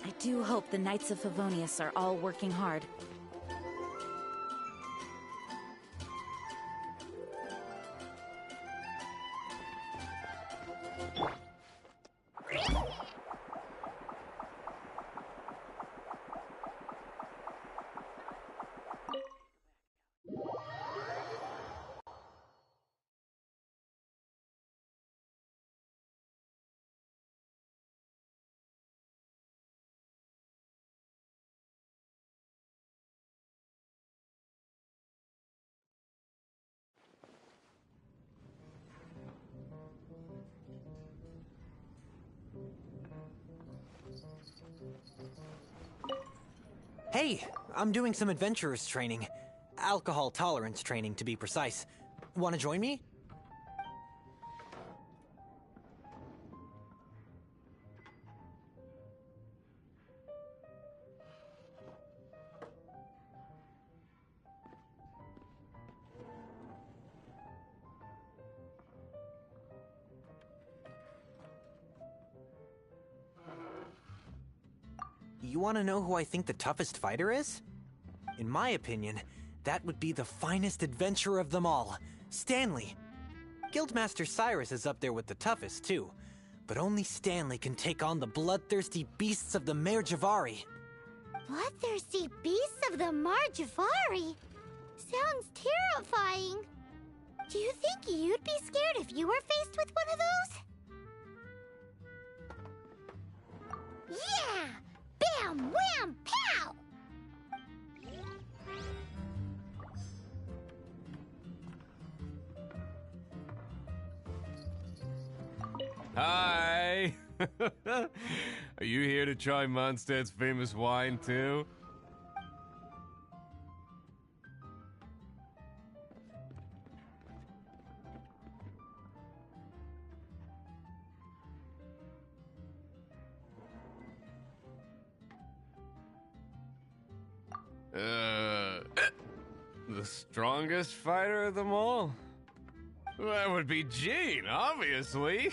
I do hope the Knights of Favonius are all working hard. Hey, I'm doing some adventurers training. Alcohol tolerance training, to be precise. Want to join me? You want to know who I think the toughest fighter is? In my opinion, that would be the finest adventurer of them all, Stanley. Guildmaster Cyrus is up there with the toughest, too. But only Stanley can take on the bloodthirsty beasts of the Mare Javari. Bloodthirsty beasts of the Mare Javari? Sounds terrifying. Do you think you'd be scared if you were faced with one of those? Yeah! Bam! Wham! Pow! Hi! Are you here to try Mondstadt's famous wine, too? The strongest fighter of them all? That would be Geshin, obviously.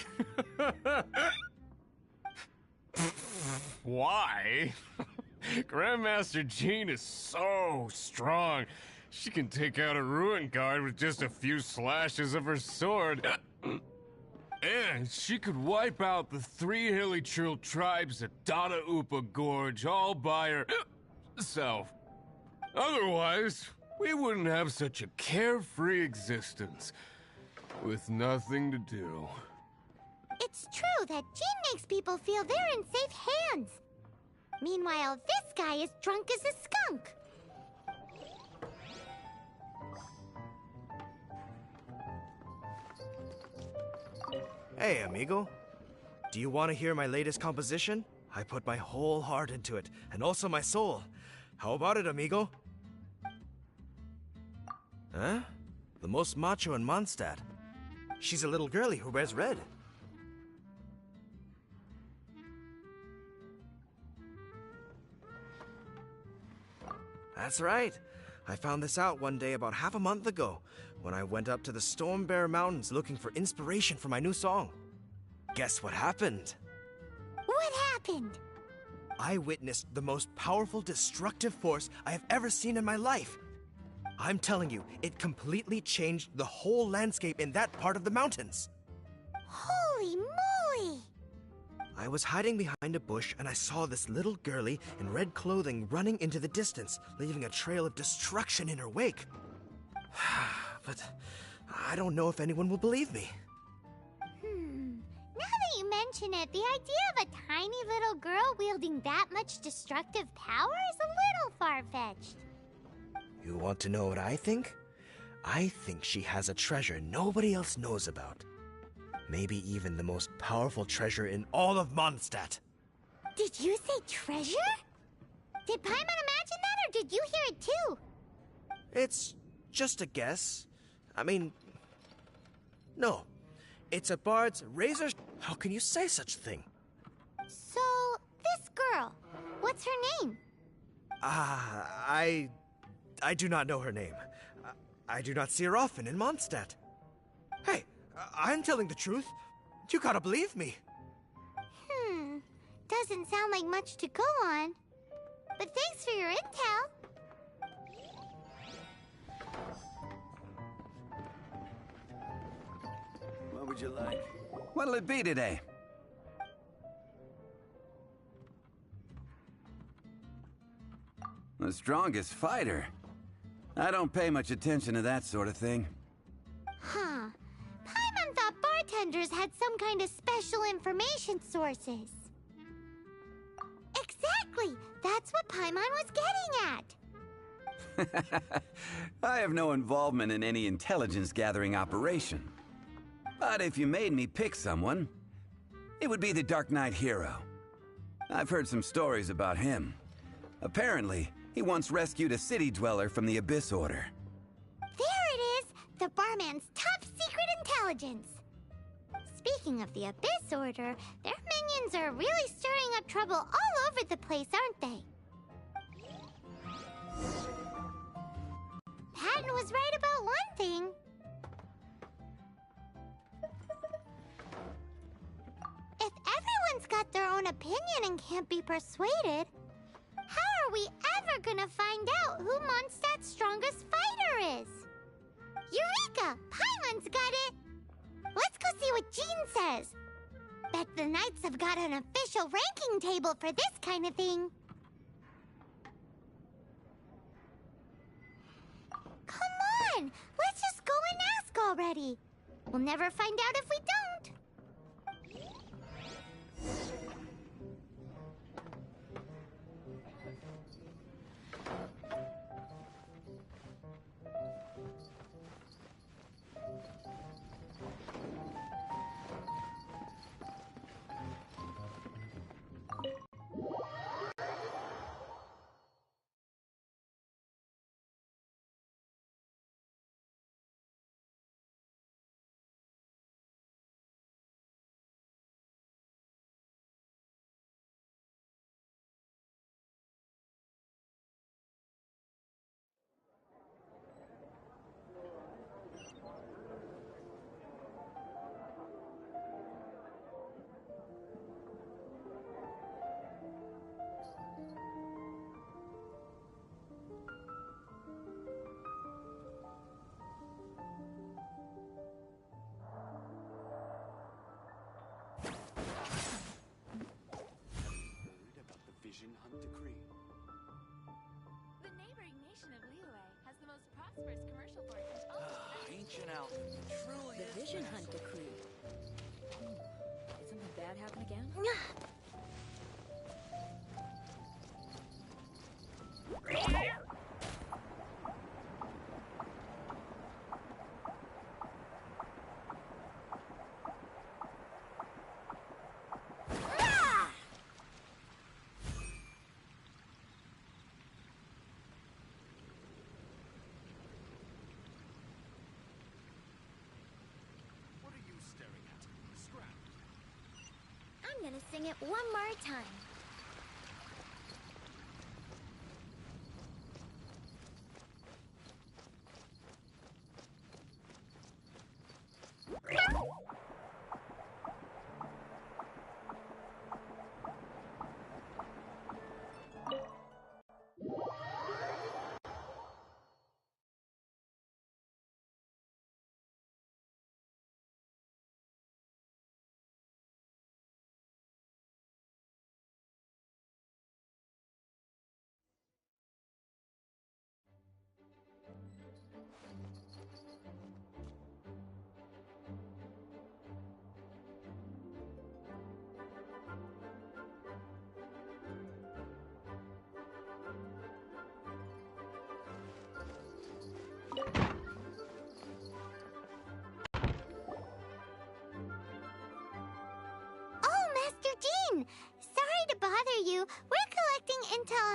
Why? Grandmaster Geshin is so strong. She can take out a ruin guard with just a few slashes of her sword. And she could wipe out the 3 Hilly-Trill tribes at Dada Upa Gorge all by herself. Otherwise, we wouldn't have such a carefree existence, with nothing to do. It's true that Jin makes people feel they're in safe hands. Meanwhile, this guy is drunk as a skunk. Hey, amigo. Do you want to hear my latest composition? I put my whole heart into it, and also my soul. How about it, amigo? Huh? The most macho in Mondstadt. She's a little girlie who wears red. That's right. I found this out one day about half a month ago, when I went up to the Storm Bear Mountains looking for inspiration for my new song. Guess what happened? What happened? I witnessed the most powerful destructive force I have ever seen in my life. I'm telling you, it completely changed the whole landscape in that part of the mountains. Holy moly! I was hiding behind a bush and I saw this little girlie in red clothing running into the distance, leaving a trail of destruction in her wake. But I don't know if anyone will believe me. Now that you mention it, the idea of a tiny little girl wielding that much destructive power is a little far-fetched. You want to know what I think? I think she has a treasure nobody else knows about. Maybe even the most powerful treasure in all of Mondstadt. Did you say treasure? Did Paimon imagine that, or did you hear it too? It's just a guess. I mean, no. It's a bard's razor. How can you say such a thing? So, this girl, what's her name? I do not know her name. I do not see her often in Mondstadt. Hey, I'm telling the truth. You gotta believe me. Doesn't sound like much to go on. But thanks for your intel. What would you like? What'll it be today? The strongest fighter? I don't pay much attention to that sort of thing. Huh. Paimon thought bartenders had some kind of special information sources. Exactly! That's what Paimon was getting at! I have no involvement in any intelligence-gathering operation. But if you made me pick someone, it would be the Dark Knight hero. I've heard some stories about him. Apparently, he once rescued a city dweller from the Abyss Order. There it is! The barman's top secret intelligence! Speaking of the Abyss Order, their minions are really stirring up trouble all over the place, aren't they? Patton was right about one thing. If everyone's got their own opinion and can't be persuaded, how are we ever gonna find out who Mondstadt's strongest fighter is? Eureka! Paimon's got it! Let's go see what Jean says. Bet the Knights have got an official ranking table for this kind of thing. Come on! Let's just go and ask already. We'll never find out if we don't. Geshin hunt decree. The neighboring nation of Liyue has the most prosperous commercial port in all of the Ancient Alpha truly The is Vision massive. Hunt decree. Did something bad happen again? What are you staring at? Scrap. I'm gonna sing it one more time.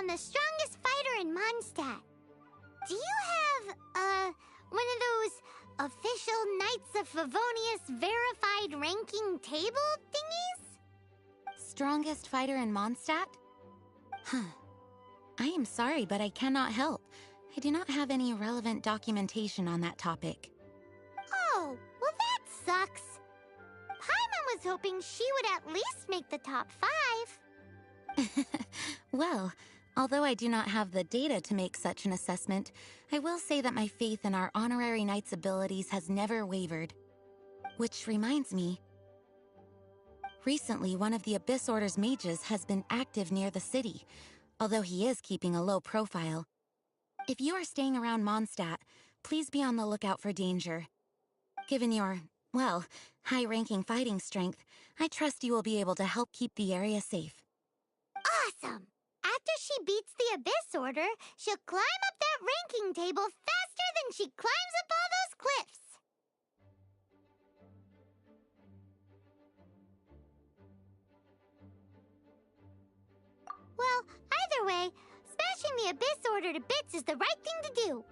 the strongest fighter in Mondstadt. Do you have, one of those official Knights of Favonius verified ranking table thingies? Strongest fighter in Mondstadt? Huh. I am sorry, but I cannot help. I do not have any relevant documentation on that topic. Oh, well that sucks. Paimon was hoping she would at least make the top 5. Well, although I do not have the data to make such an assessment, I will say that my faith in our honorary knight's abilities has never wavered. Which reminds me, recently one of the Abyss Order's mages has been active near the city, although he is keeping a low profile. If you are staying around Mondstadt, please be on the lookout for danger. Given your, well, high-ranking fighting strength, I trust you will be able to help keep the area safe. Awesome! After she beats the Abyss Order, she'll climb up that ranking table faster than she climbs up all those cliffs! Well, either way, smashing the Abyss Order to bits is the right thing to do.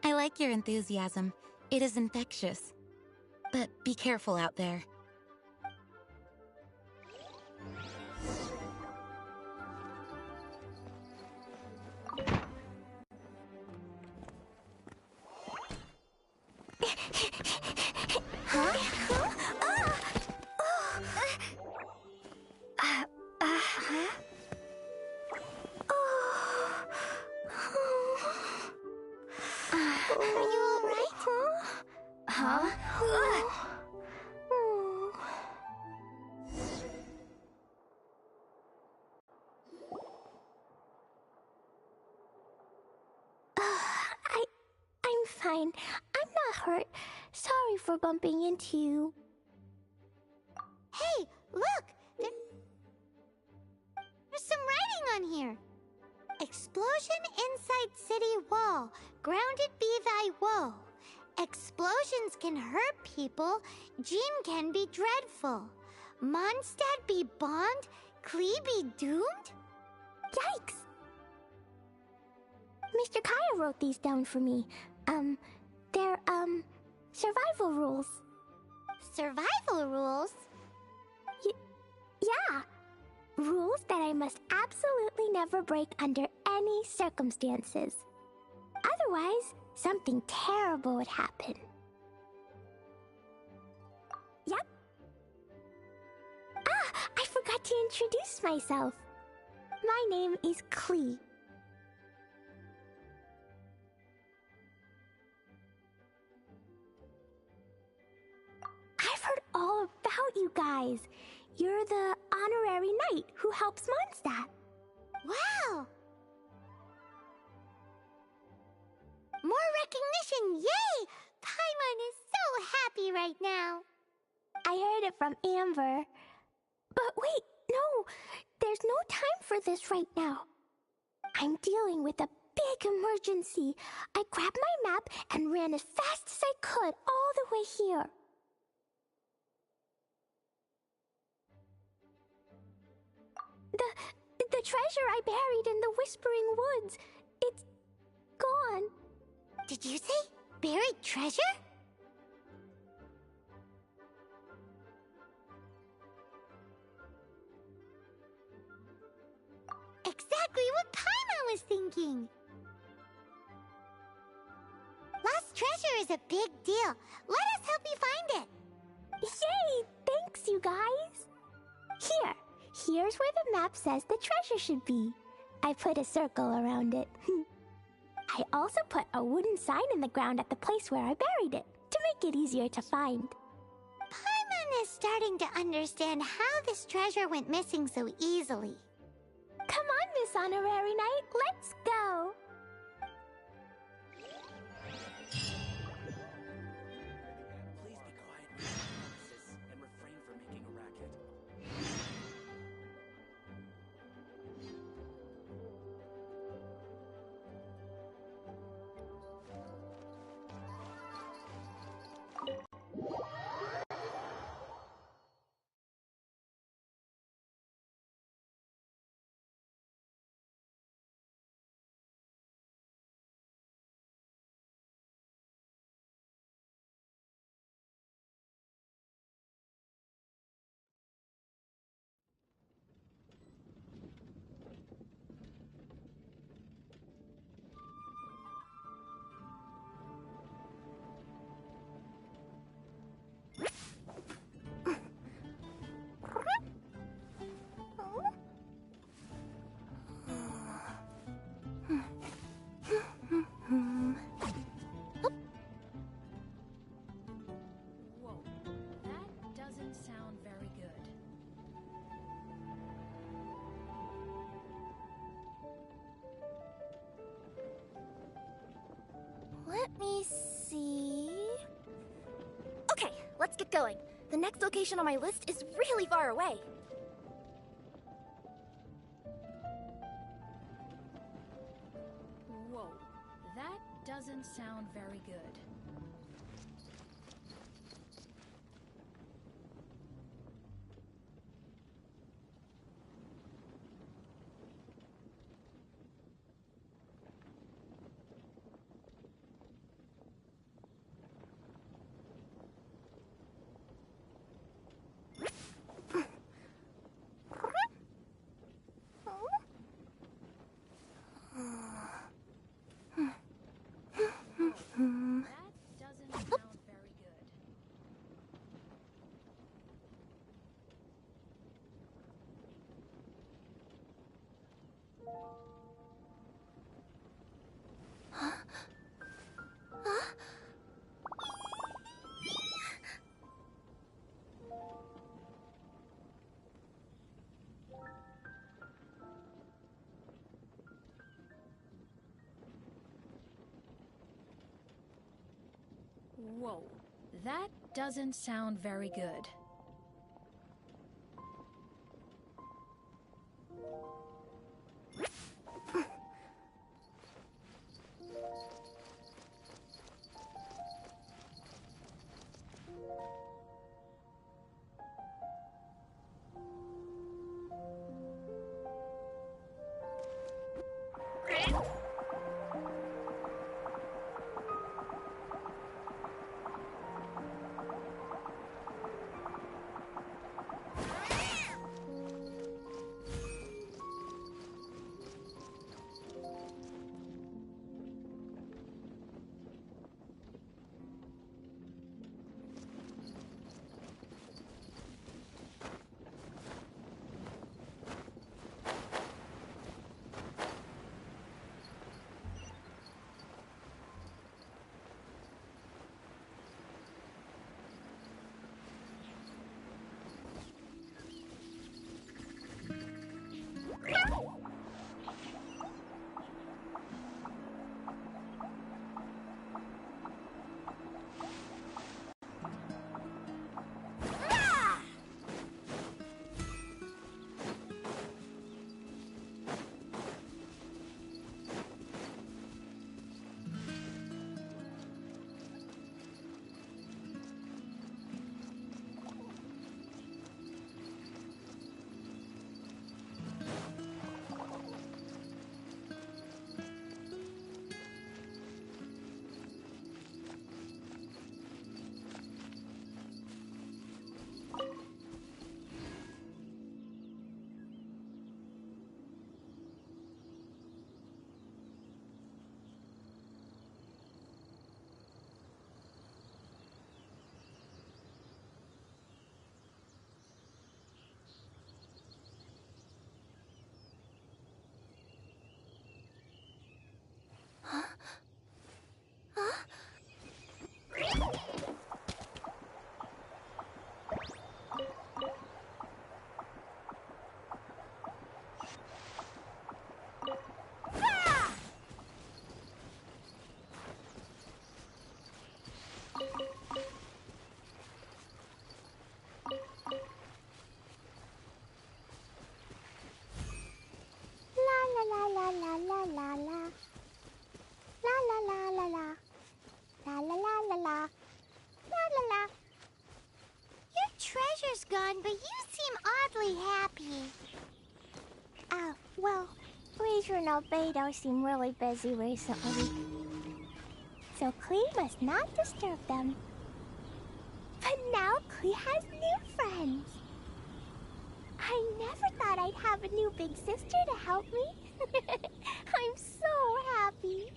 I like your enthusiasm. It is infectious. But be careful out there. Are you alright? Huh? I'm fine. I'm not hurt. Sorry for bumping into you. Hey, look! There's some writing on here. Explosion inside city wall. Grounded be thy woe. Explosions can hurt people. Jean can be dreadful. Mondstadt be bombed. Klee be doomed? Yikes! Mr. Kaya wrote these down for me. They're, survival rules. Survival rules? Yeah. Rules that I must absolutely never break under any circumstances. Otherwise, something terrible would happen. Yep. Ah, I forgot to introduce myself. My name is Klee. I've heard all about you guys. You're the honorary knight who helps Mondstadt. Wow! More recognition, yay! Paimon is so happy right now. I heard it from Amber. But wait, no! There's no time for this right now. I'm dealing with a big emergency. I grabbed my map and ran as fast as I could all the way here. The treasure I buried in the Whispering Woods, it's gone. Did you say buried treasure? Exactly what Paimon was thinking. Lost treasure is a big deal. Let us help you find it. Yay! Thanks, you guys. Here's where the map says the treasure should be. I put a circle around it. I also put a wooden sign in the ground at the place where I buried it, to make it easier to find. Paimon is starting to understand how this treasure went missing so easily. Come on, Miss Honorary Knight, let's go! get going. The next location on my list is really far away. Whoa, that doesn't sound very good. Whoa, that doesn't sound very good. Gone, but you seem oddly happy. Well, Leisure and Albedo seem really busy recently. So Klee must not disturb them. But now Klee has new friends. I never thought I'd have a new big sister to help me. I'm so happy.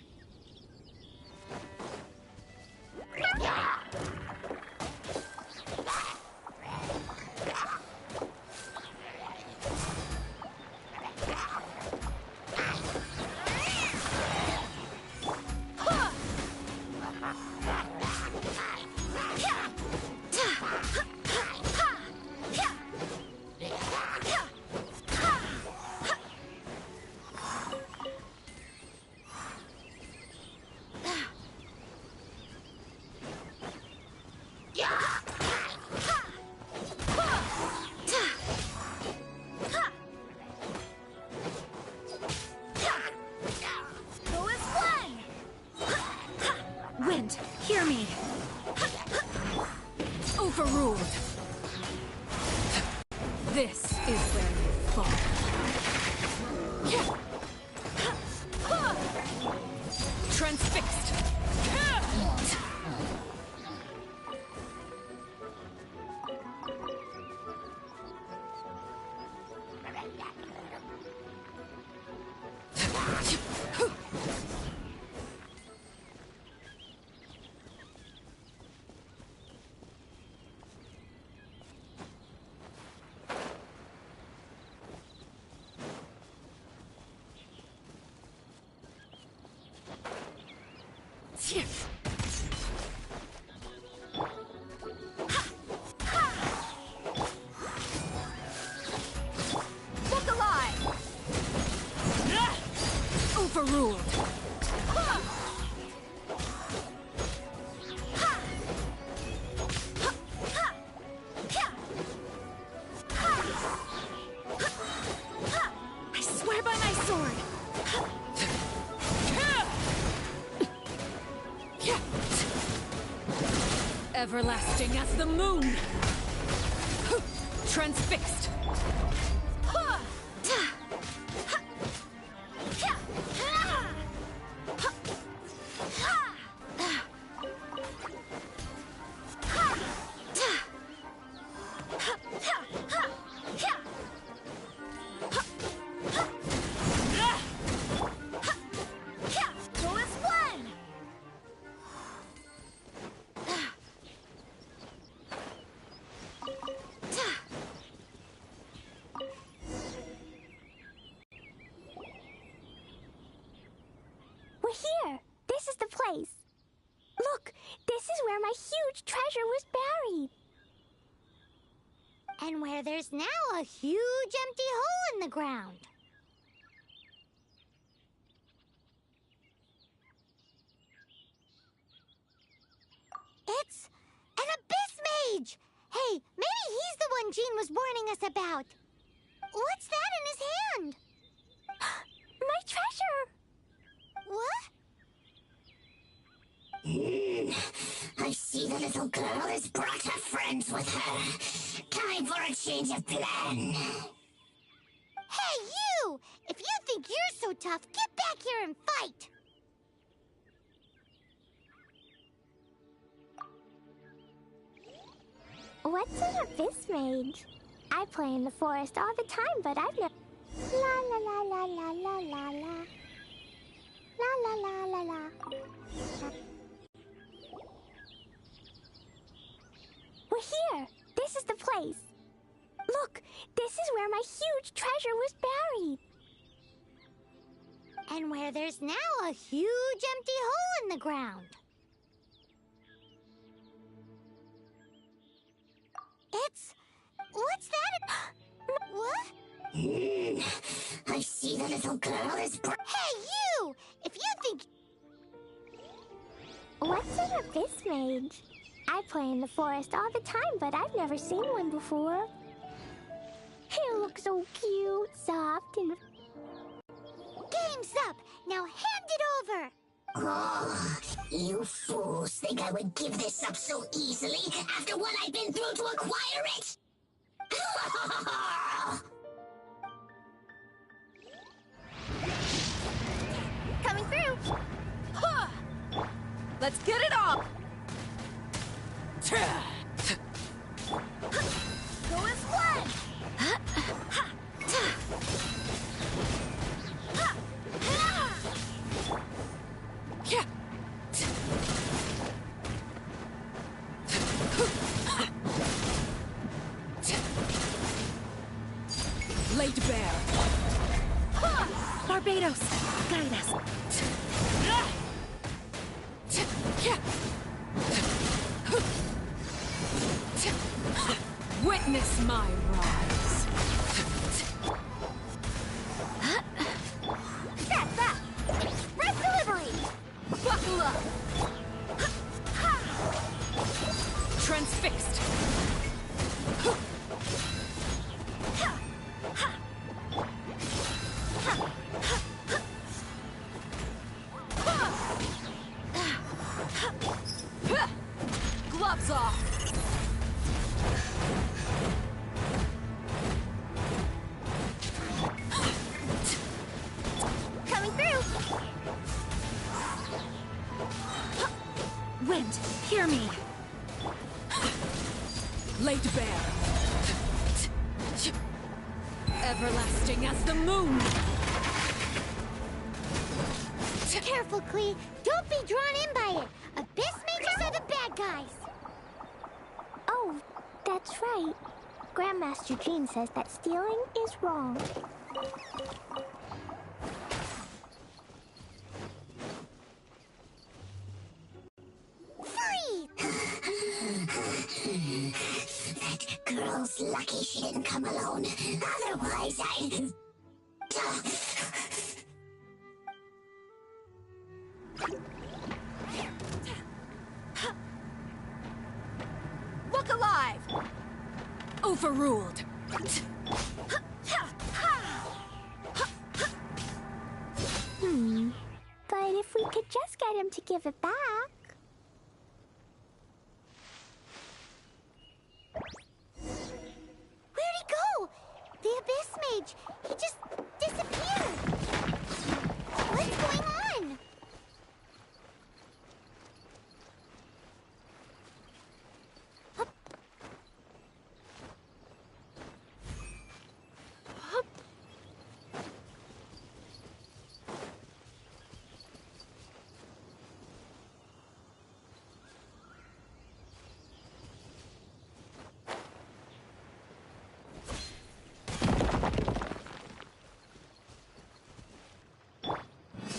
Hear me. Overruled. This is where you fall. Transfixed. Look alive! Overruled. I swear by my sword. Everlasting as the moon. Transfixed. We're here. This is the place. Look, this is where my huge treasure was buried. And where there's now a huge empty hole in the ground. It's an abyss mage! Hey, maybe he's the one Jean was warning us about. What's that in his hand? My treasure! What? I see the little girl has brought her friends with her. Time for a change of plan. Hey, you! If you think you're so tough, get back here and fight! What's an abyss mage? I play in the forest all the time, but I've never... La la la la la la la la. La la la la la. We're here. This is the place. Look, this is where my huge treasure was buried. And where there's now a huge empty hole in the ground. It's... What's that? What? I see the little girl is Hey, you! If you think... What's an abyss mage? I play in the forest all the time, but I've never seen one before. He looks so cute, soft, and... Game's up! Now hand it over! Oh, you fools think I would give this up so easily after what I've been through to acquire it? Coming through! Huh. Let's get it up! Go as one! Laid bare. Barbados, guide us. Witness my rise. That's that! Express delivery! Buckle up! Transfixed. Wind, hear me! Laid bare. Everlasting as the moon! Careful, Klee. Don't be drawn in by it. Abyss mages are the bad guys. Oh, that's right. Grandmaster Jean says that stealing is wrong. Free! That girl's lucky she didn't come alone. Otherwise, Look alive! Overruled. But if we could just get him to give it back. Where'd he go? The Abyss Mage. He just disappeared. What's going on?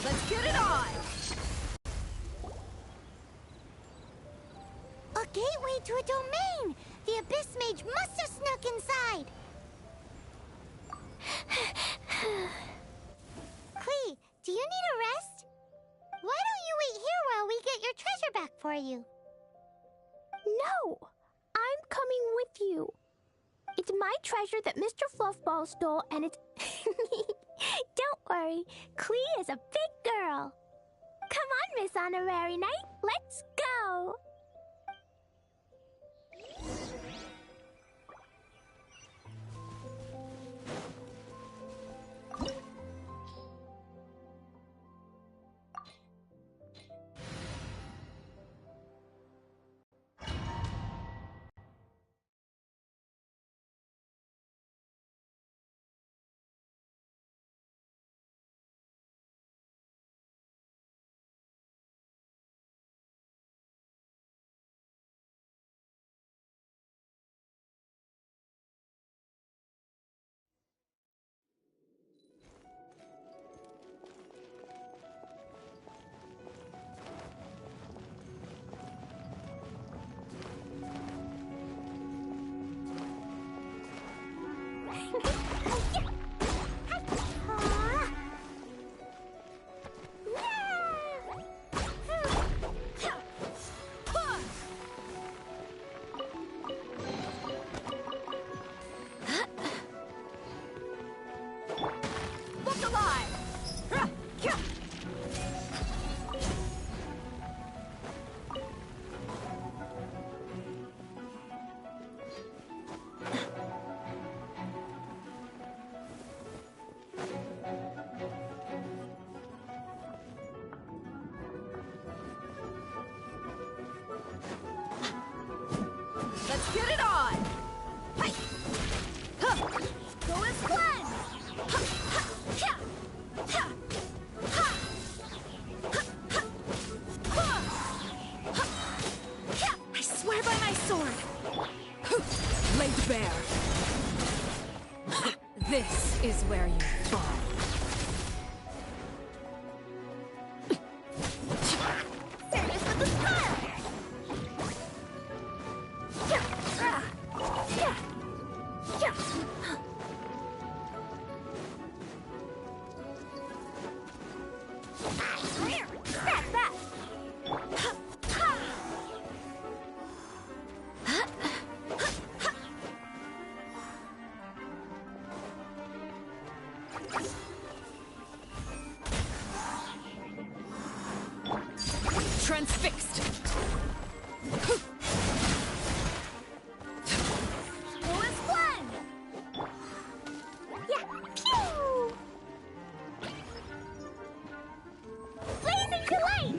Let's get it on! A gateway to a domain! The Abyss Mage must have snuck inside! Klee, do you need a rest? Why don't you wait here while we get your treasure back for you? No! I'm coming with you. It's my treasure that Mr. Fluffball stole, and it's... Don't worry, Klee is a big girl. Come on, Miss Honorary Knight, let's go! Look alive! Let's get it on! Hey! Huh! Go as planned! Ha! Ha! Ha! Ha! Ha! Ha! Ha! Ha! Ha! I swear by my sword! Laid bare. This is where you fall. Service with the smile! Scratch that! Transfixed. Go as planned! Yeah, pew! Blazing to light!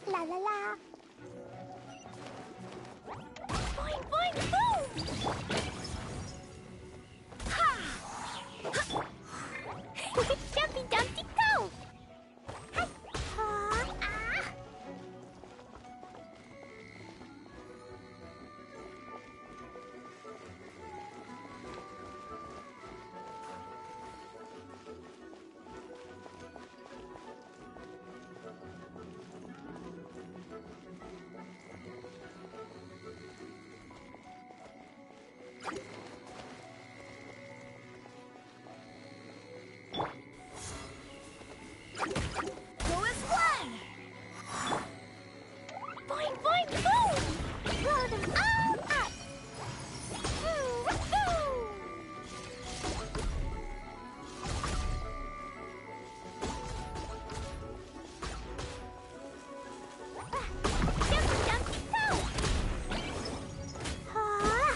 La la la. Boing, boing, boom! Ha! Jumpy Dumpty go! Hi! Ah! Go as one! Boing, boing, boom! Roll them all up! Woo-hoo! Jumpy Dumpty go! Ah!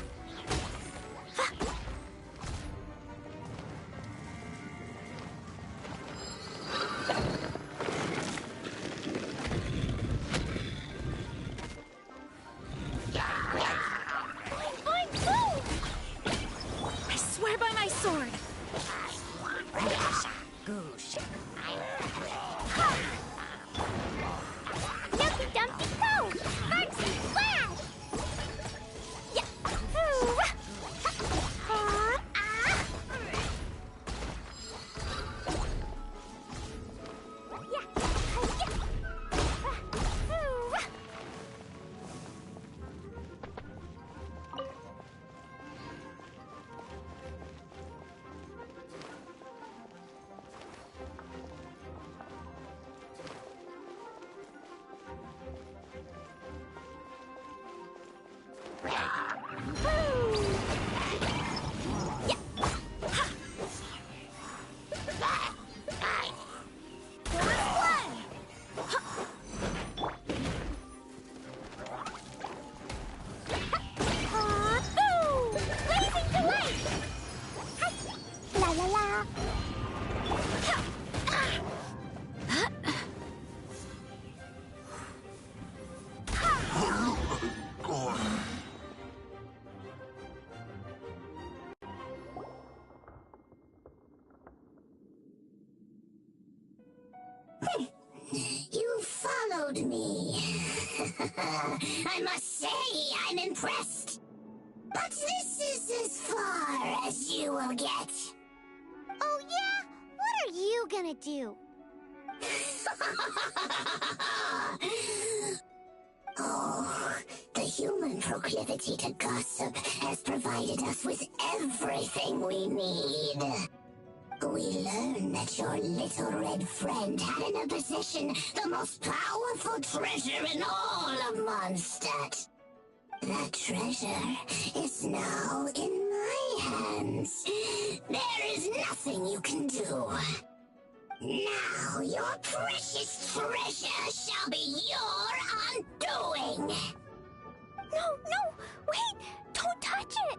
Boing, boing, boom! I swear by my sword! Jumpy Dumpty go! Fancy flash! Yeah! Hoo-rah! Ha! Ah! Yeah! Hi-ya! Hoo-rah! La la la. You followed me. I must say, I'm impressed. But this is as far as you will get. Oh yeah? What are you gonna do? Oh, the human proclivity to gossip has provided us with everything we need. We learned that your little red friend had in her possession the most powerful treasure in all of Mondstadt. That treasure is now in my hands. There is nothing you can do. Now your precious treasure shall be your undoing. No, no! Wait! Don't touch it!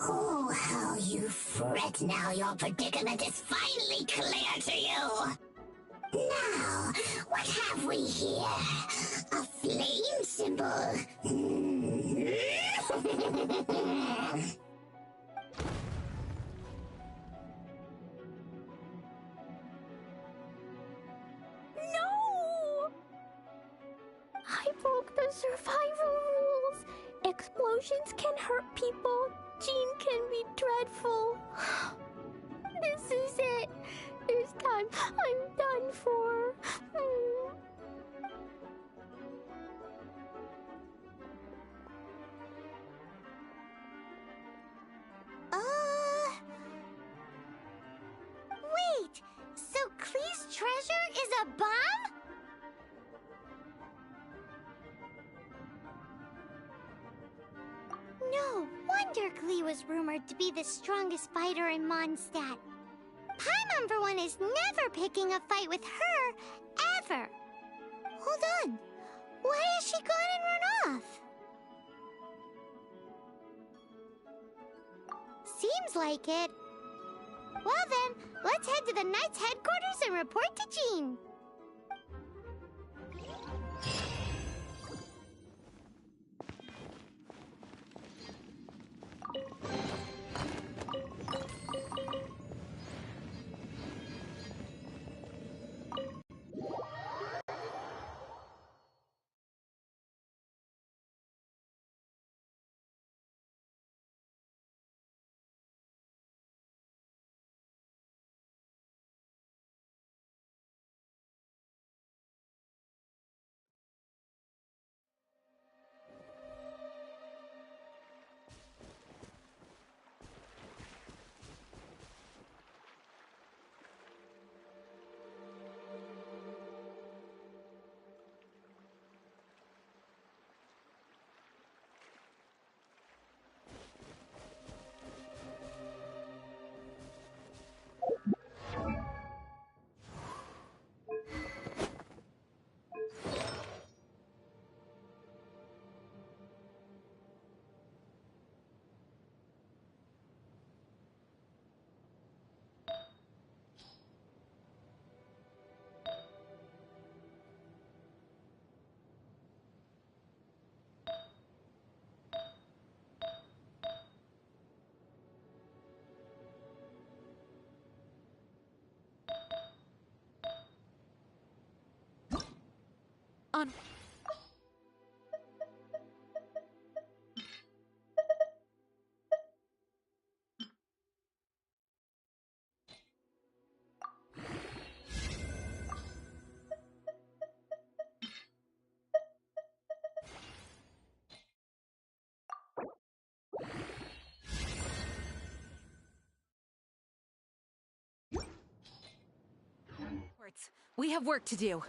Oh, how you fret now your predicament is finally clear to you. Now, what have we here? A flame symbol. No! I broke the survival rules. Explosions can hurt people. Jean can be dreadful. This is it. This time, I'm done for. Wait! So Klee's treasure is a bomb? No, one Underklee was rumored to be the strongest fighter in Mondstadt. Paimon, for one, is never picking a fight with her, ever. Hold on. Why has she gone and run off? Seems like it. Well then, let's head to the Knight's headquarters and report to Jean. On. We have work to do.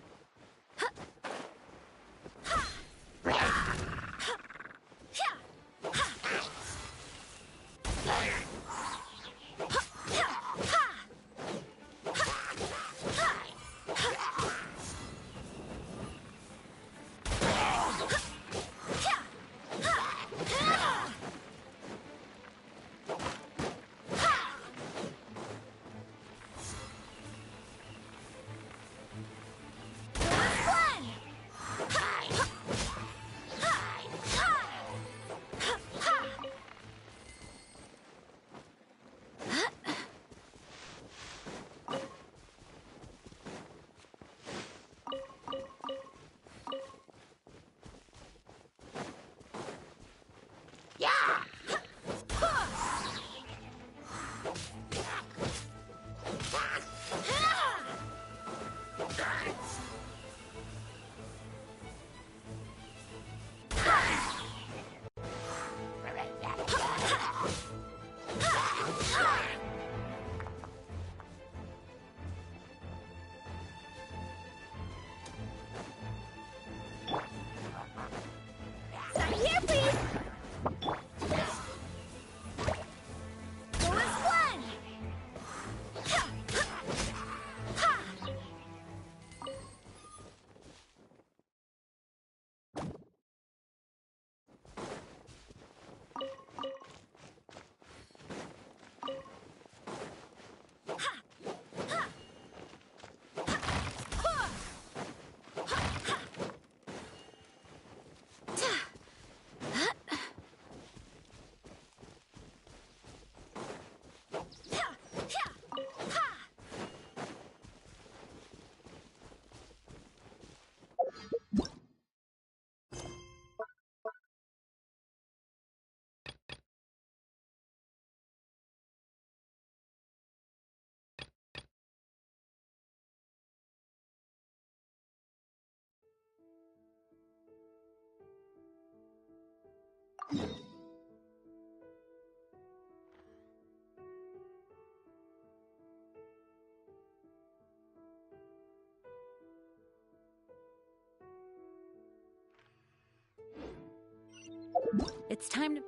It's time to...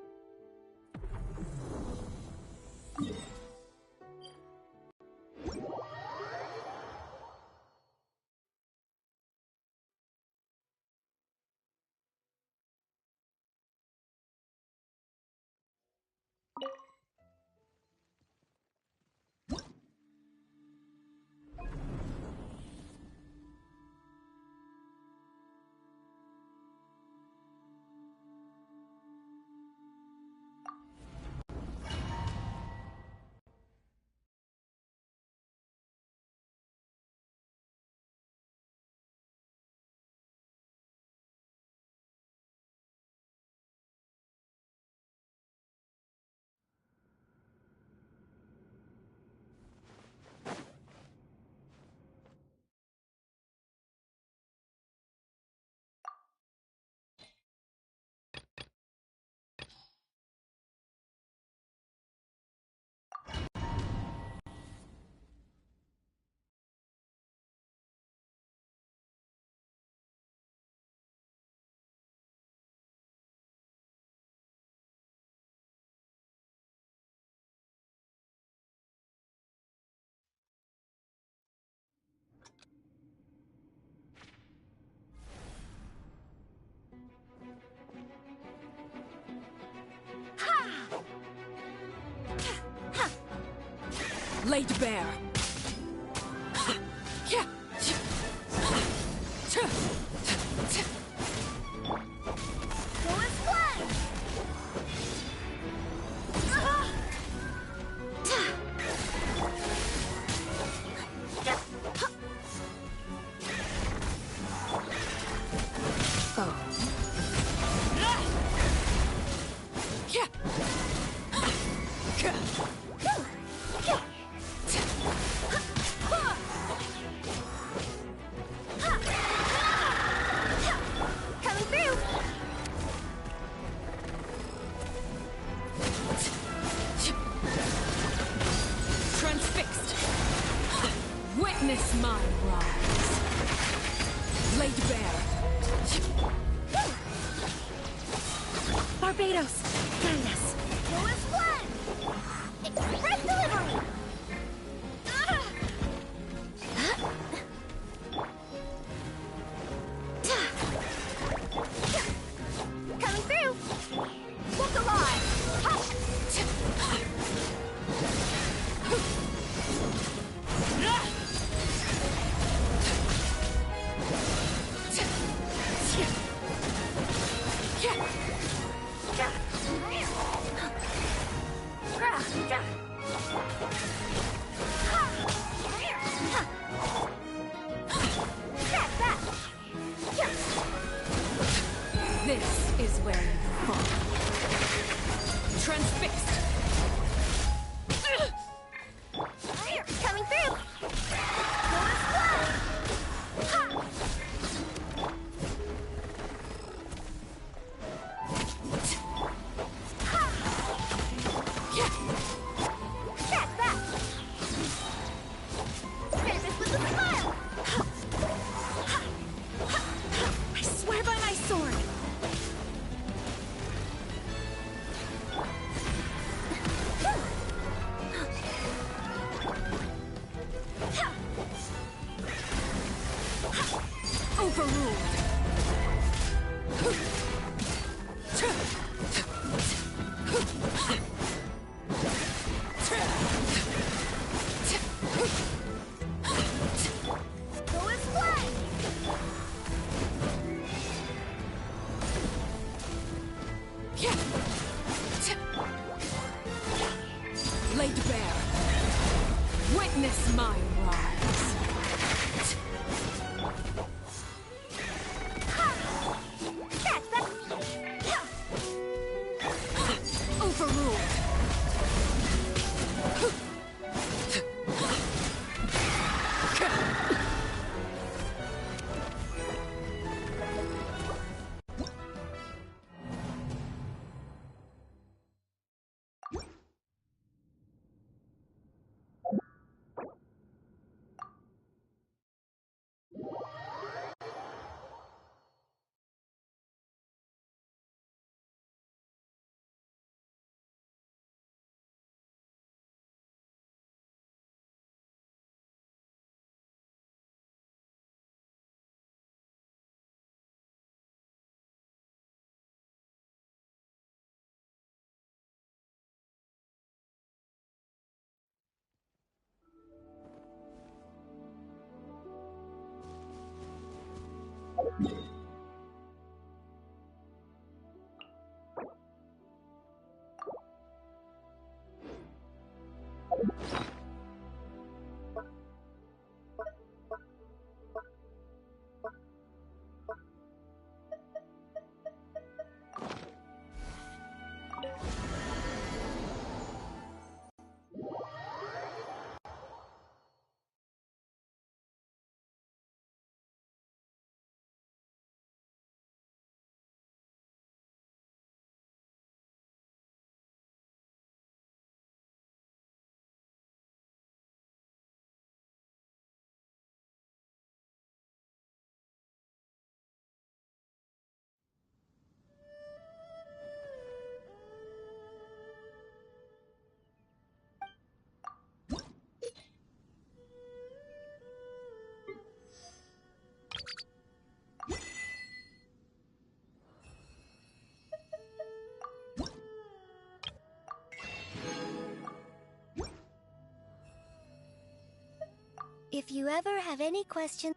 Laid bare. Go and play! Coming through! Transfixed. Witness my rise. Laid bare. Barbados, guide us. Go and play! Express delivery! Coming through! Look alive! This is where you fall. Transfixed. Coming through! Go and play! Catch that! Finish this with a smile! I swear by my sword. Overruled. Go and play! Laid bare. Witness my rise. Catch that! Overruled. If you ever have any questions...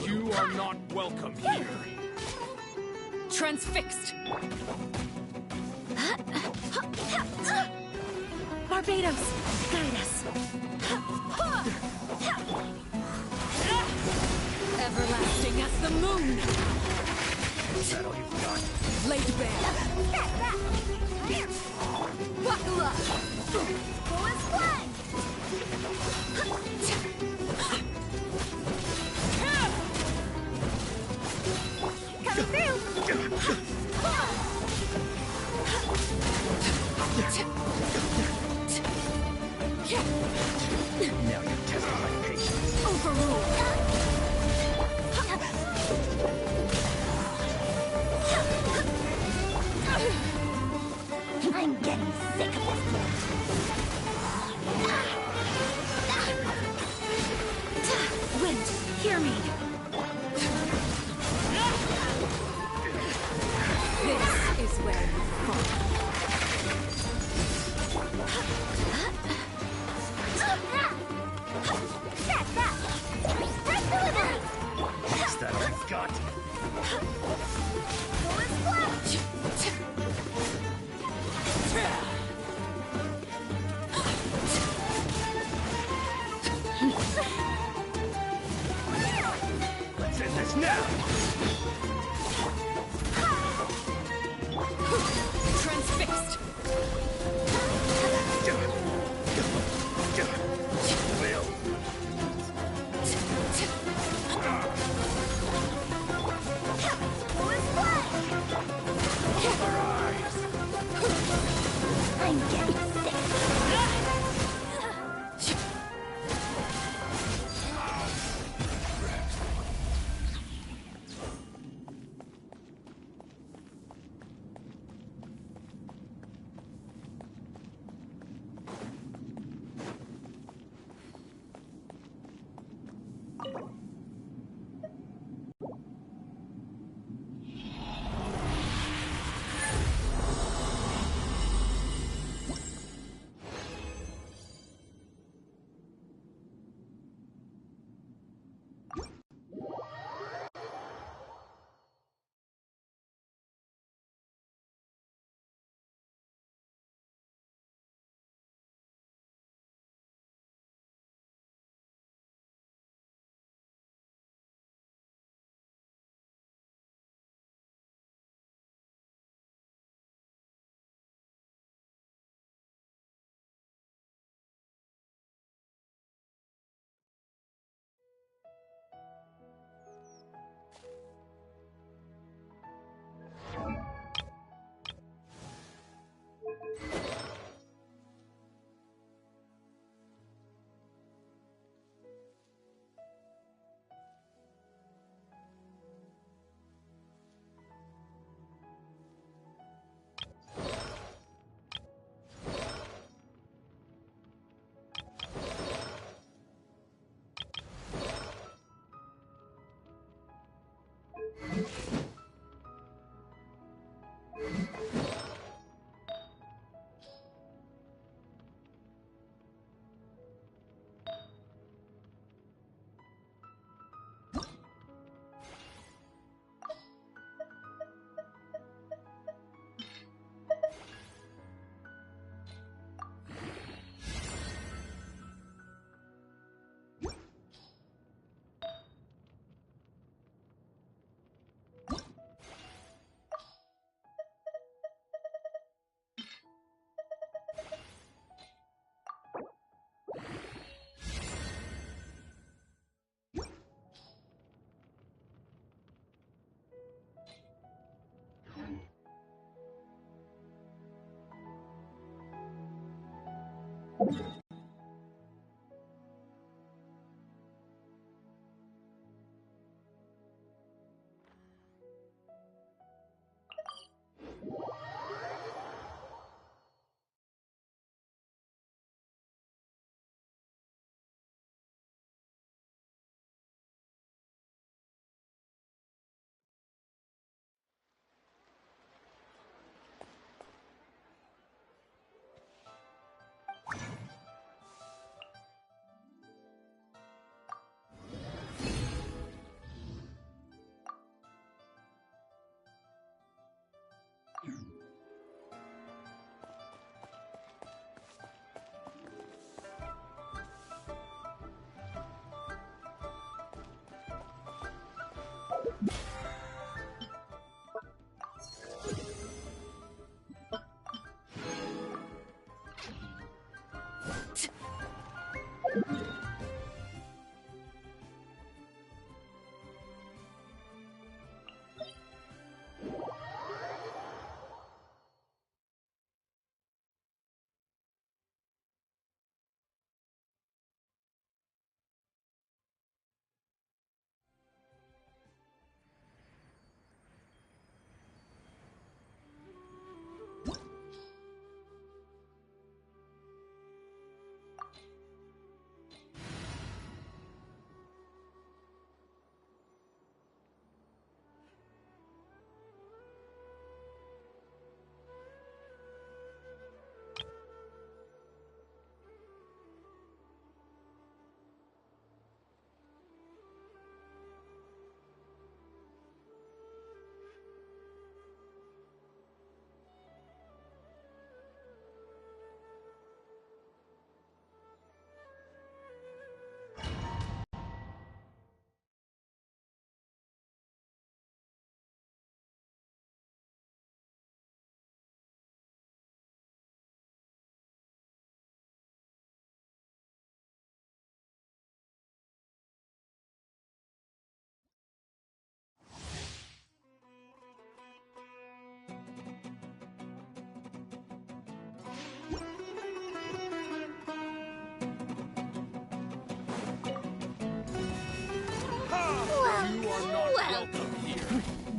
You are not welcome here. Transfixed! Barbados, guide us. Everlasting as the moon. Is that all you've got? Laid bare. Buckle up. Full as blood! Coming through! Now you're testing my patience. Overruled. I'm getting sick of it. Wind, hear me. This is where you fall. Is that all you've got? Let's end this now!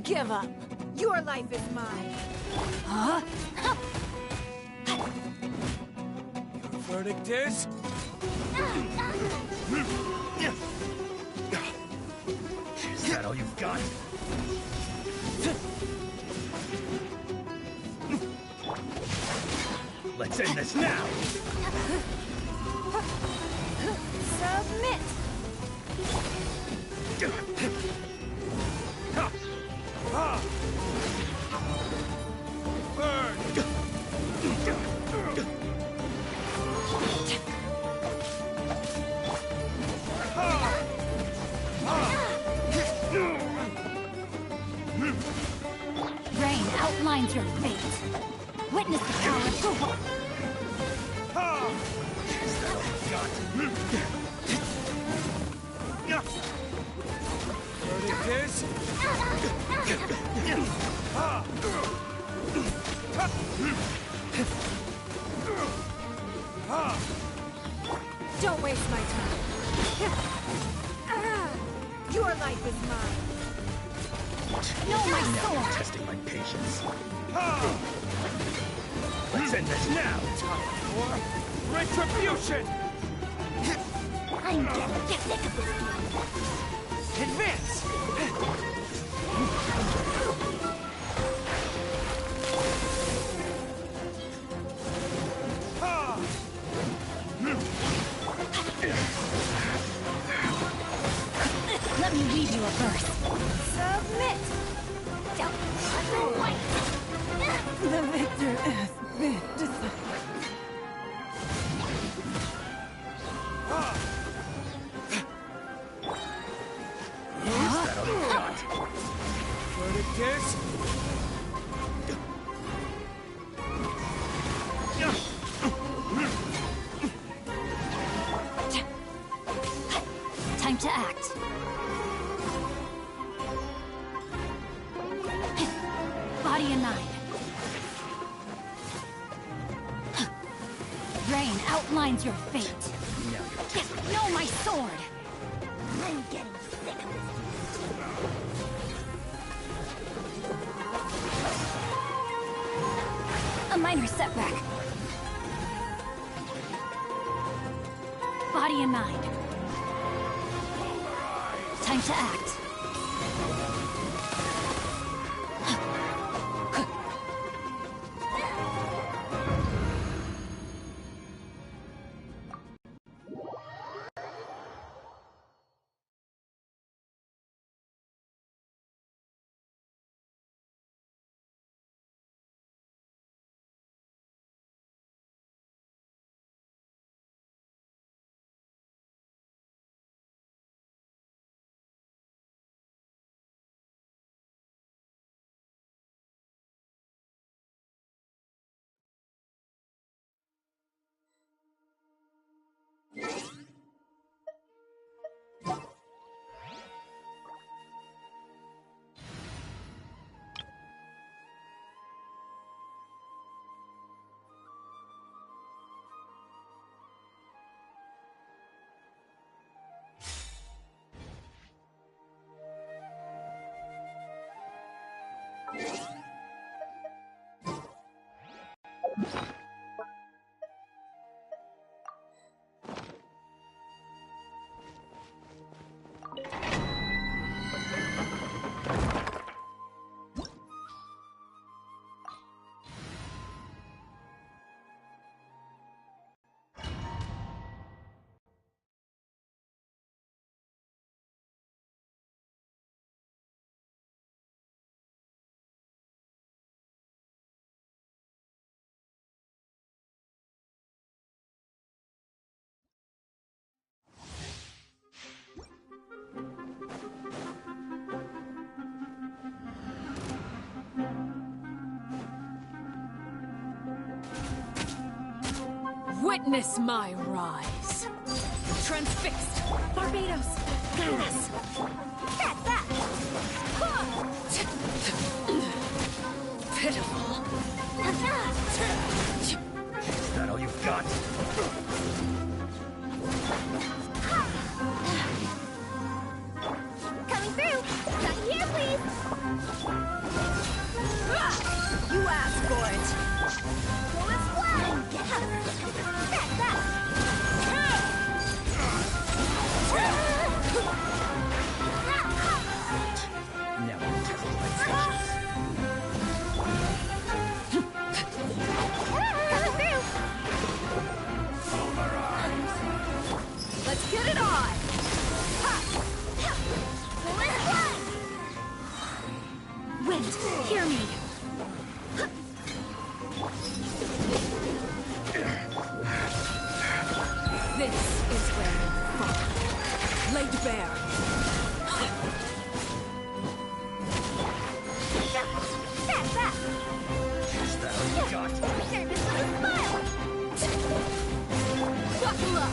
Give up. Your life is mine. Huh? Your verdict is? you've got. Let's end this now! Submit! Rain outlines your fate. Witness the power of Google. Don't waste my time. Your life is mine. No, my Now sword! you're testing my patience. Let's end this now! Time for retribution! I'm getting sick of this game. Advance! Let me read you a verse. Submit! Don't white. The victor has been decided. Is that all you got? Verticus! Time to act. Body in 9. Rain outlines your fate. No, my sword! I'm getting sick of this A minor setback. Body in 9. Time to act. Witness my rise. Transfixed. Barbados. Guide us. Back, back. Pitiful. Is that all you've got? Coming through. Back here, please. You asked for it. Bonus one. Back, back. Get it on! Wind, hear me. This is where you fall. Laid bare. Back, back! Is that all you got? Turn this with a smile! Buckle up!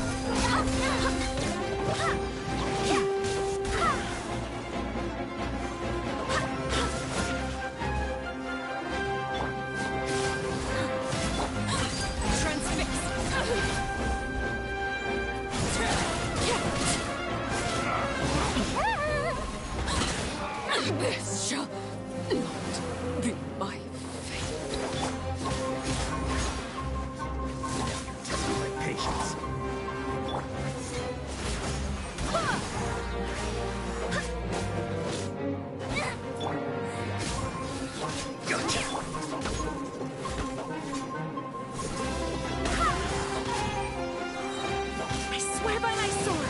This shall not be my fate. Test my patience. Gotcha. I swear by my sword.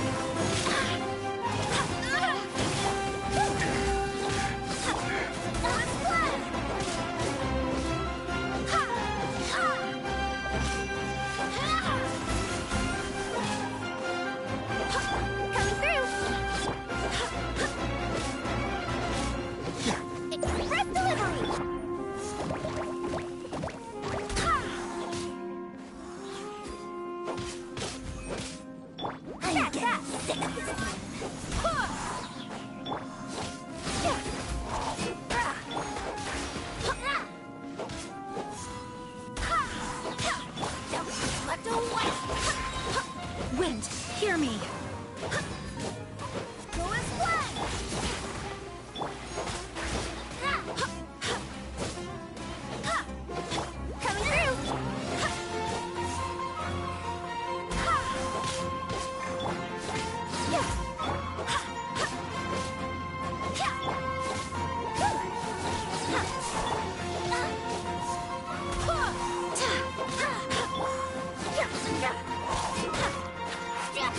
Wind, hear me.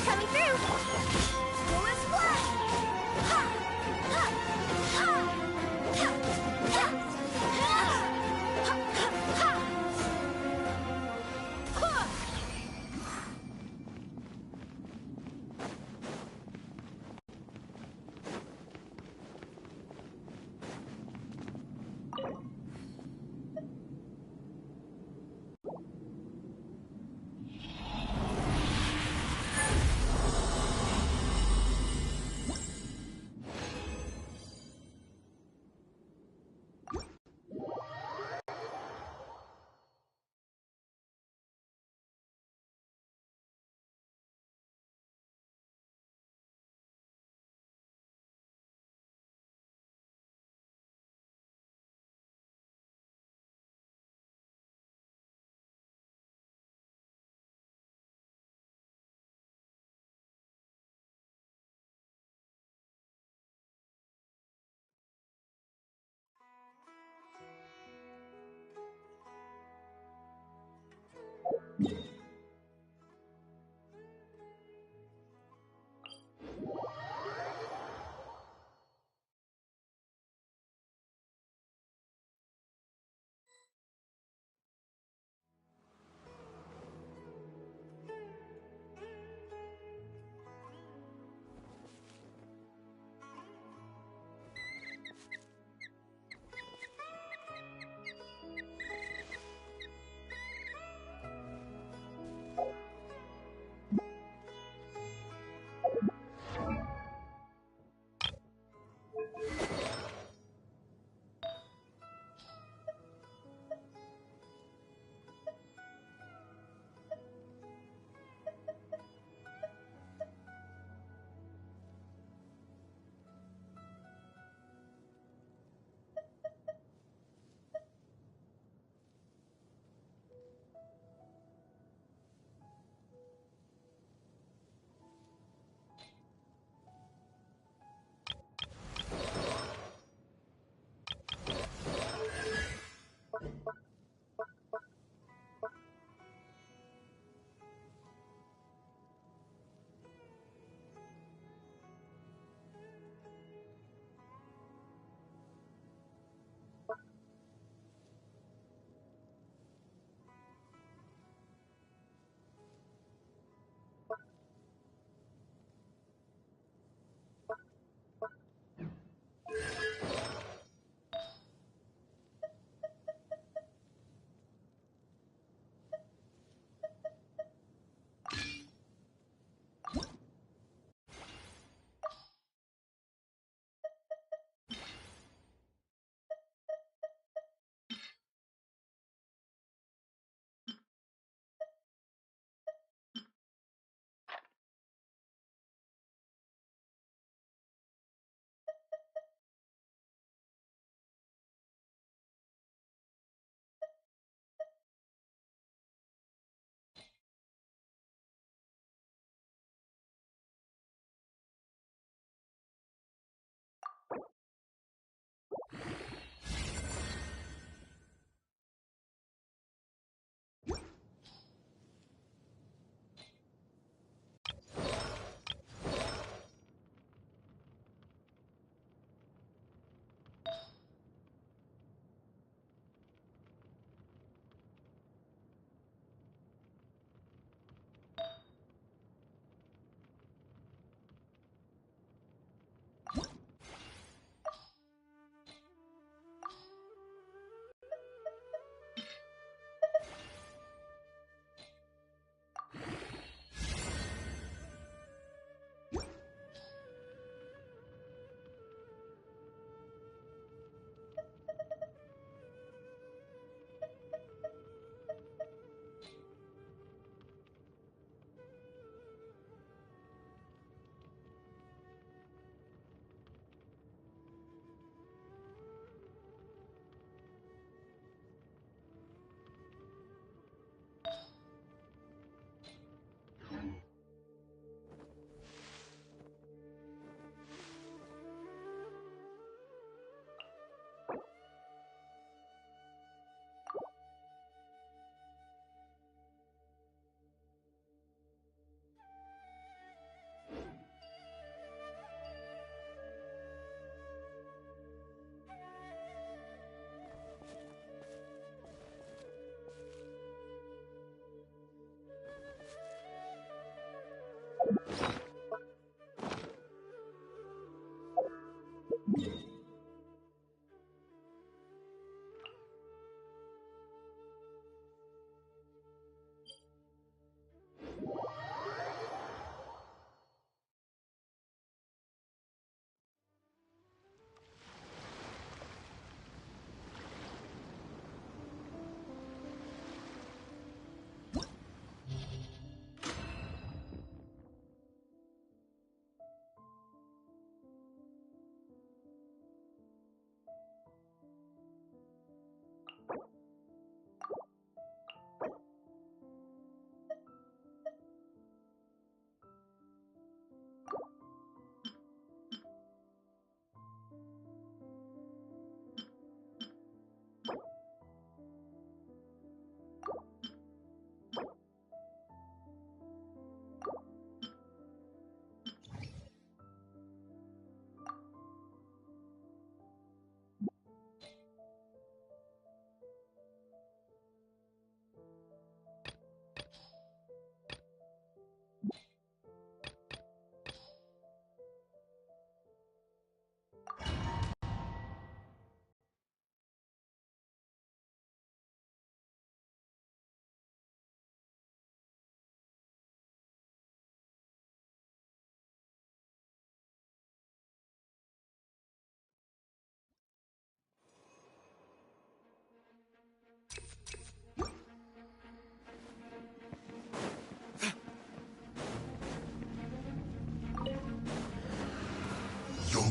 Coming through! Go as planned!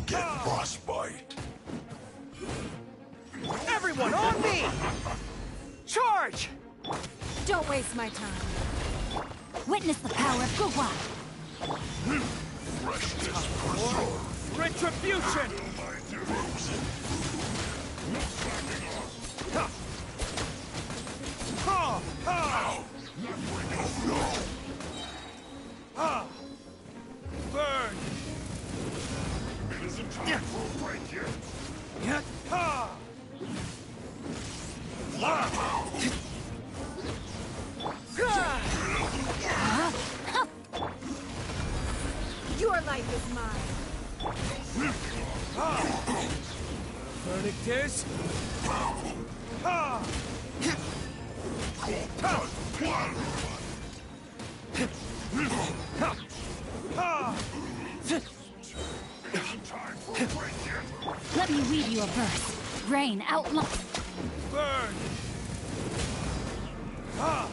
get frostbite. Everyone on me! Charge! Don't waste my time. Witness the power of Gugwa. Freshness preserved. Retribution! Frozen. Ha! Ha! No. Ha! Burn! It isn't time for a break yet. Yet! Ha! Your life is mine. Verdict is... Ha! Let me read you a verse. Rain outline. Burn! Ha!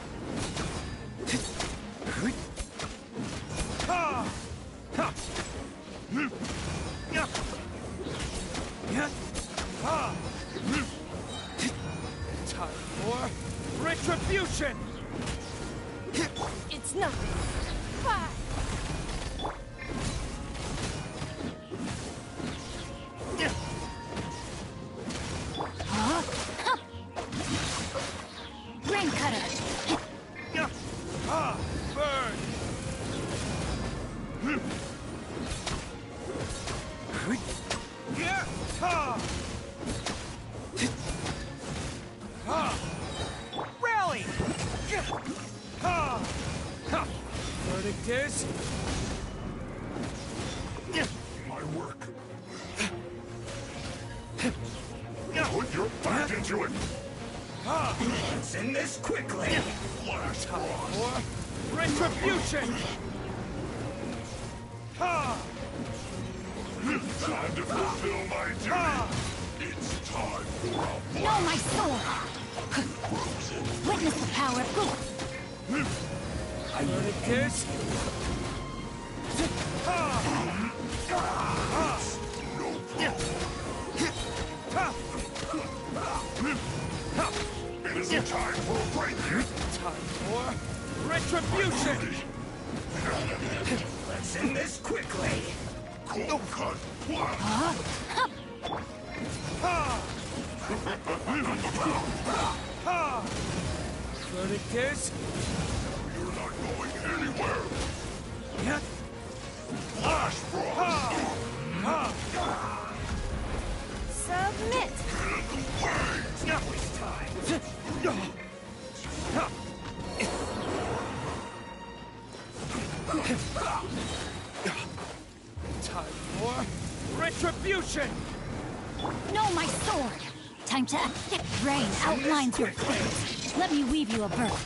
Ha! Ha! Ha! Time for retribution! It's nothing. Bye. Rain cutter. Ha! Burn! Yeah! Ha! Ha! Rally! Ha! Ha! Verdict is... My work. Put your back into it. Ha! Let's end this quickly. Flash frost. For retribution! Ha! Time to fulfill my duty. Ha! It's time for a No, my sword. frozen. Witness the power of Gugwa. Verdict is... Ha! Ha! No problem. Ha! It isn't time for a break yet. Time for retribution! Let's end this quickly. Cold cut. Ha! Ha! Verdict is... You're not going anywhere. Yet... Flash frost. Ha! Submit. Now it's time. Time for retribution! No, my sword. Time to act. Rain outlines your fate. Let me weave you a verse.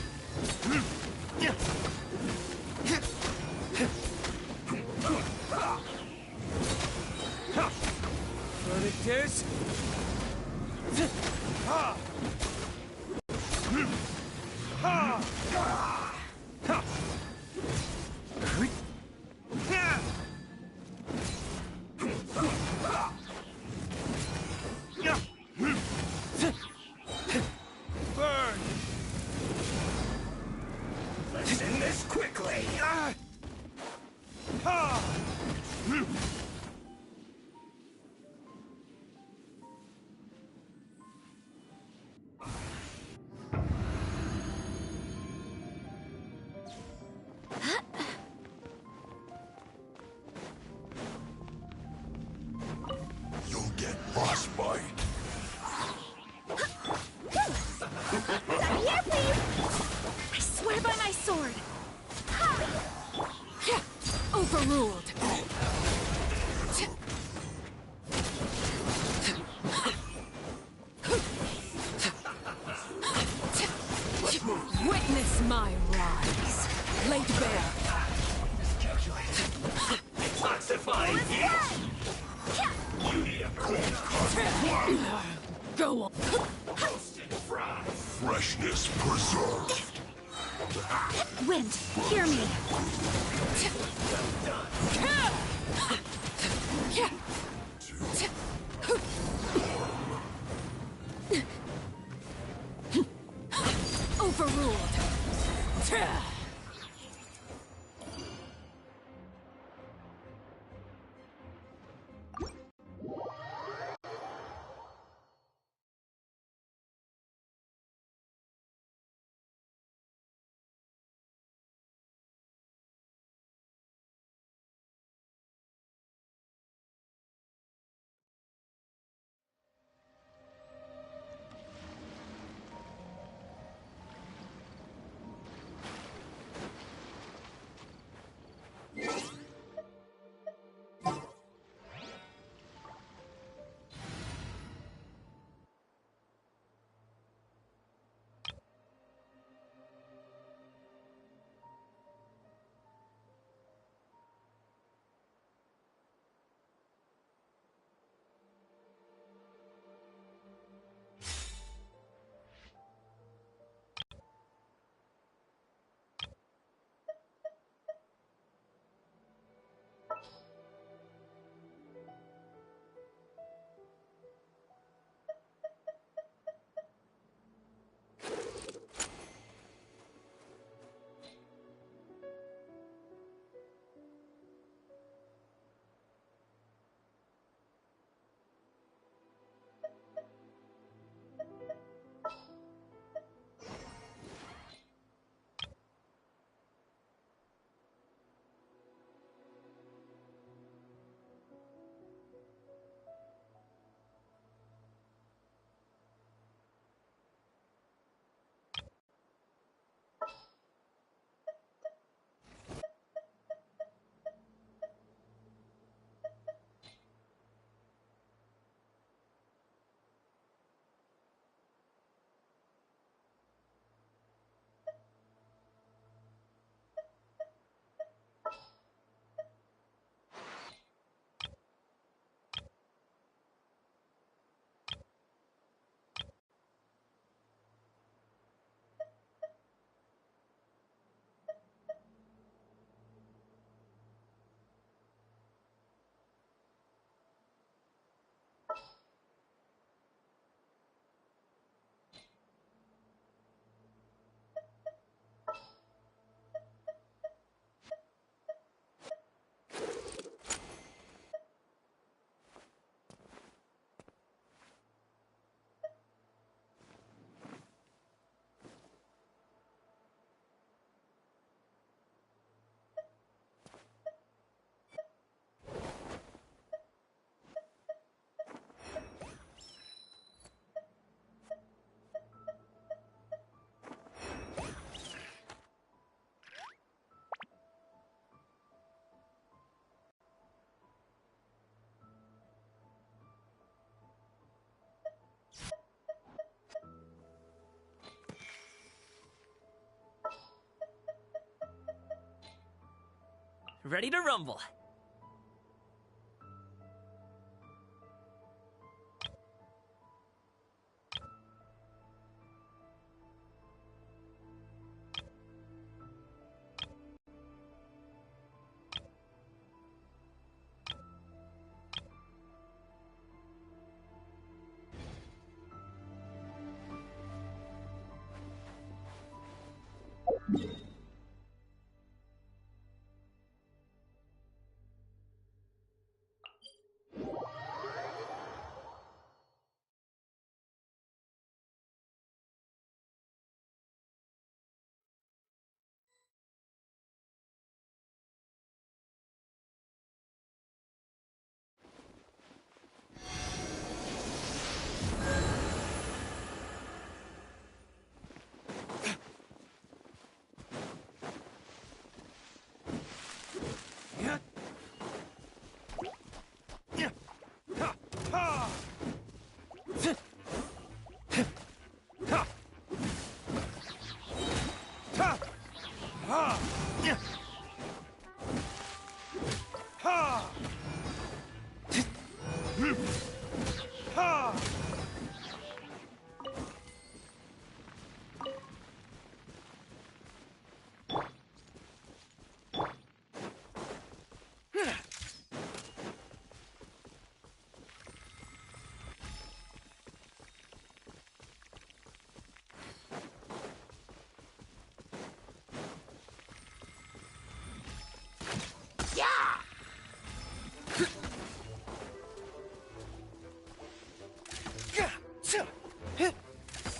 Verdict is... Ha! Ha! Ha! Burn! Let's end this quickly. Ha! You'll get frostbite. I'm here, please. I swear by my sword. Overruled. Witness my rise. Laid bare. Toxifying heat. You need a cold cut. ready to rumble.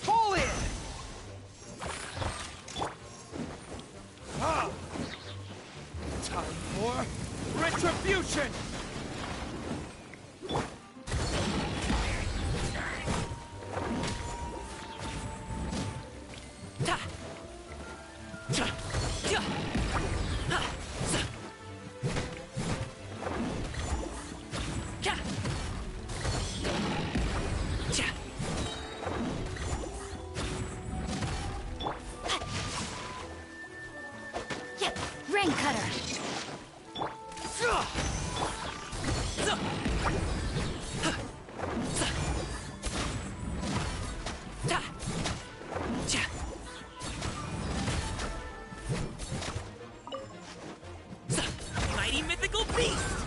Pull in! Time for retribution! Rain cutter. Mighty mythical beast!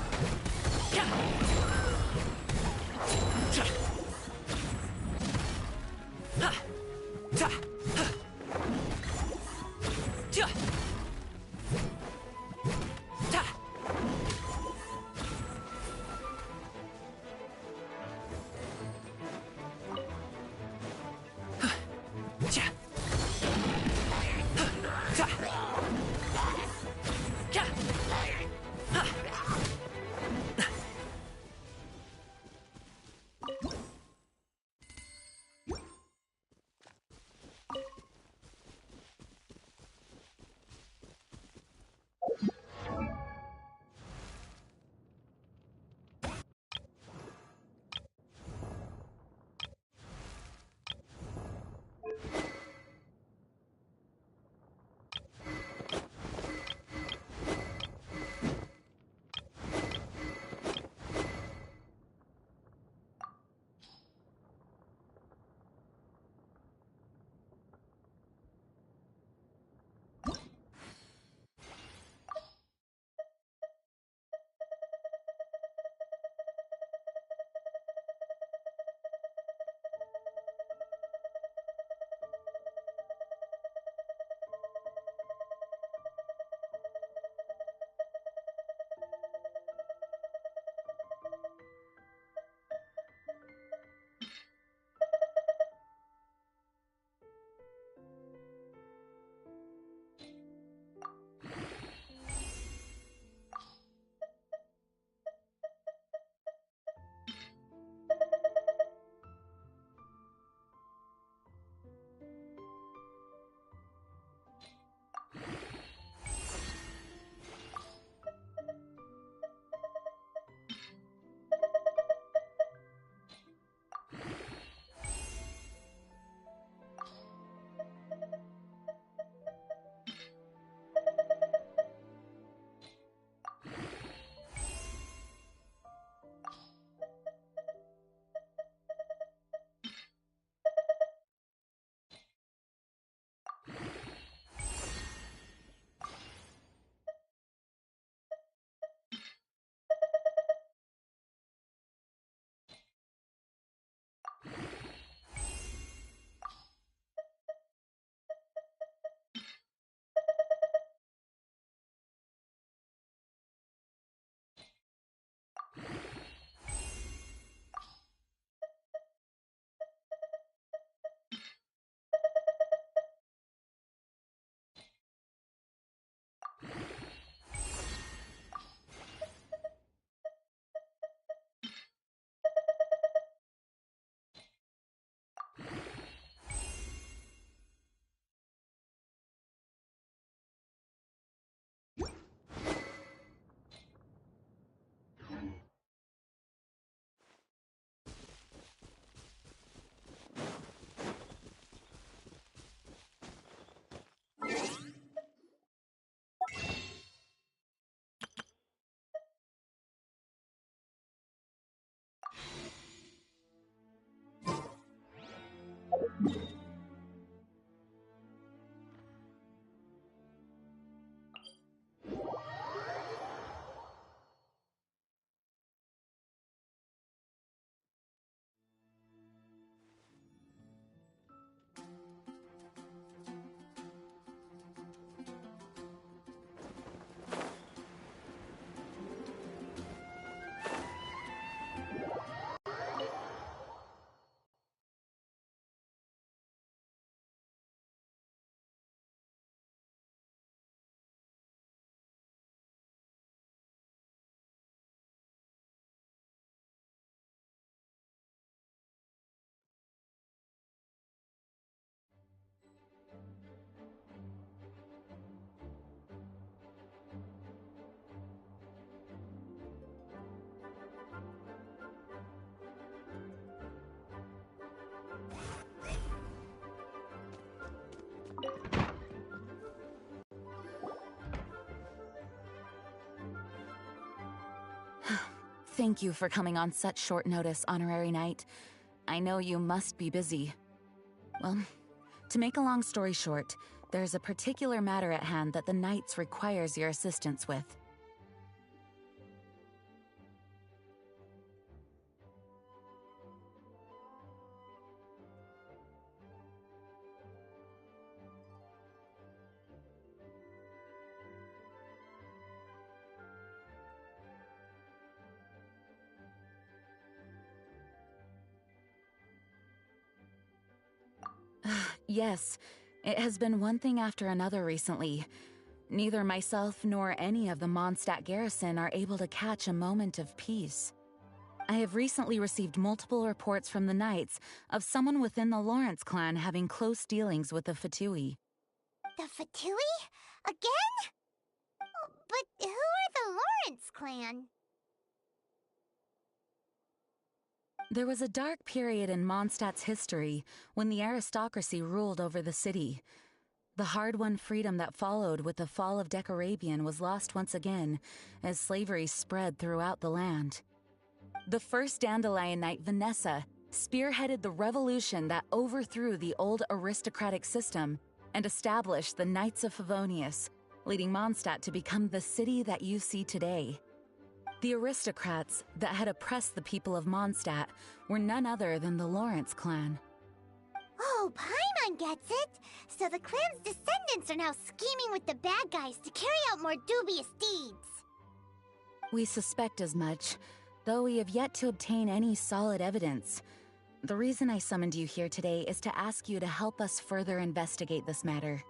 Thank you for coming on such short notice, Honorary Knight. I know you must be busy. Well, to make a long story short, there's a particular matter at hand that the Knights requires your assistance with. Yes, it has been one thing after another recently. Neither myself nor any of the Mondstadt garrison are able to catch a moment of peace. I have recently received multiple reports from the Knights of someone within the Lawrence clan having close dealings with the Fatui. The Fatui? Again? But who are the Lawrence clan? There was a dark period in Mondstadt's history when the aristocracy ruled over the city. The hard-won freedom that followed with the fall of Decarabian was lost once again as slavery spread throughout the land. The first Dandelion Knight, Vanessa, spearheaded the revolution that overthrew the old aristocratic system and established the Knights of Favonius, leading Mondstadt to become the city that you see today. The aristocrats that had oppressed the people of Mondstadt were none other than the Lawrence clan. Oh, Paimon gets it! So the clan's descendants are now scheming with the bad guys to carry out more dubious deeds. We suspect as much, though we have yet to obtain any solid evidence. The reason I summoned you here today is to ask you to help us further investigate this matter.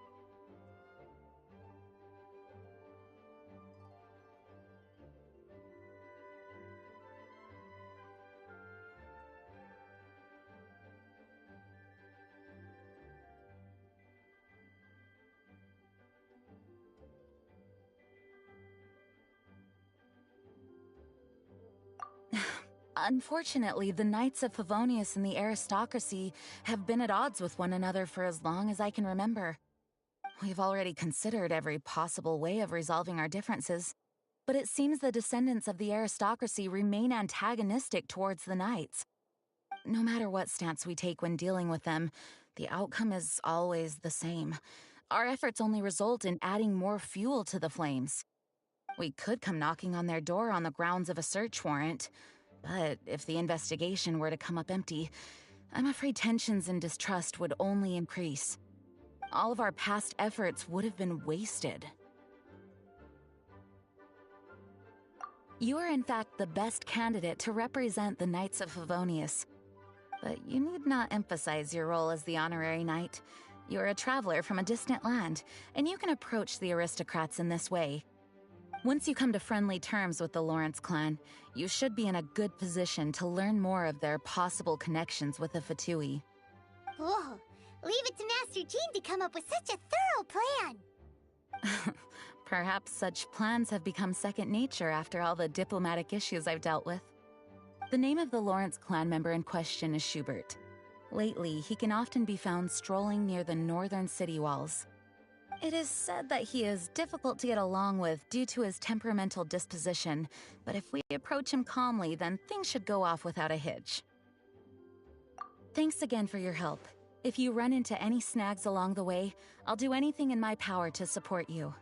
Unfortunately, the Knights of Favonius and the aristocracy have been at odds with one another for as long as I can remember. We've already considered every possible way of resolving our differences, but it seems the descendants of the aristocracy remain antagonistic towards the Knights. No matter what stance we take when dealing with them, the outcome is always the same. Our efforts only result in adding more fuel to the flames. We could come knocking on their door on the grounds of a search warrant, but if the investigation were to come up empty, I'm afraid tensions and distrust would only increase. All of our past efforts would have been wasted. You are in fact the best candidate to represent the Knights of Favonius. But you need not emphasize your role as the honorary knight. You are a traveler from a distant land, and you can approach the aristocrats in this way. Once you come to friendly terms with the Lawrence clan, you should be in a good position to learn more of their possible connections with the Fatui. Whoa, leave it to Master Jean to come up with such a thorough plan! Perhaps such plans have become second nature after all the diplomatic issues I've dealt with. The name of the Lawrence clan member in question is Schubert. Lately, he can often be found strolling near the northern city walls. It is said that he is difficult to get along with due to his temperamental disposition, but if we approach him calmly, then things should go off without a hitch. Thanks again for your help. If you run into any snags along the way, I'll do anything in my power to support you.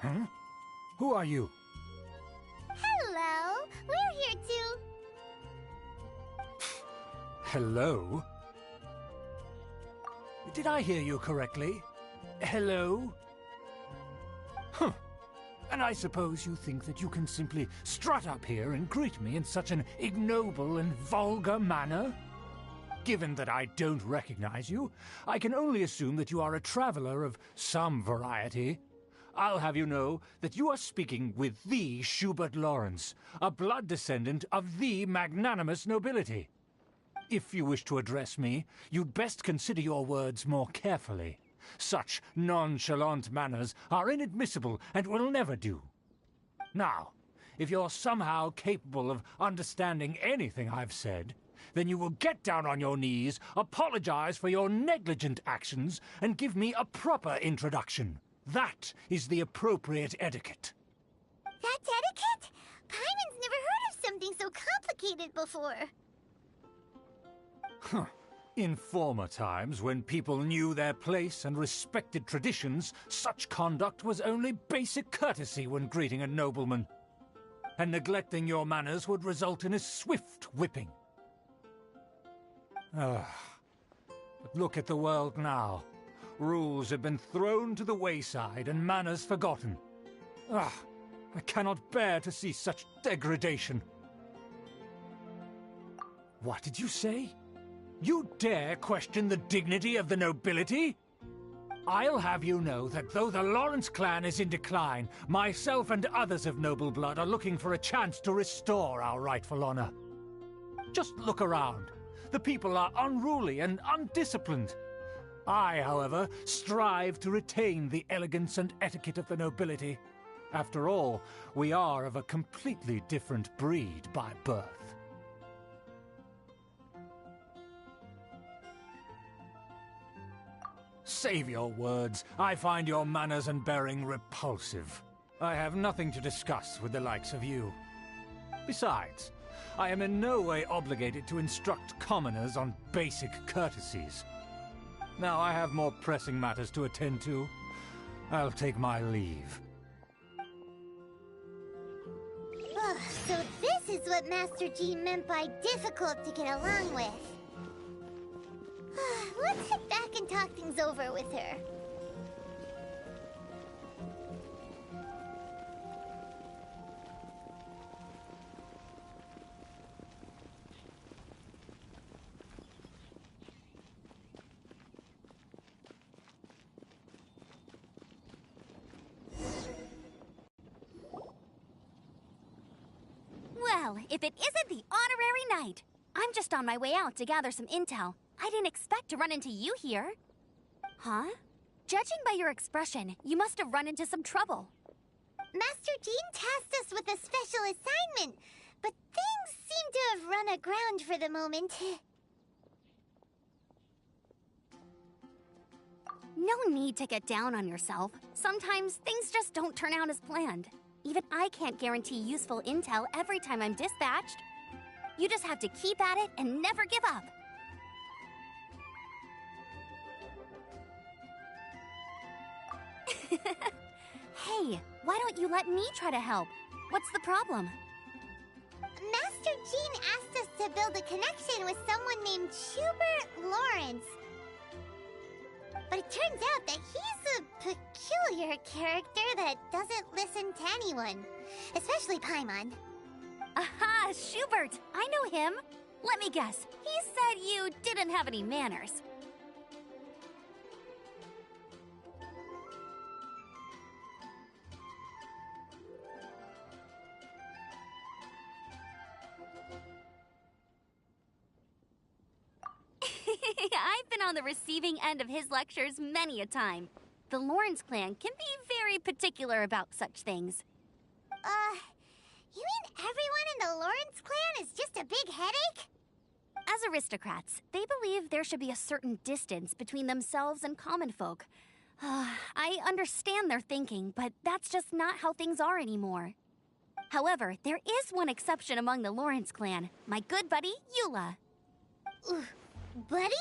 Huh? Who are you? Hello! We're here to... Hello? Did I hear you correctly? Hello? Huh. And I suppose you think that you can simply strut up here and greet me in such an ignoble and vulgar manner? Given that I don't recognize you, I can only assume that you are a traveler of some variety. I'll have you know that you are speaking with the Schubert Lawrence, a blood descendant of the magnanimous nobility. If you wish to address me, you'd best consider your words more carefully. Such nonchalant manners are inadmissible and will never do. Now, if you're somehow capable of understanding anything I've said, then you will get down on your knees, apologize for your negligent actions, and give me a proper introduction. That is the appropriate etiquette. That's etiquette? Paimon's never heard of something so complicated before. Huh. In former times, when people knew their place and respected traditions, such conduct was only basic courtesy when greeting a nobleman. And neglecting your manners would result in a swift whipping. But look at the world now. Rules have been thrown to the wayside and manners forgotten. I cannot bear to see such degradation. What did you say? You dare question the dignity of the nobility? I'll have you know that though the Lawrence clan is in decline, myself and others of noble blood are looking for a chance to restore our rightful honor. Just look around. The people are unruly and undisciplined. I, however, strive to retain the elegance and etiquette of the nobility. After all, we are of a completely different breed by birth. Save your words. I find your manners and bearing repulsive. I have nothing to discuss with the likes of you. Besides, I am in no way obligated to instruct commoners on basic courtesies. Now I have more pressing matters to attend to. I'll take my leave. So this is what Master G meant by difficult to get along with. Let's head back and talk things over with her. Well, if it isn't the honorary knight. I'm just on my way out to gather some intel. I didn't expect to run into you here. Huh? Judging by your expression, you must have run into some trouble. Master Jean tasked us with a special assignment, but things seem to have run aground for the moment. No need to get down on yourself. Sometimes things just don't turn out as planned. Even I can't guarantee useful intel every time I'm dispatched. You just have to keep at it and never give up. Hey, why don't you let me try to help? What's the problem? Master Jean asked us to build a connection with someone named Schubert Lawrence. But it turns out that he's a peculiar character that doesn't listen to anyone, especially Paimon. Aha, Schubert! I know him. Let me guess. He said you didn't have any manners. I've been on the receiving end of his lectures many a time. The Lawrence clan can be very particular about such things. You mean everyone in the Lawrence clan is just a big headache? As aristocrats, they believe there should be a certain distance between themselves and common folk. I understand their thinking, but that's just not how things are anymore. However, there is one exception among the Lawrence clan, my good buddy, Eula. Buddy?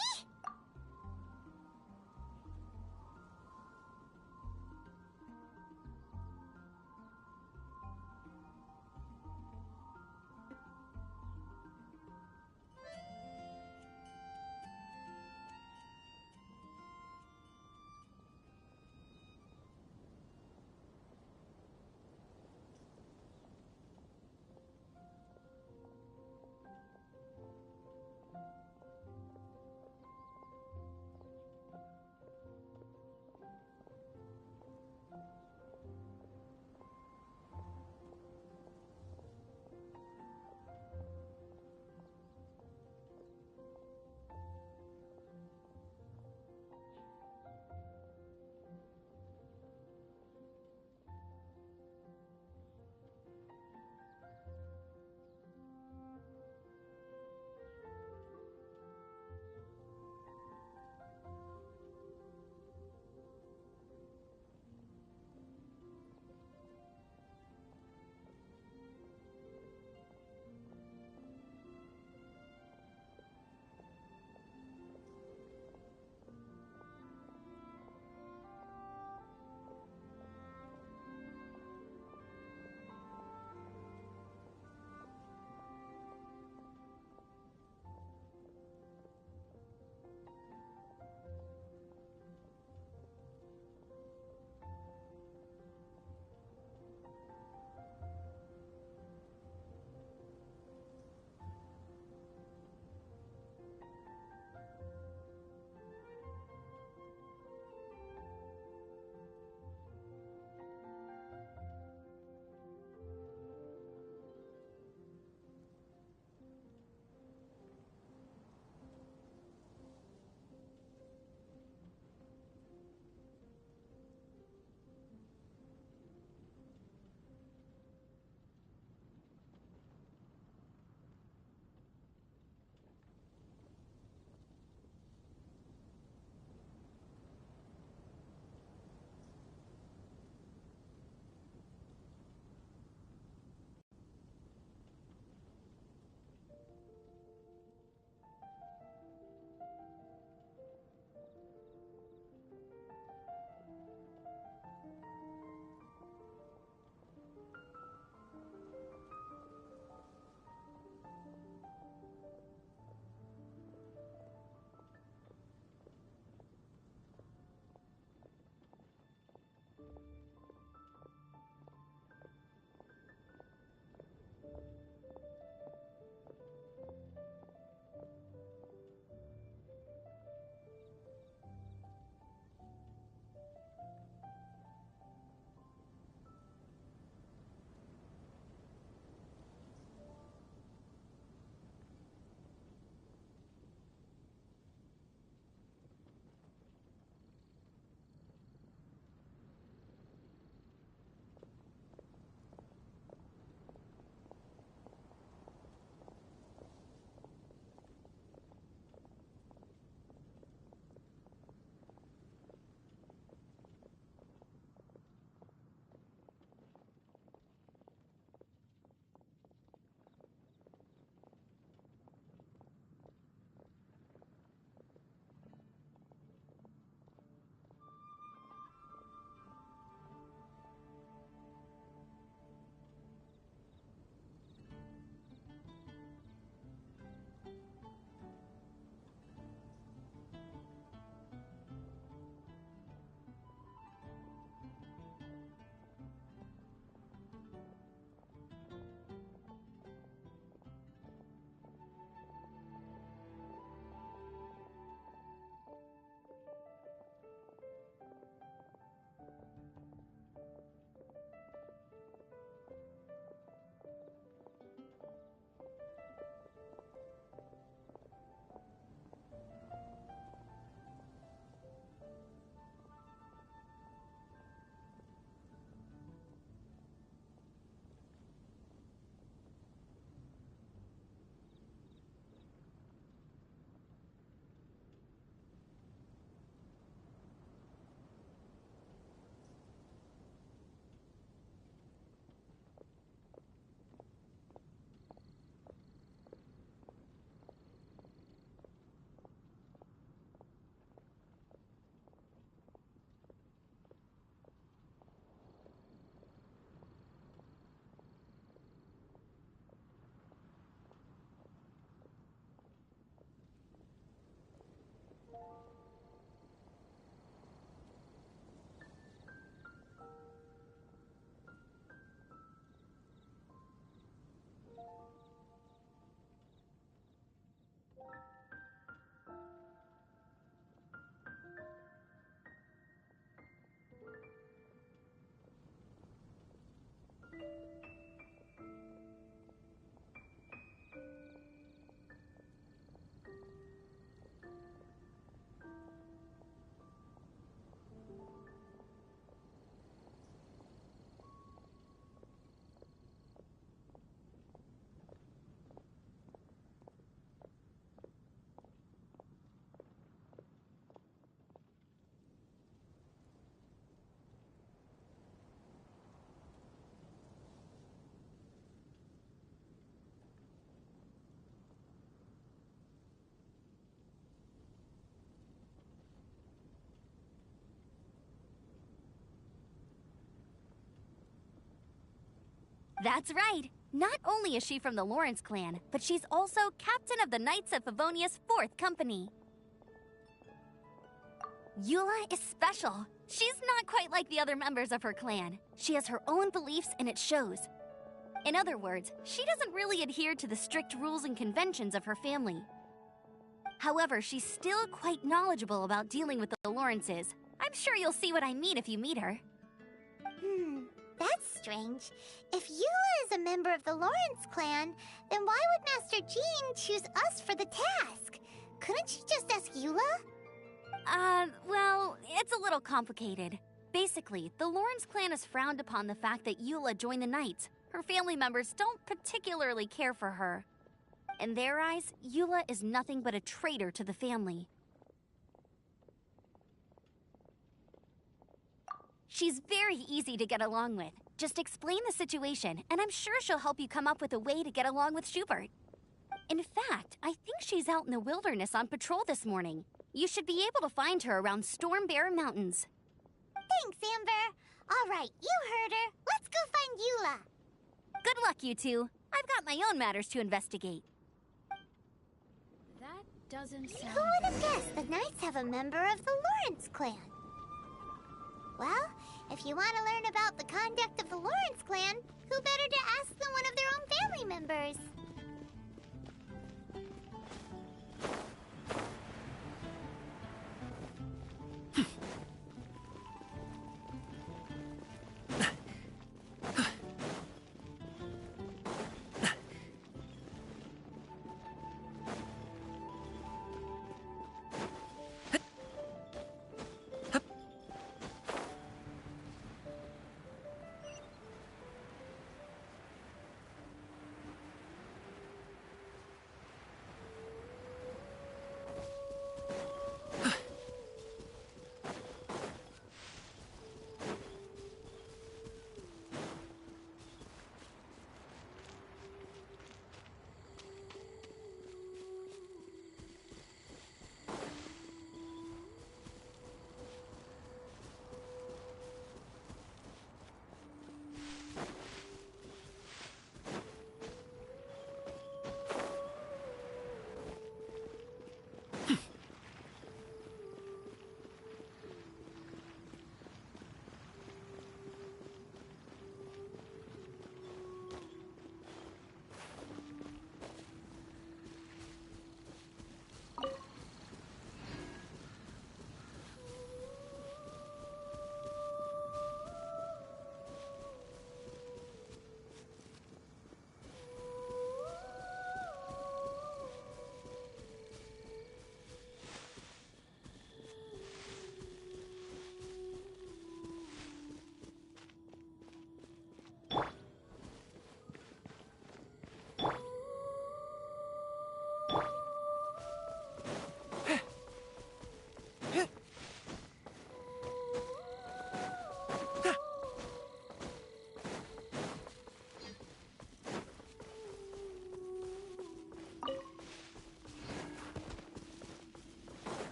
That's right. Not only is she from the Lawrence clan, but she's also captain of the Knights of Favonia's 4th company. Eula is special. She's not quite like the other members of her clan. She has her own beliefs and it shows. In other words, she doesn't really adhere to the strict rules and conventions of her family. However, she's still quite knowledgeable about dealing with the Lawrences. I'm sure you'll see what I mean if you meet her. That's strange. If Eula is a member of the Lawrence clan, then why would Master Jean choose us for the task? Couldn't she just ask Eula? Well, it's a little complicated. Basically, the Lawrence clan has frowned upon the fact that Eula joined the Knights. Her family members don't particularly care for her. In their eyes, Eula is nothing but a traitor to the family. She's very easy to get along with. Just explain the situation, and I'm sure she'll help you come up with a way to get along with Schubert. In fact, I think she's out in the wilderness on patrol this morning. You should be able to find her around Storm Bear Mountains. Thanks, Amber. All right, you heard her. Let's go find Eula. Good luck, you two. I've got my own matters to investigate. That doesn't sound... Who would have guessed the Knights have a member of the Lawrence clan? Well, if you want to learn about the conduct of the Lawrence clan, who better to ask than one of their own family members?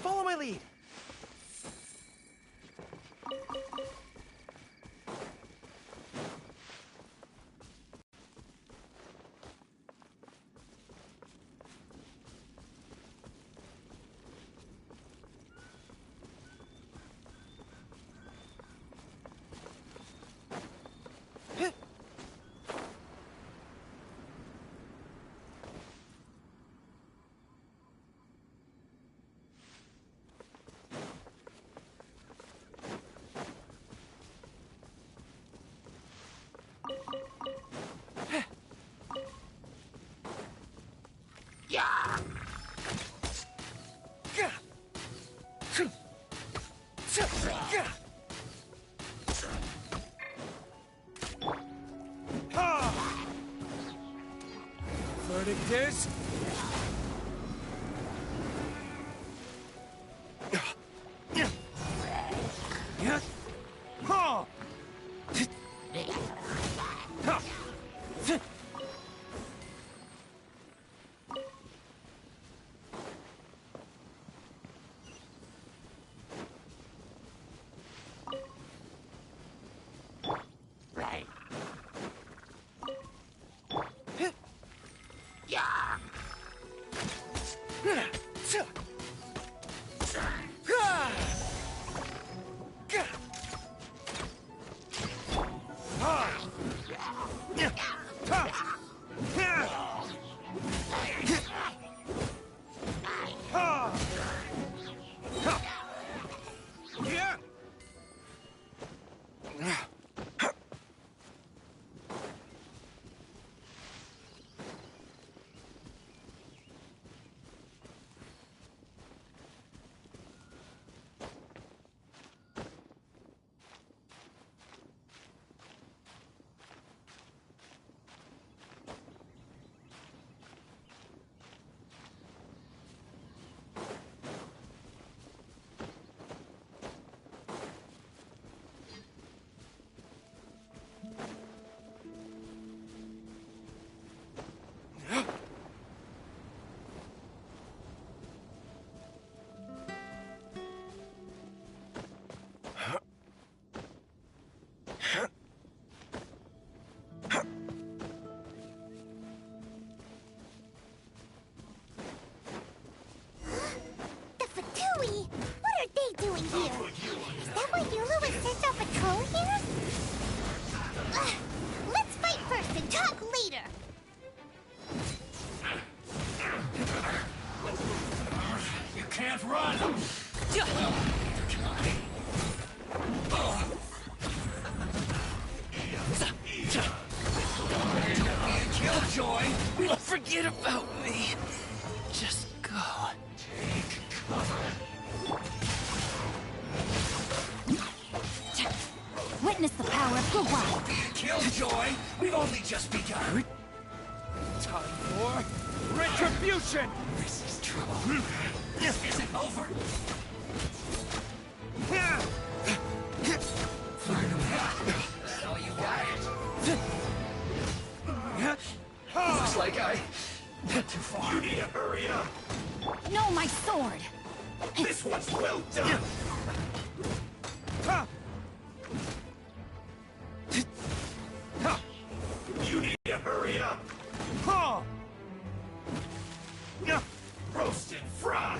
Follow my lead. Verdict is... The Fatui! What are they doing here? Is that why Yulu was sent on patrol here? Let's fight first and talk later! You can't run! Killjoy! Forget about me! Just go. Take cover. Witness the power of Gugwa. Killjoy! We've only just begun. Time for retribution! This is trouble. This isn't over. So you got it. Looks like I went too far. You need to hurry up. No, my sword! This one's well done. You need to hurry up. Roast and fry.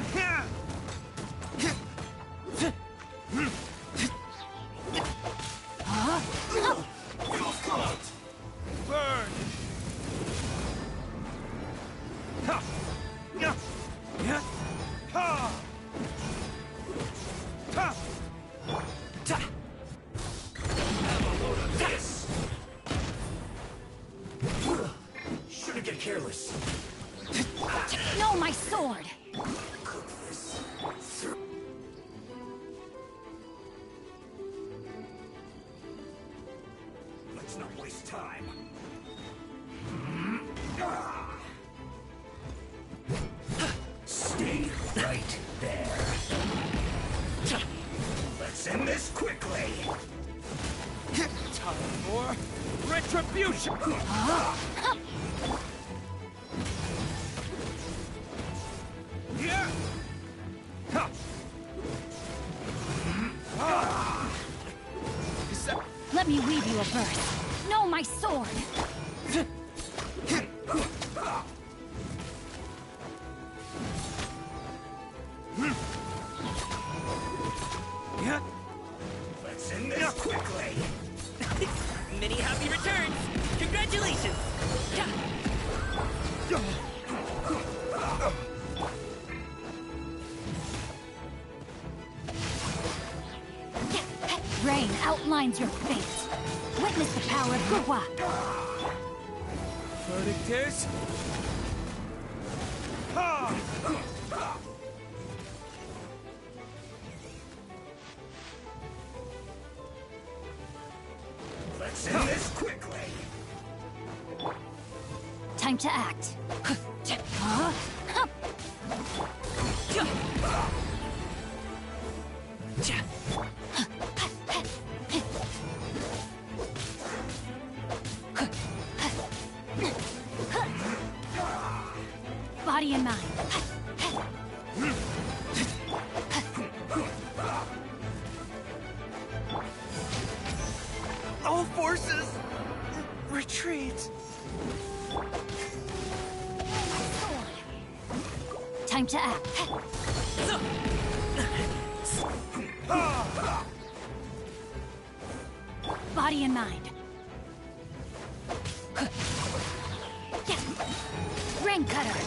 You'll float. Burn! Have a load of this. Shouldn't get careless. No, my sword! Cook this through. Let's not waste time. Stay right there. Let's end this quickly. Time for retribution! Let me weave you a verse. No, my sword! Let's end this quickly. Many happy returns! Congratulations! Rain outlines your fate. Witness the power of Gugwa. Verdict is... Let's end this quickly. Time to act. Body and mind. All forces, retreat! Time to act. Body and mind. Rain cutter.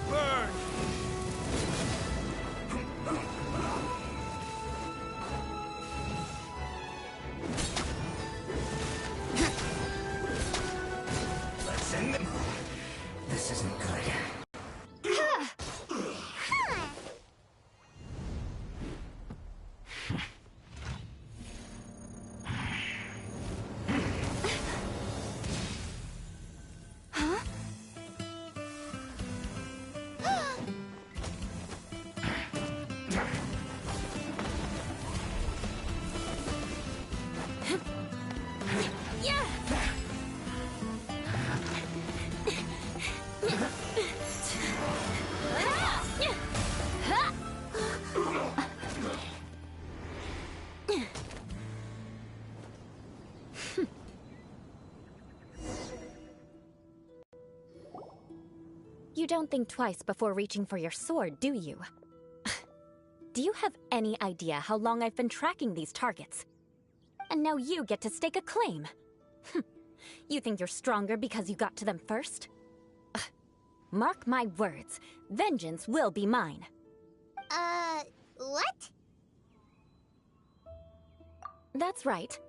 Burn! Let's end them. This isn't good. You don't think twice before reaching for your sword, do you? Do you have any idea how long I've been tracking these targets? And now you get to stake a claim. You think you're stronger because you got to them first? Mark my words, vengeance will be mine. What? That's right.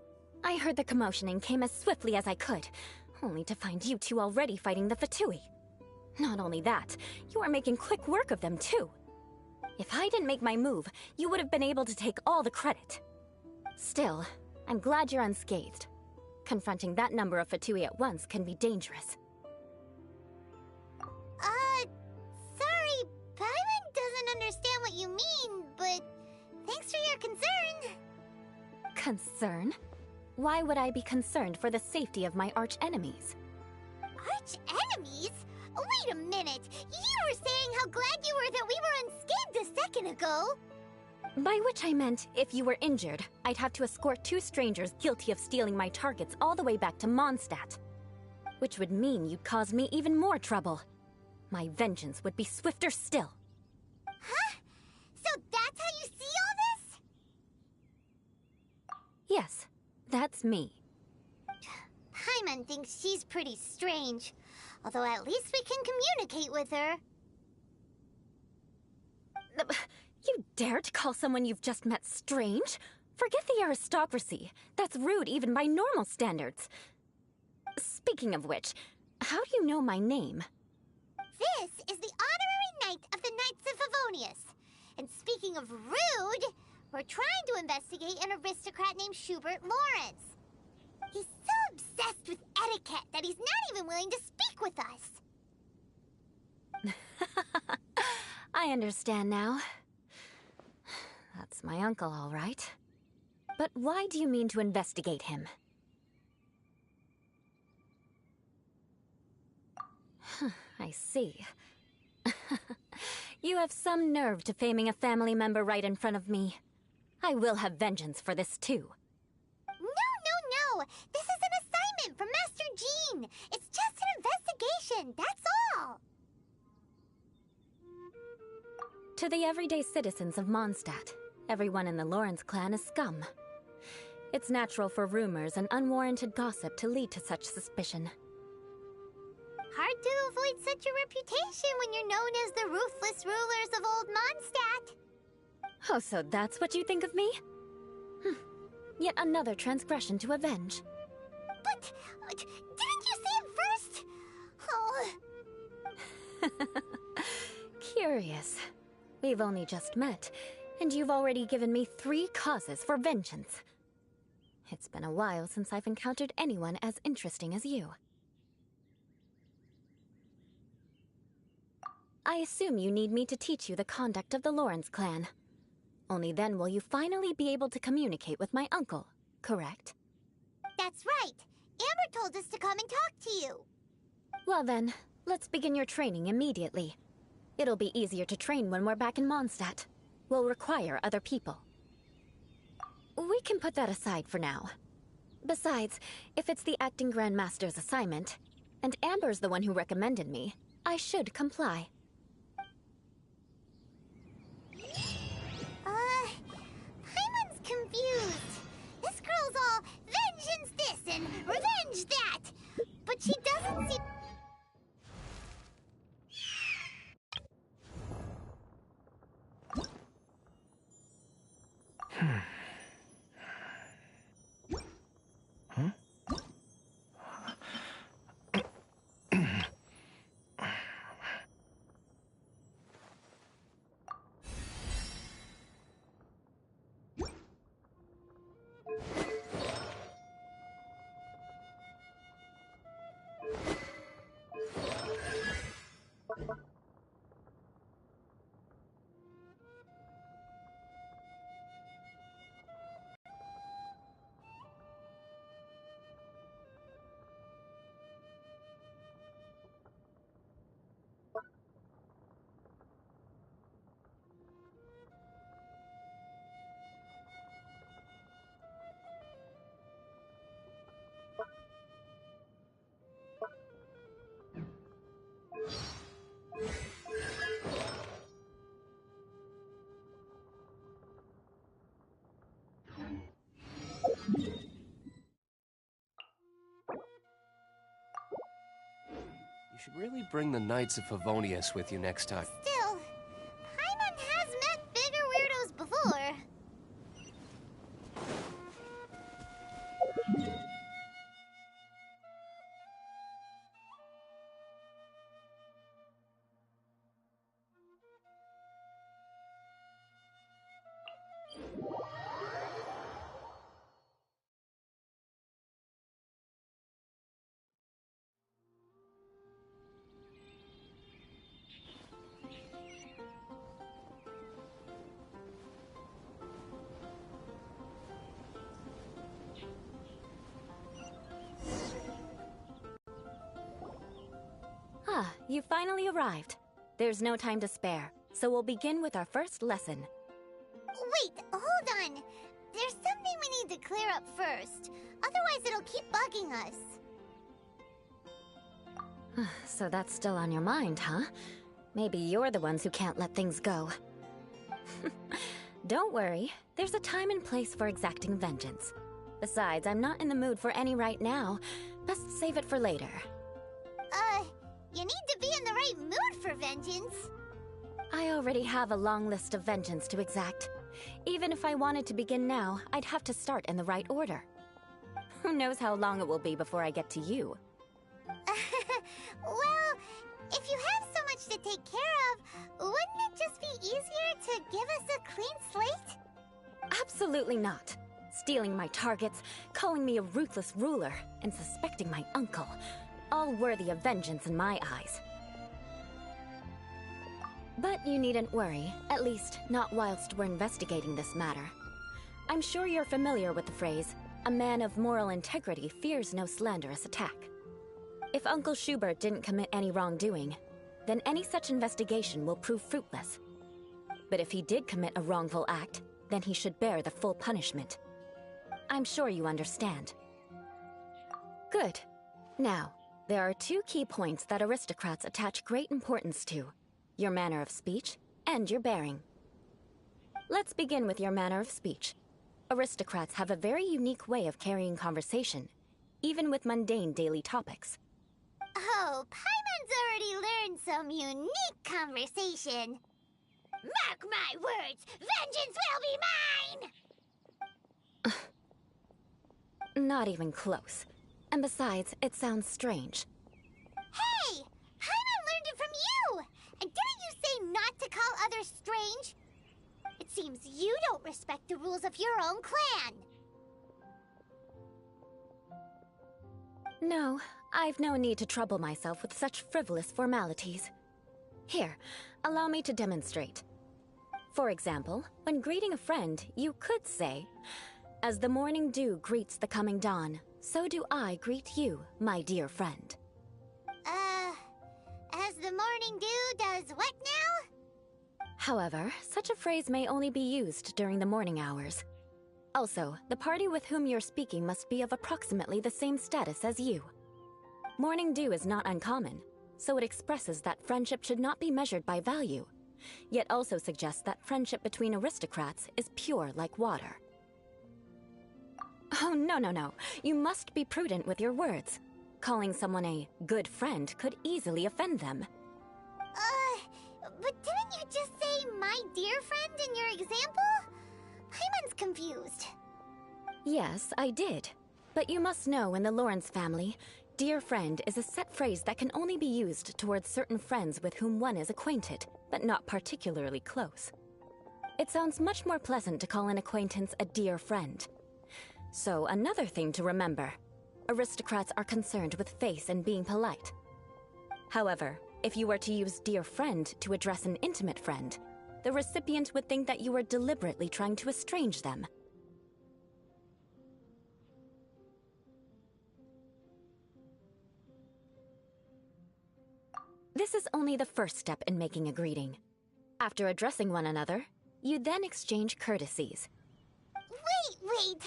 I heard the commotion and came as swiftly as I could, only to find you two already fighting the Fatui. Not only that, you are making quick work of them too. If I didn't make my move, you would have been able to take all the credit. Still, I'm glad you're unscathed. Confronting that number of Fatui at once can be dangerous. Sorry, Paimon doesn't understand what you mean, but thanks for your concern. Concern? Why would I be concerned for the safety of my arch-enemies? Arch-enemies? Wait a minute! You were saying how glad you were that we were unscathed a second ago! By which I meant, if you were injured, I'd have to escort two strangers guilty of stealing my targets all the way back to Mondstadt. Which would mean you'd cause me even more trouble. My vengeance would be swifter still. Huh? So that's how you see all this? Yes, that's me. Paimon thinks she's pretty strange. Although at least we can communicate with her. You dare to call someone you've just met strange? Forget the aristocracy. That's rude even by normal standards. Speaking of which, how do you know my name? This is the honorary knight of the Knights of Favonius. And speaking of rude, we're trying to investigate an aristocrat named Schubert Lawrence. He's so obsessed with etiquette that he's not even willing to speak with us. I understand now. That's my uncle, all right. But why do you mean to investigate him? I see. You have some nerve to faming a family member right in front of me. I will have vengeance for this too. No! This is an assignment from Master Jean! It's just an investigation, that's all! To the everyday citizens of Mondstadt, everyone in the Lawrence clan is scum. It's natural for rumors and unwarranted gossip to lead to such suspicion. Hard to avoid such a reputation when you're known as the ruthless rulers of Old Mondstadt. Oh, so that's what you think of me? Yet another transgression to avenge. But, didn't you say it first? Oh. Curious. We've only just met, and you've already given me 3 causes for vengeance. It's been a while since I've encountered anyone as interesting as you. I assume you need me to teach you the conduct of the Lawrence clan. Only then will you finally be able to communicate with my uncle, correct? That's right. Amber told us to come and talk to you. Well then, let's begin your training immediately. It'll be easier to train when we're back in Mondstadt. We'll require other people. We can put that aside for now. Besides, if it's the acting Grandmaster's assignment, and Amber's the one who recommended me, I should comply. Paimon's confused. This girl's all very should really bring the Knights of Favonius with you next time. Still, Paimon has met bigger weirdos before. Ah, you finally arrived. There's no time to spare, so we'll begin with our first lesson. Wait, hold on. There's something we need to clear up first. Otherwise, it'll keep bugging us. So that's still on your mind, huh? Maybe you're the ones who can't let things go. Don't worry, there's a time and place for exacting vengeance. Besides, I'm not in the mood for any right now. Best save it for later. You need to be in the right mood for vengeance. I already have a long list of vengeance to exact. Even if I wanted to begin now, I'd have to start in the right order. Who knows how long it will be before I get to you? Well, if you have so much to take care of, wouldn't it just be easier to give us a clean slate? Absolutely not. Stealing my targets, calling me a ruthless ruler, and suspecting my uncle. All worthy of vengeance in my eyes. But you needn't worry, at least not whilst we're investigating this matter. I'm sure you're familiar with the phrase, a man of moral integrity fears no slanderous attack. If Uncle Schubert didn't commit any wrongdoing, then any such investigation will prove fruitless. But if he did commit a wrongful act, then he should bear the full punishment. I'm sure you understand. Good. Now, there are two key points that aristocrats attach great importance to: your manner of speech and your bearing. Let's begin with your manner of speech. Aristocrats have a very unique way of carrying conversation, even with mundane daily topics. Oh, Paimon's already learned some unique conversation. Mark my words, vengeance will be mine! Not even close. And besides, it sounds strange. Hey! Paimon learned it from you! And didn't you say not to call others strange? It seems you don't respect the rules of your own clan. No, I've no need to trouble myself with such frivolous formalities. Here, allow me to demonstrate. For example, when greeting a friend, you could say, "As the morning dew greets the coming dawn, so do I greet you, my dear friend." As the morning dew does what now? However, such a phrase may only be used during the morning hours. Also, the party with whom you're speaking must be of approximately the same status as you. Morning dew is not uncommon, so it expresses that friendship should not be measured by value, yet also suggests that friendship between aristocrats is pure like water. Oh, no. You must be prudent with your words. Calling someone a good friend could easily offend them. But didn't you just say my dear friend in your example? Paimon's confused. Yes, I did. But you must know in the Lawrence family, dear friend is a set phrase that can only be used towards certain friends with whom one is acquainted, but not particularly close. It sounds much more pleasant to call an acquaintance a dear friend. So, another thing to remember. Aristocrats are concerned with face and being polite. However, if you were to use dear friend to address an intimate friend, the recipient would think that you were deliberately trying to estrange them. This is only the first step in making a greeting. After addressing one another, you then exchange courtesies. Wait!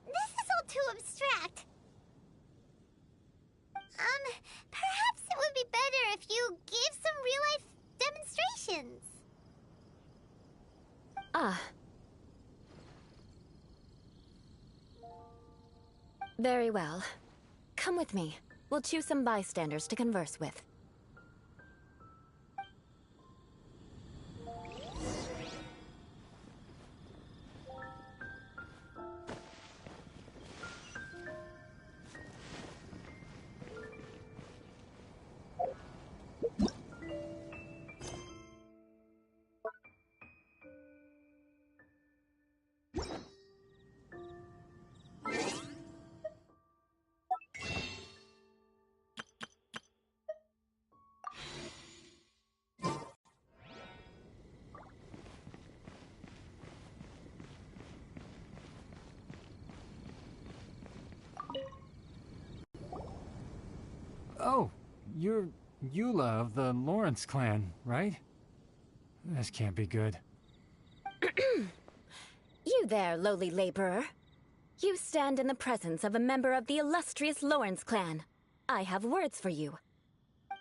This is all too abstract. Perhaps it would be better if you gave some real-life demonstrations. Ah. Very well. Come with me. We'll choose some bystanders to converse with. You're Eula of the Lawrence clan, right? This can't be good. You there, lowly laborer. You stand in the presence of a member of the illustrious Lawrence clan. I have words for you.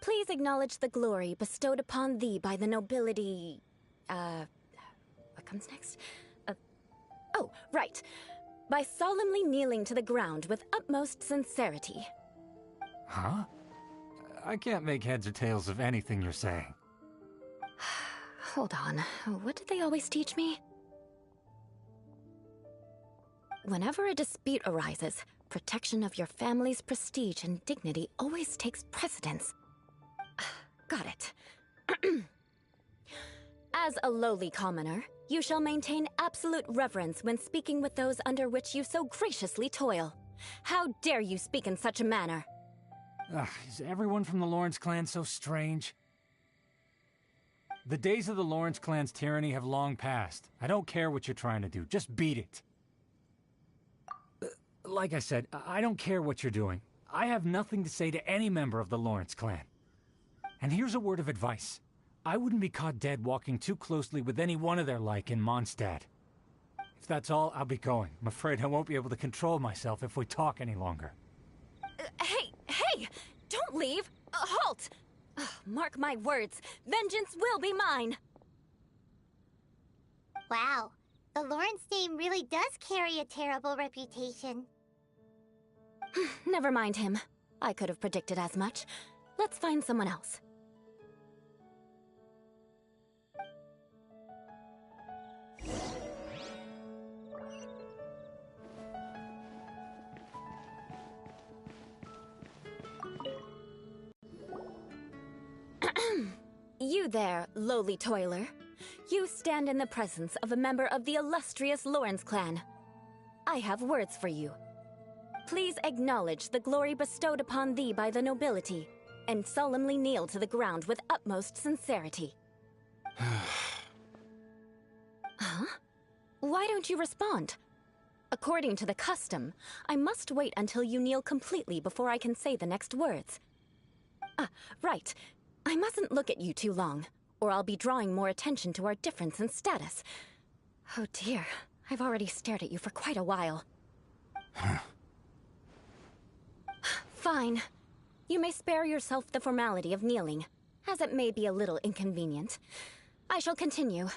Please acknowledge the glory bestowed upon thee by the nobility... what comes next? Oh, right. By solemnly kneeling to the ground with utmost sincerity. Huh? I can't make heads or tails of anything you're saying. Hold on. What did they always teach me? Whenever a dispute arises, protection of your family's prestige and dignity always takes precedence. Got it. As a lowly commoner, you shall maintain absolute reverence when speaking with those under which you so graciously toil. How dare you speak in such a manner? Is everyone from the Lawrence clan so strange? The days of the Lawrence clan's tyranny have long passed. I don't care what you're trying to do. Just beat it. Like I said, I don't care what you're doing. I have nothing to say to any member of the Lawrence clan. And here's a word of advice. I wouldn't be caught dead walking too closely with any one of their like in Mondstadt. If that's all, I'll be going. I'm afraid I won't be able to control myself if we talk any longer. Hey! Don't leave! Halt! Mark my words, vengeance will be mine! Wow, the Lawrence name really does carry a terrible reputation. Never mind him. I could have predicted as much. Let's find someone else. You there, lowly toiler. You stand in the presence of a member of the illustrious Lawrence clan. I have words for you. Please acknowledge the glory bestowed upon thee by the nobility, and solemnly kneel to the ground with utmost sincerity. Huh? Why don't you respond? According to the custom, I must wait until you kneel completely before I can say the next words. Right. I mustn't look at you too long, or I'll be drawing more attention to our difference in status. Oh dear, I've already stared at you for quite a while. Fine. You may spare yourself the formality of kneeling, as it may be a little inconvenient. I shall continue.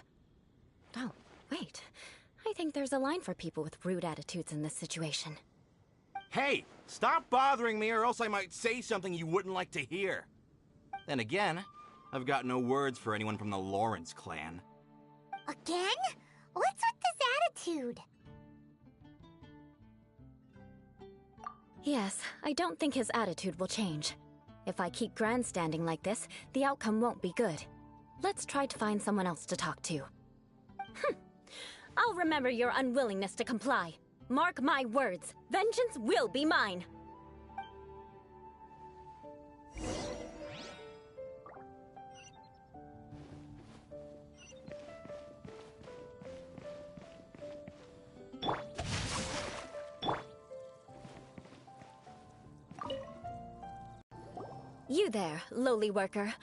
Oh, wait. I think there's a line for people with rude attitudes in this situation. Hey, stop bothering me or else I might say something you wouldn't like to hear. Then again, I've got no words for anyone from the Lawrence clan. Again? What's with this attitude? Yes, I don't think his attitude will change. If I keep grandstanding like this, the outcome won't be good. Let's try to find someone else to talk to. I'll remember your unwillingness to comply. Mark my words, vengeance will be mine. You there, lowly worker.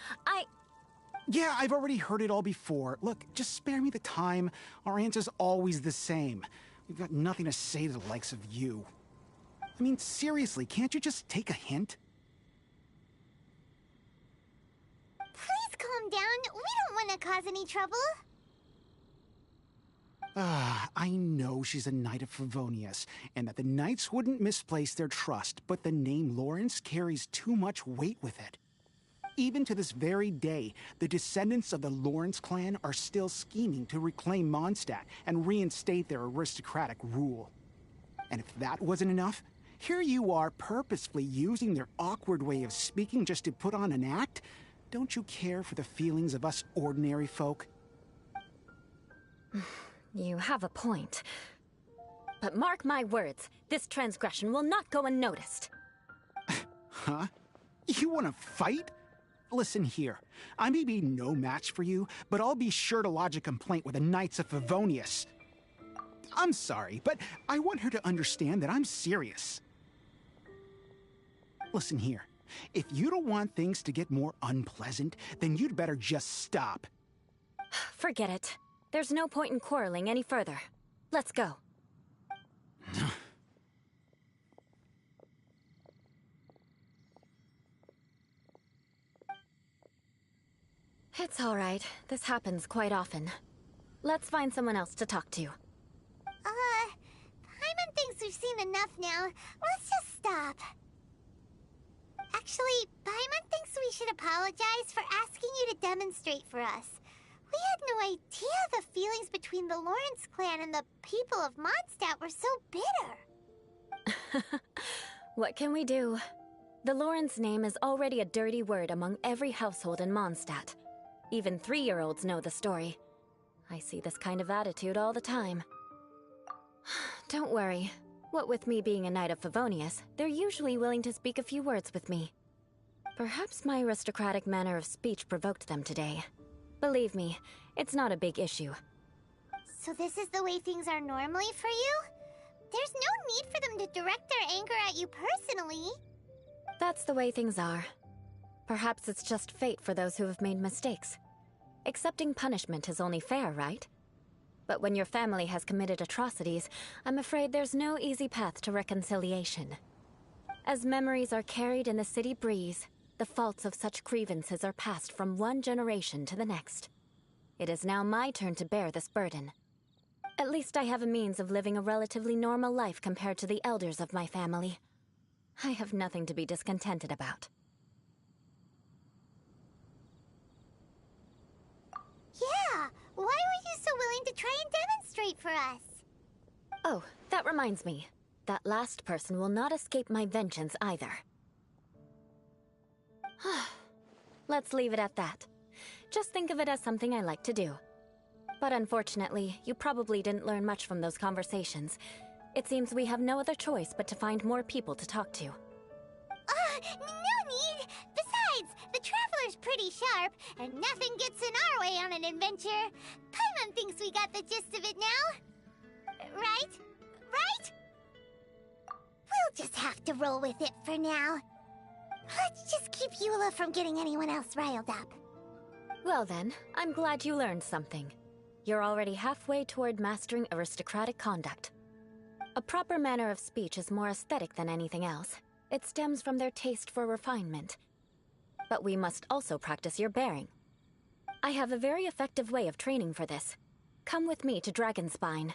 Yeah, I've already heard it all before. Look, just spare me the time. Our answer's always the same. We've got nothing to say to the likes of you. I mean, seriously, can't you just take a hint? Please calm down. We don't want to cause any trouble. I know she's a Knight of Favonius, and that the Knights wouldn't misplace their trust, but the name Lawrence carries too much weight with it. Even to this very day, the descendants of the Lawrence clan are still scheming to reclaim Mondstadt and reinstate their aristocratic rule. And if that wasn't enough, here you are purposefully using their awkward way of speaking just to put on an act? Don't you care for the feelings of us ordinary folk? You have a point. But mark my words, this transgression will not go unnoticed. Huh? You want to fight? Listen here, I may be no match for you, but I'll be sure to lodge a complaint with the Knights of Favonius. I'm sorry, but I want her to understand that I'm serious. Listen here, If you don't want things to get more unpleasant, then you'd better just stop. Forget it. There's no point in quarreling any further. Let's go. It's all right. This happens quite often. Let's find someone else to talk to. Paimon thinks we've seen enough now. Let's just stop. Actually, Paimon thinks we should apologize for asking you to demonstrate for us. We had no idea the feelings between the Lawrence clan and the people of Mondstadt were so bitter. What can we do? The Lawrence name is already a dirty word among every household in Mondstadt. Even 3-year-olds know the story. I see this kind of attitude all the time. Don't worry. What with me being a Knight of Favonius, they're usually willing to speak a few words with me. Perhaps my aristocratic manner of speech provoked them today. Believe me, it's not a big issue. So this is the way things are normally for you? There's no need for them to direct their anger at you personally. That's the way things are. Perhaps it's just fate for those who have made mistakes. Accepting punishment is only fair, right? But when your family has committed atrocities, I'm afraid there's no easy path to reconciliation. As memories are carried in the city breeze, the faults of such grievances are passed from one generation to the next. It is now my turn to bear this burden. At least I have a means of living a relatively normal life compared to the elders of my family. I have nothing to be discontented about. Yeah, why were you so willing to try and demonstrate for us? Oh, that reminds me. That last person will not escape my vengeance either. Let's leave it at that. Just think of it as something I like to do. But unfortunately, you probably didn't learn much from those conversations. It seems we have no other choice but to find more people to talk to. No need! Besides, the Traveler's pretty sharp, and nothing gets in our way on an adventure. Paimon thinks we got the gist of it now. Right? Right? We'll just have to roll with it for now. Let's just keep Eula from getting anyone else riled up. Well then, I'm glad you learned something. You're already halfway toward mastering aristocratic conduct. A proper manner of speech is more aesthetic than anything else. It stems from their taste for refinement. But we must also practice your bearing. I have a very effective way of training for this. Come with me to Dragonspine.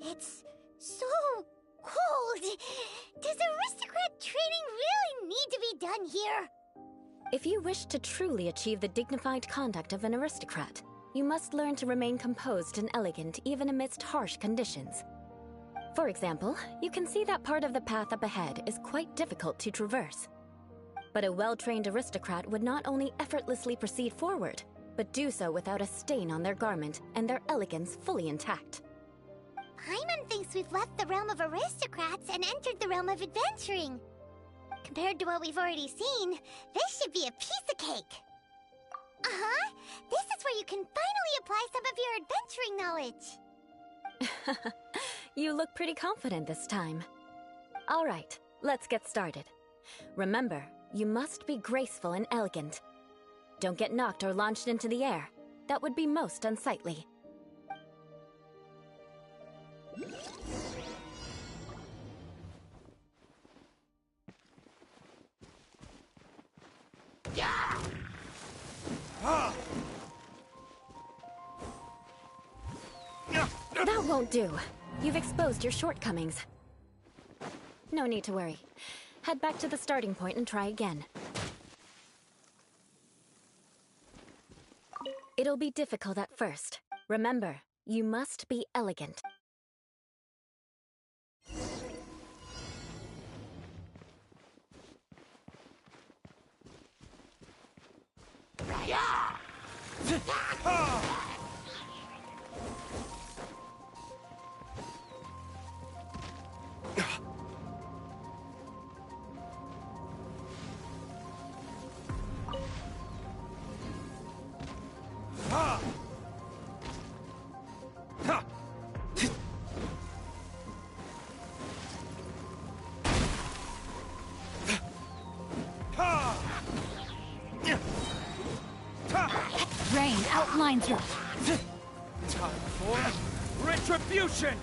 It's so cold. Does aristocrat training really need to be done here? If you wish to truly achieve the dignified conduct of an aristocrat, you must learn to remain composed and elegant even amidst harsh conditions. For example, you can see that part of the path up ahead is quite difficult to traverse. But a well-trained aristocrat would not only effortlessly proceed forward, but do so without a stain on their garment and their elegance fully intact. Paimon thinks we've left the realm of aristocrats and entered the realm of adventuring. Compared to what we've already seen, this should be a piece of cake. This is where you can finally apply some of your adventuring knowledge. You look pretty confident this time. All right, let's get started. Remember, you must be graceful and elegant. Don't get knocked or launched into the air. That would be most unsightly. That won't do. You've exposed your shortcomings. No need to worry. Head back to the starting point and try again. It'll be difficult at first. Remember, you must be elegant. Rain outlines your... Time for retribution!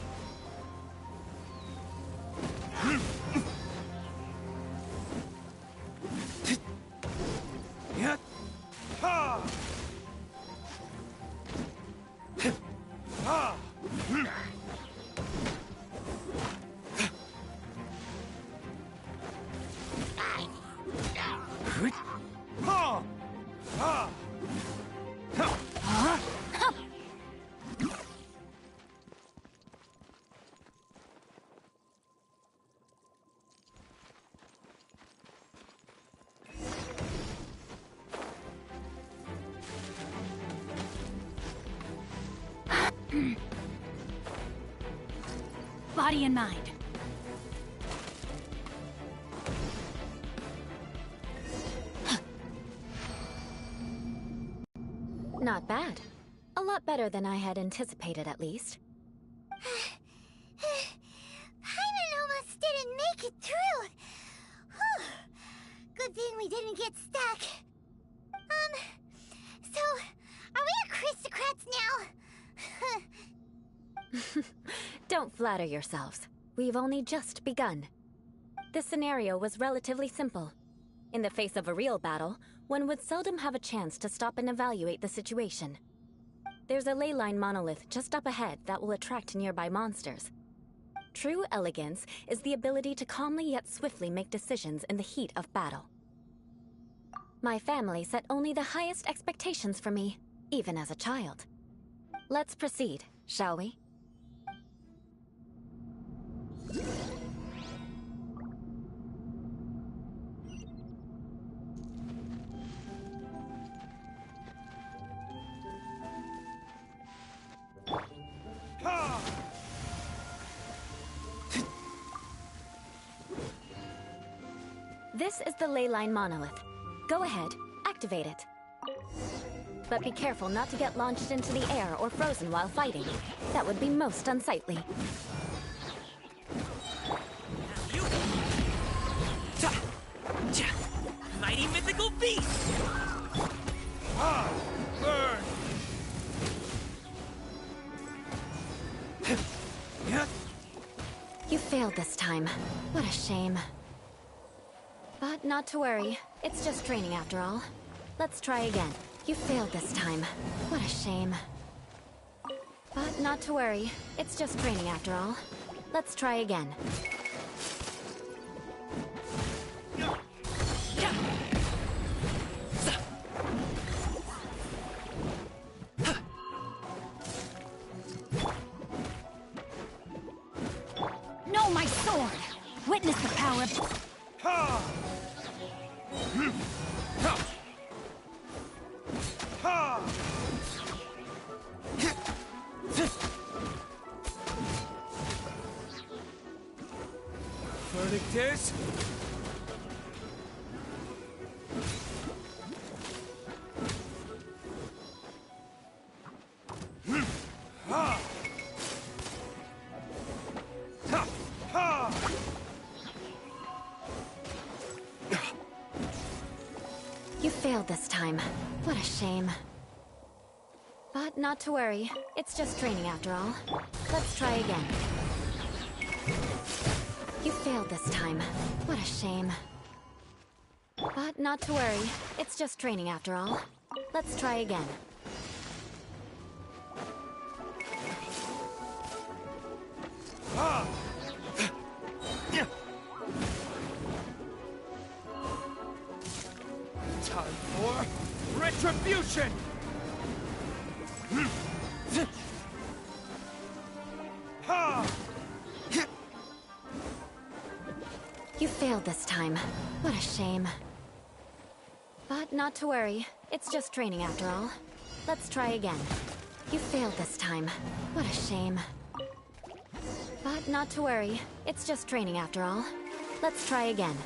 Body and mind. Not bad. A lot better than I had anticipated, at least. Paimon almost didn't make it through. Whew. Good thing we didn't get stuck. So, are we aristocrats now? Don't flatter yourselves. We've only just begun. This scenario was relatively simple. In the face of a real battle, one would seldom have a chance to stop and evaluate the situation. There's a ley line monolith just up ahead that will attract nearby monsters. True elegance is the ability to calmly yet swiftly make decisions in the heat of battle. My family set only the highest expectations for me, even as a child. Let's proceed, shall we? This is the ley line monolith. Go ahead, activate it. But be careful not to get launched into the air or frozen while fighting. That would be most unsightly. Mighty mythical beast! Burn! You failed this time. What a shame. But not to worry. It's just training after all. Let's try again. You failed this time. What a shame. But not to worry. It's just training after all. Let's try again. No, my sword! Witness the power of... Verdict is... failed this time. What a shame. But not to worry. It's just training after all. Let's try again. You failed this time. What a shame. But not to worry. It's just training after all. Let's try again. Time for retribution! You failed this time. What a shame. But not to worry. It's just training after all. Let's try again. You failed this time. What a shame. But not to worry. It's just training after all. Let's try again.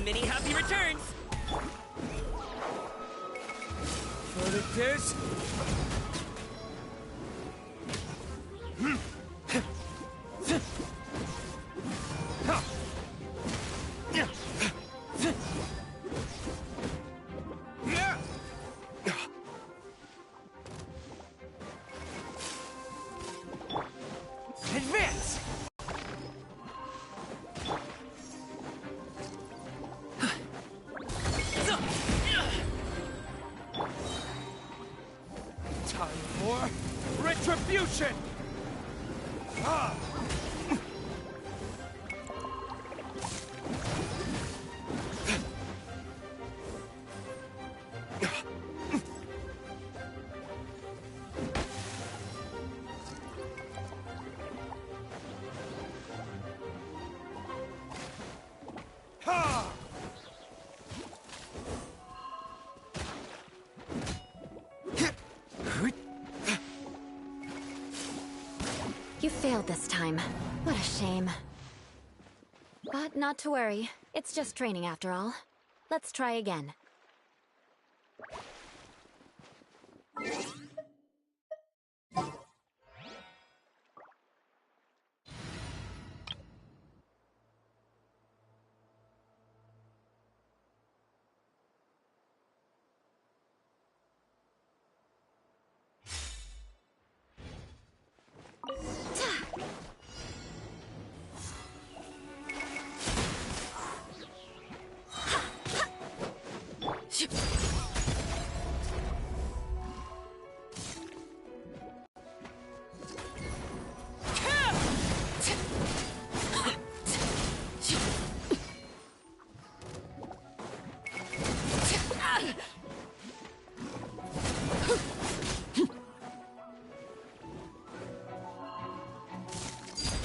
Many happy returns! For the dish. Advance! Time for retribution! You failed this time. What a shame. But not to worry. It's just training after all. Let's try again.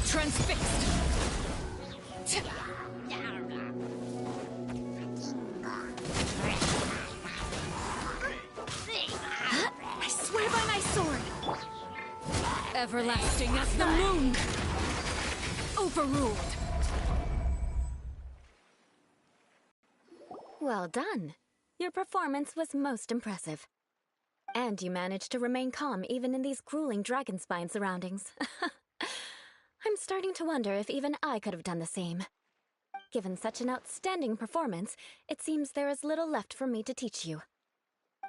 Transfixed! I swear by my sword! Everlasting as the moon! Overruled! Well done. Your performance was most impressive. And you managed to remain calm even in these grueling dragonspine surroundings. I'm starting to wonder if even I could have done the same. Given such an outstanding performance, it seems there is little left for me to teach you.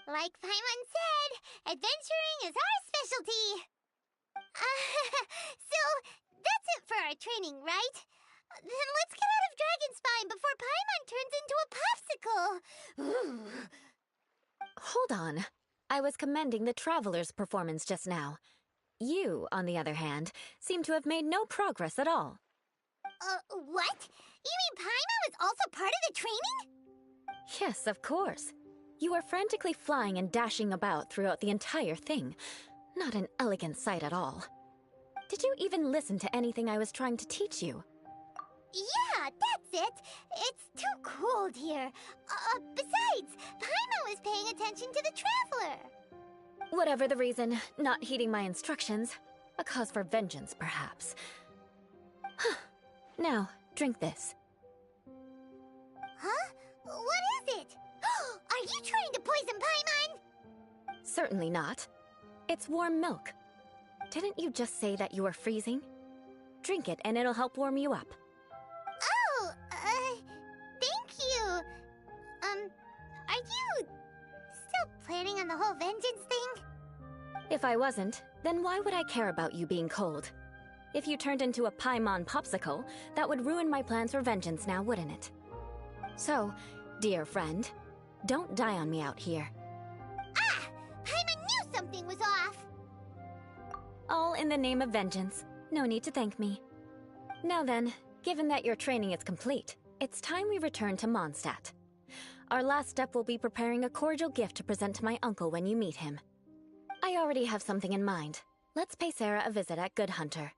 Like Paimon said, adventuring is our specialty. So, that's it for our training, right? Then let's get out of Dragonspine before Paimon turns into a popsicle. Hold on. I was commending the Traveler's performance just now. You, on the other hand, seem to have made no progress at all. What? You mean Paimon was also part of the training? Yes, of course. You were frantically flying and dashing about throughout the entire thing. Not an elegant sight at all. Did you even listen to anything I was trying to teach you? Yeah, that's it. It's too cold here. Besides, Paimon was paying attention to the Traveler. Whatever the reason, not heeding my instructions. A cause for vengeance, perhaps. Now, drink this. Huh? What is it? Are you trying to poison Paimon? Certainly not. It's warm milk. Didn't you just say that you were freezing? Drink it and it'll help warm you up. Oh, thank you. Are you still planning on the whole vengeance thing? If I wasn't, then why would I care about you being cold? If you turned into a Paimon popsicle, that would ruin my plans for vengeance now, wouldn't it? So, dear friend, don't die on me out here. Ah! Paimon knew something was off! All in the name of vengeance. No need to thank me. Now then, given that your training is complete, it's time we return to Mondstadt. Our last step will be preparing a cordial gift to present to my uncle when you meet him. I already have something in mind. Let's pay Sarah a visit at Good Hunter.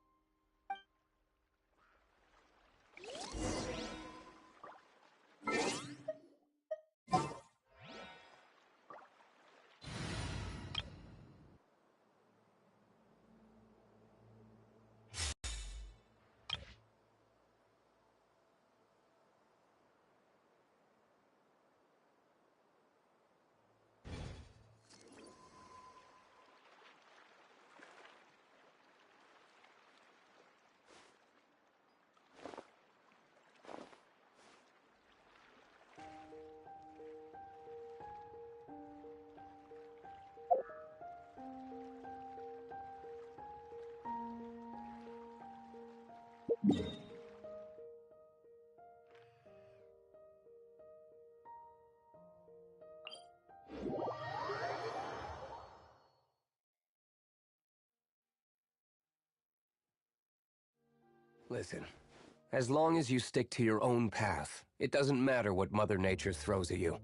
Listen, as long as you stick to your own path, it doesn't matter what Mother Nature throws at you.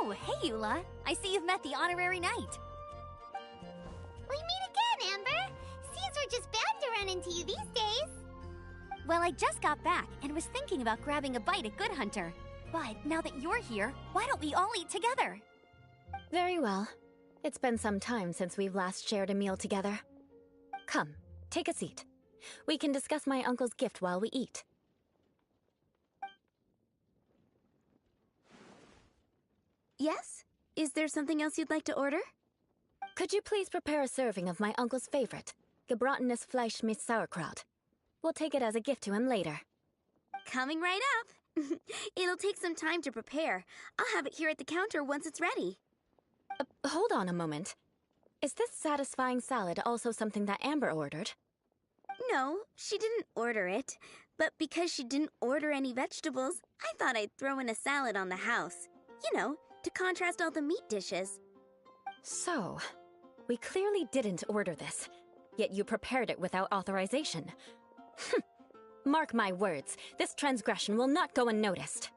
Oh, hey, Eula. I see you've met the honorary knight. We meet again, Amber. Seems we're just bound to run into you these days. Well, I just got back and was thinking about grabbing a bite at Good Hunter. But now that you're here, why don't we all eat together? Very well. It's been some time since we've last shared a meal together. Come, take a seat. We can discuss my uncle's gift while we eat. Yes? Is there something else you'd like to order? Could you please prepare a serving of my uncle's favorite, gebratenes Fleisch mit Sauerkraut? We'll take it as a gift to him later. Coming right up. It'll take some time to prepare. I'll have it here at the counter once it's ready. Hold on a moment. Is this satisfying salad also something that Amber ordered? No, she didn't order it. But because she didn't order any vegetables, I thought I'd throw in a salad on the house. You know, to contrast all the meat dishes. So, we clearly didn't order this, yet you prepared it without authorization. Mark my words, this transgression will not go unnoticed.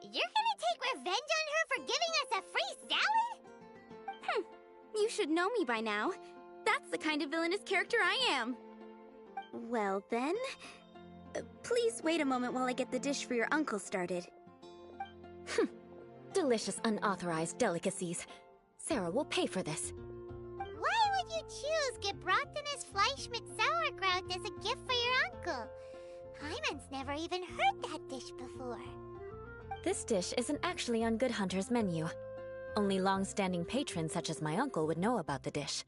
You're gonna take revenge on her for giving us a free salad? You should know me by now. That's the kind of villainous character I am. Well then, please wait a moment while I get the dish for your uncle started. Delicious unauthorized delicacies. Sarah will pay for this. Why would you choose gebratenes Fleisch mit Sauerkraut as a gift for your uncle? Hyman's never even heard that dish before. This dish isn't actually on Good Hunter's menu. Only long-standing patrons such as my uncle would know about the dish.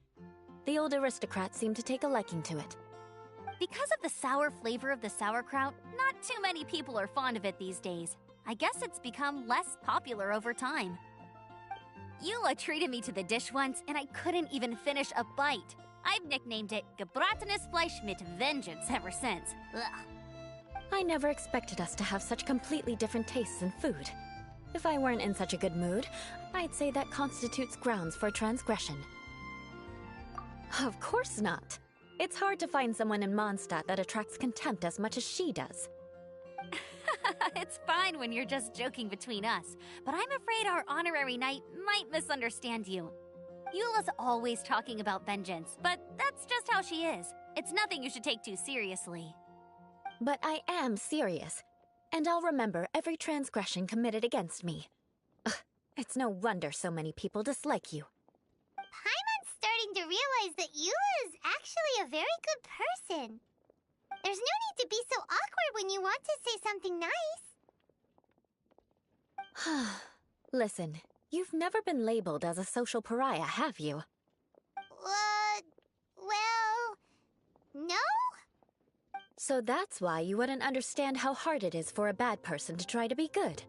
The old aristocrats seem to take a liking to it. Because of the sour flavor of the sauerkraut, not too many people are fond of it these days. I guess it's become less popular over time. Eula treated me to the dish once, and I couldn't even finish a bite. I've nicknamed it gebratenes Fleisch mit Vengeance ever since. Ugh. I never expected us to have such completely different tastes in food. If I weren't in such a good mood, I'd say that constitutes grounds for transgression. Of course not. It's hard to find someone in Mondstadt that attracts contempt as much as she does. It's fine when you're just joking between us, but I'm afraid our honorary knight might misunderstand you. Eula's always talking about vengeance, but that's just how she is. It's nothing you should take too seriously. But I am serious, and I'll remember every transgression committed against me. Ugh, it's no wonder so many people dislike you. Paimon's starting to realize that Eula is actually a very good person. There's no need to be so awkward when you want to say something nice. Listen, you've never been labeled as a social pariah, have you? Well, no? So that's why you wouldn't understand how hard it is for a bad person to try to be good.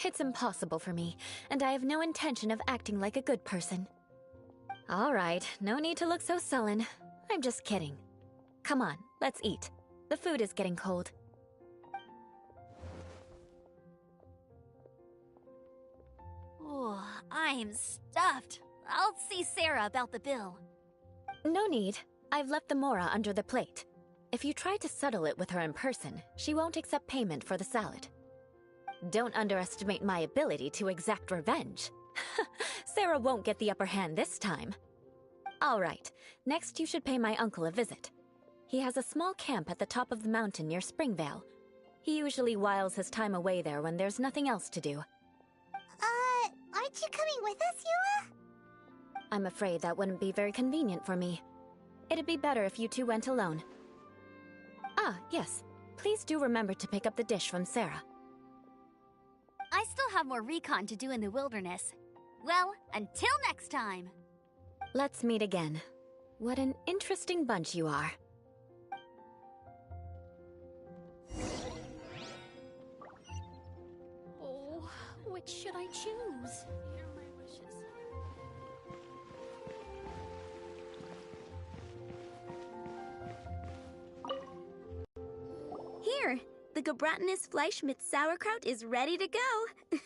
It's impossible for me, and I have no intention of acting like a good person. All right, no need to look so sullen. I'm just kidding. Come on, let's eat. The food is getting cold. Oh, I'm stuffed. I'll see Sarah about the bill. No need. I've left the mora under the plate. If you try to settle it with her in person, she won't accept payment for the salad. Don't underestimate my ability to exact revenge. Sarah won't get the upper hand this time. All right, next you should pay my uncle a visit. He has a small camp at the top of the mountain near Springvale. He usually whiles his time away there when there's nothing else to do. Aren't you coming with us, Eula? I'm afraid that wouldn't be very convenient for me. It'd be better if you two went alone. Ah, yes. Please do remember to pick up the dish from Sarah. I still have more recon to do in the wilderness. Well, until next time. Let's meet again. What an interesting bunch you are. Oh, which should I choose? Here are my wishes. Here, the gebratenes Fleisch mit Sauerkraut is ready to go.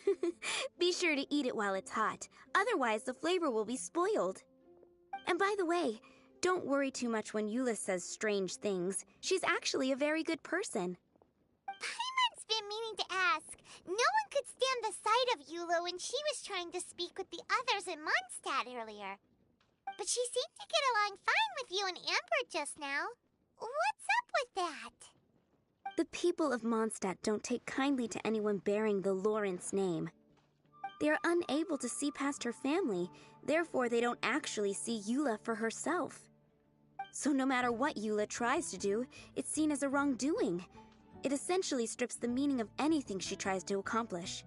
Be sure to eat it while it's hot, otherwise the flavor will be spoiled. And by the way, don't worry too much when Eula says strange things. She's actually a very good person. Paimon's been meaning to ask. No one could stand the the sight of Eula when she was trying to speak with the others in Mondstadt earlier. But she seemed to get along fine with you and Amber just now. What's up with that? The people of Mondstadt don't take kindly to anyone bearing the Lawrence name. They are unable to see past her family, therefore they don't actually see Eula for herself. So no matter what Eula tries to do, it's seen as a wrongdoing. It essentially strips the meaning of anything she tries to accomplish.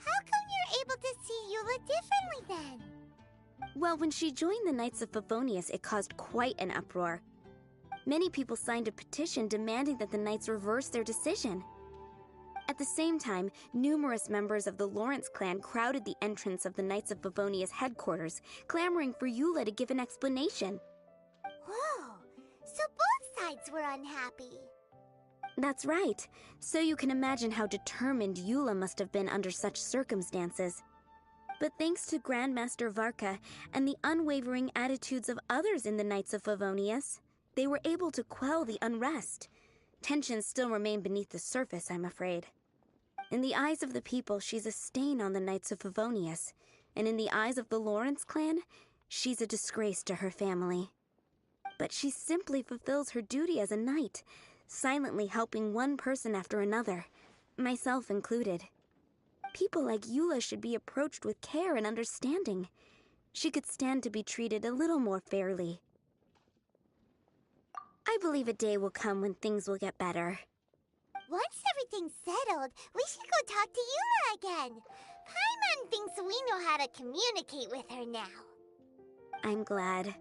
How come you're able to see Eula differently then? Well, when she joined the Knights of Favonius, it caused quite an uproar. Many people signed a petition demanding that the Knights reverse their decision. At the same time, numerous members of the Lawrence clan crowded the entrance of the Knights of Favonius headquarters, clamoring for Eula to give an explanation. Whoa, so both sides were unhappy. That's right. So you can imagine how determined Eula must have been under such circumstances. But thanks to Grandmaster Varka and the unwavering attitudes of others in the Knights of Favonius, they were able to quell the unrest. Tensions still remain beneath the surface, I'm afraid. In the eyes of the people, she's a stain on the Knights of Favonius, and in the eyes of the Lawrence clan, she's a disgrace to her family. But she simply fulfills her duty as a knight, silently helping one person after another, myself included. People like Eula should be approached with care and understanding. She could stand to be treated a little more fairly. I believe a day will come when things will get better. Once everything's settled, we should go talk to Eula again. Paimon thinks we know how to communicate with her now. I'm glad.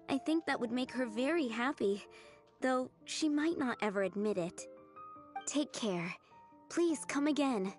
I think that would make her very happy, though she might not ever admit it. Take care. Please come again.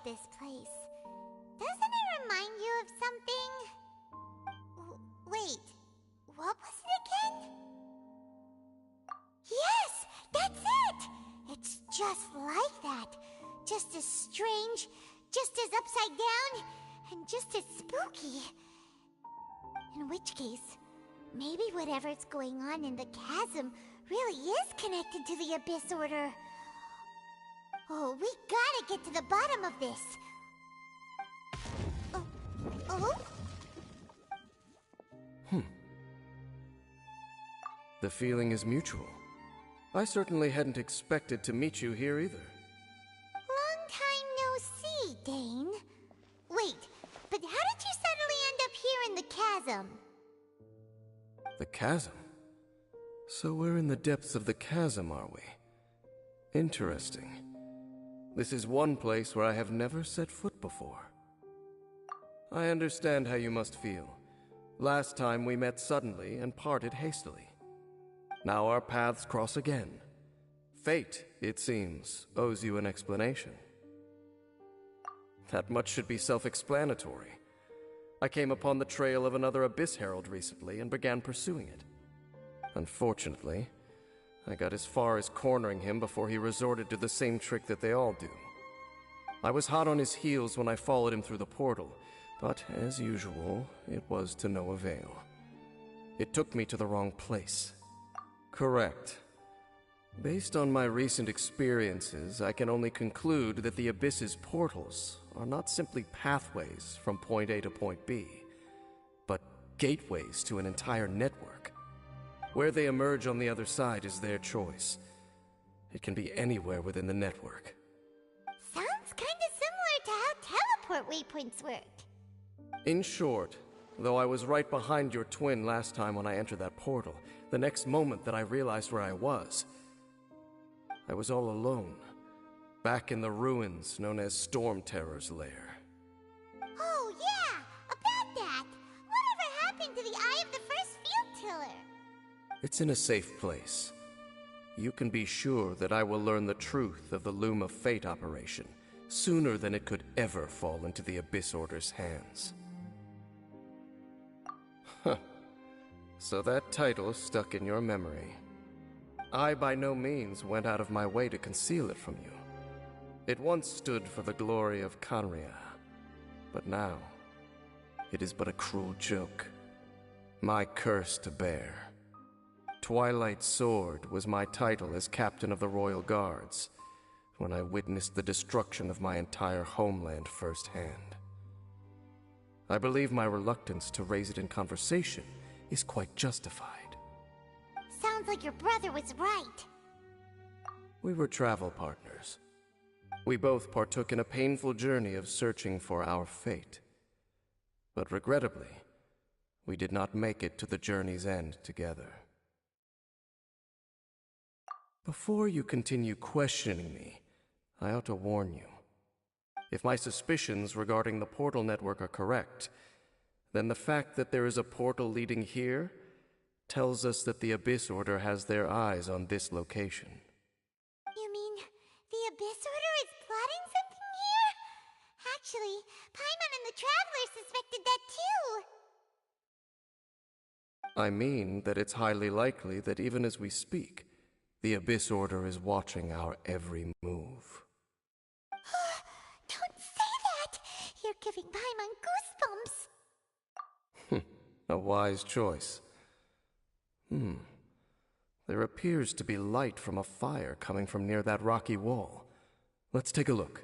this place. Doesn't it remind you of something? Wait, what was it again? Yes, that's it! It's just like that. Just as strange, just as upside down, and just as spooky. In which case, maybe whatever's going on in the chasm really is connected to the Abyss Order. Oh, we gotta get to the bottom of this. Oh? The feeling is mutual. I certainly hadn't expected to meet you here either. Long time no see, Dane. Wait, but how did you suddenly end up here in the chasm? The chasm? So we're in the depths of the chasm, are we? Interesting. This is one place where I have never set foot before. I understand how you must feel. Last time we met suddenly and parted hastily. Now our paths cross again. Fate, it seems, owes you an explanation. That much should be self-explanatory. I came upon the trail of another Abyss Herald recently and began pursuing it. Unfortunately, I got as far as cornering him before he resorted to the same trick that they all do. I was hot on his heels when I followed him through the portal, but as usual, it was to no avail. It took me to the wrong place. Correct. Based on my recent experiences, I can only conclude that the Abyss's portals are not simply pathways from point A to point B, but gateways to an entire network. Where they emerge on the other side is their choice. It can be anywhere within the network. Sounds kinda similar to how teleport waypoints work. In short, though I was right behind your twin last time when I entered that portal, the next moment that I realized where I was all alone, back in the ruins known as Storm Terror's lair. Oh yeah, about that! Whatever happened to the Eye of the First Field Tiller? It's in a safe place. You can be sure that I will learn the truth of the Loom of Fate operation sooner than it could ever fall into the Abyss Order's hands. Huh. So that title stuck in your memory. I by no means went out of my way to conceal it from you. It once stood for the glory of Kanria, but now it is but a cruel joke. My curse to bear. Twilight Sword was my title as captain of the Royal Guards when I witnessed the destruction of my entire homeland firsthand. I believe my reluctance to raise it in conversation is quite justified. Sounds like your brother was right. We were travel partners. We both partook in a painful journey of searching for our fate. But regrettably, we did not make it to the journey's end together. Before you continue questioning me, I ought to warn you. If my suspicions regarding the portal network are correct, then the fact that there is a portal leading here tells us that the Abyss Order has their eyes on this location. You mean the Abyss Order is plotting something here? Actually, Paimon and the Traveler suspected that too. I mean that it's highly likely that even as we speak, the Abyss Order is watching our every move. Don't say that! You're giving Paimon goosebumps. A wise choice. There appears to be light from a fire coming from near that rocky wall. Let's take a look.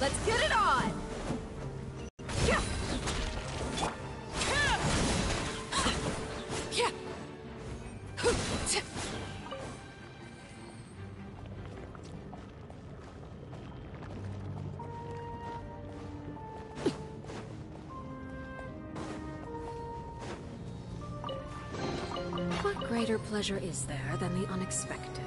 Let's get it on! Yeah. Yeah. What greater pleasure is there than the unexpected?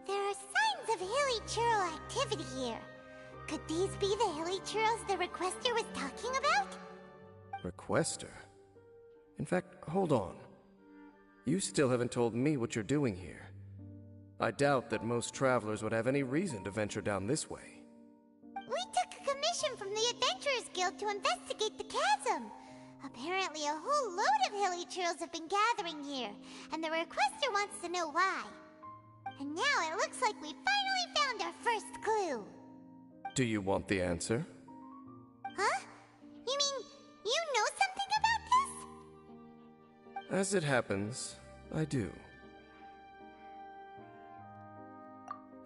There are signs of hilly churl activity here. Could these be the hilly churls the requester was talking about? Requester? In fact, hold on. You still haven't told me what you're doing here. I doubt that most travelers would have any reason to venture down this way. We took a commission from the Adventurers Guild to investigate the chasm. Apparently a whole load of hilly churls have been gathering here, and the requester wants to know why. And now it looks like we finally found our first clue. Do you want the answer? Huh? You mean you know something about this? As it happens, I do.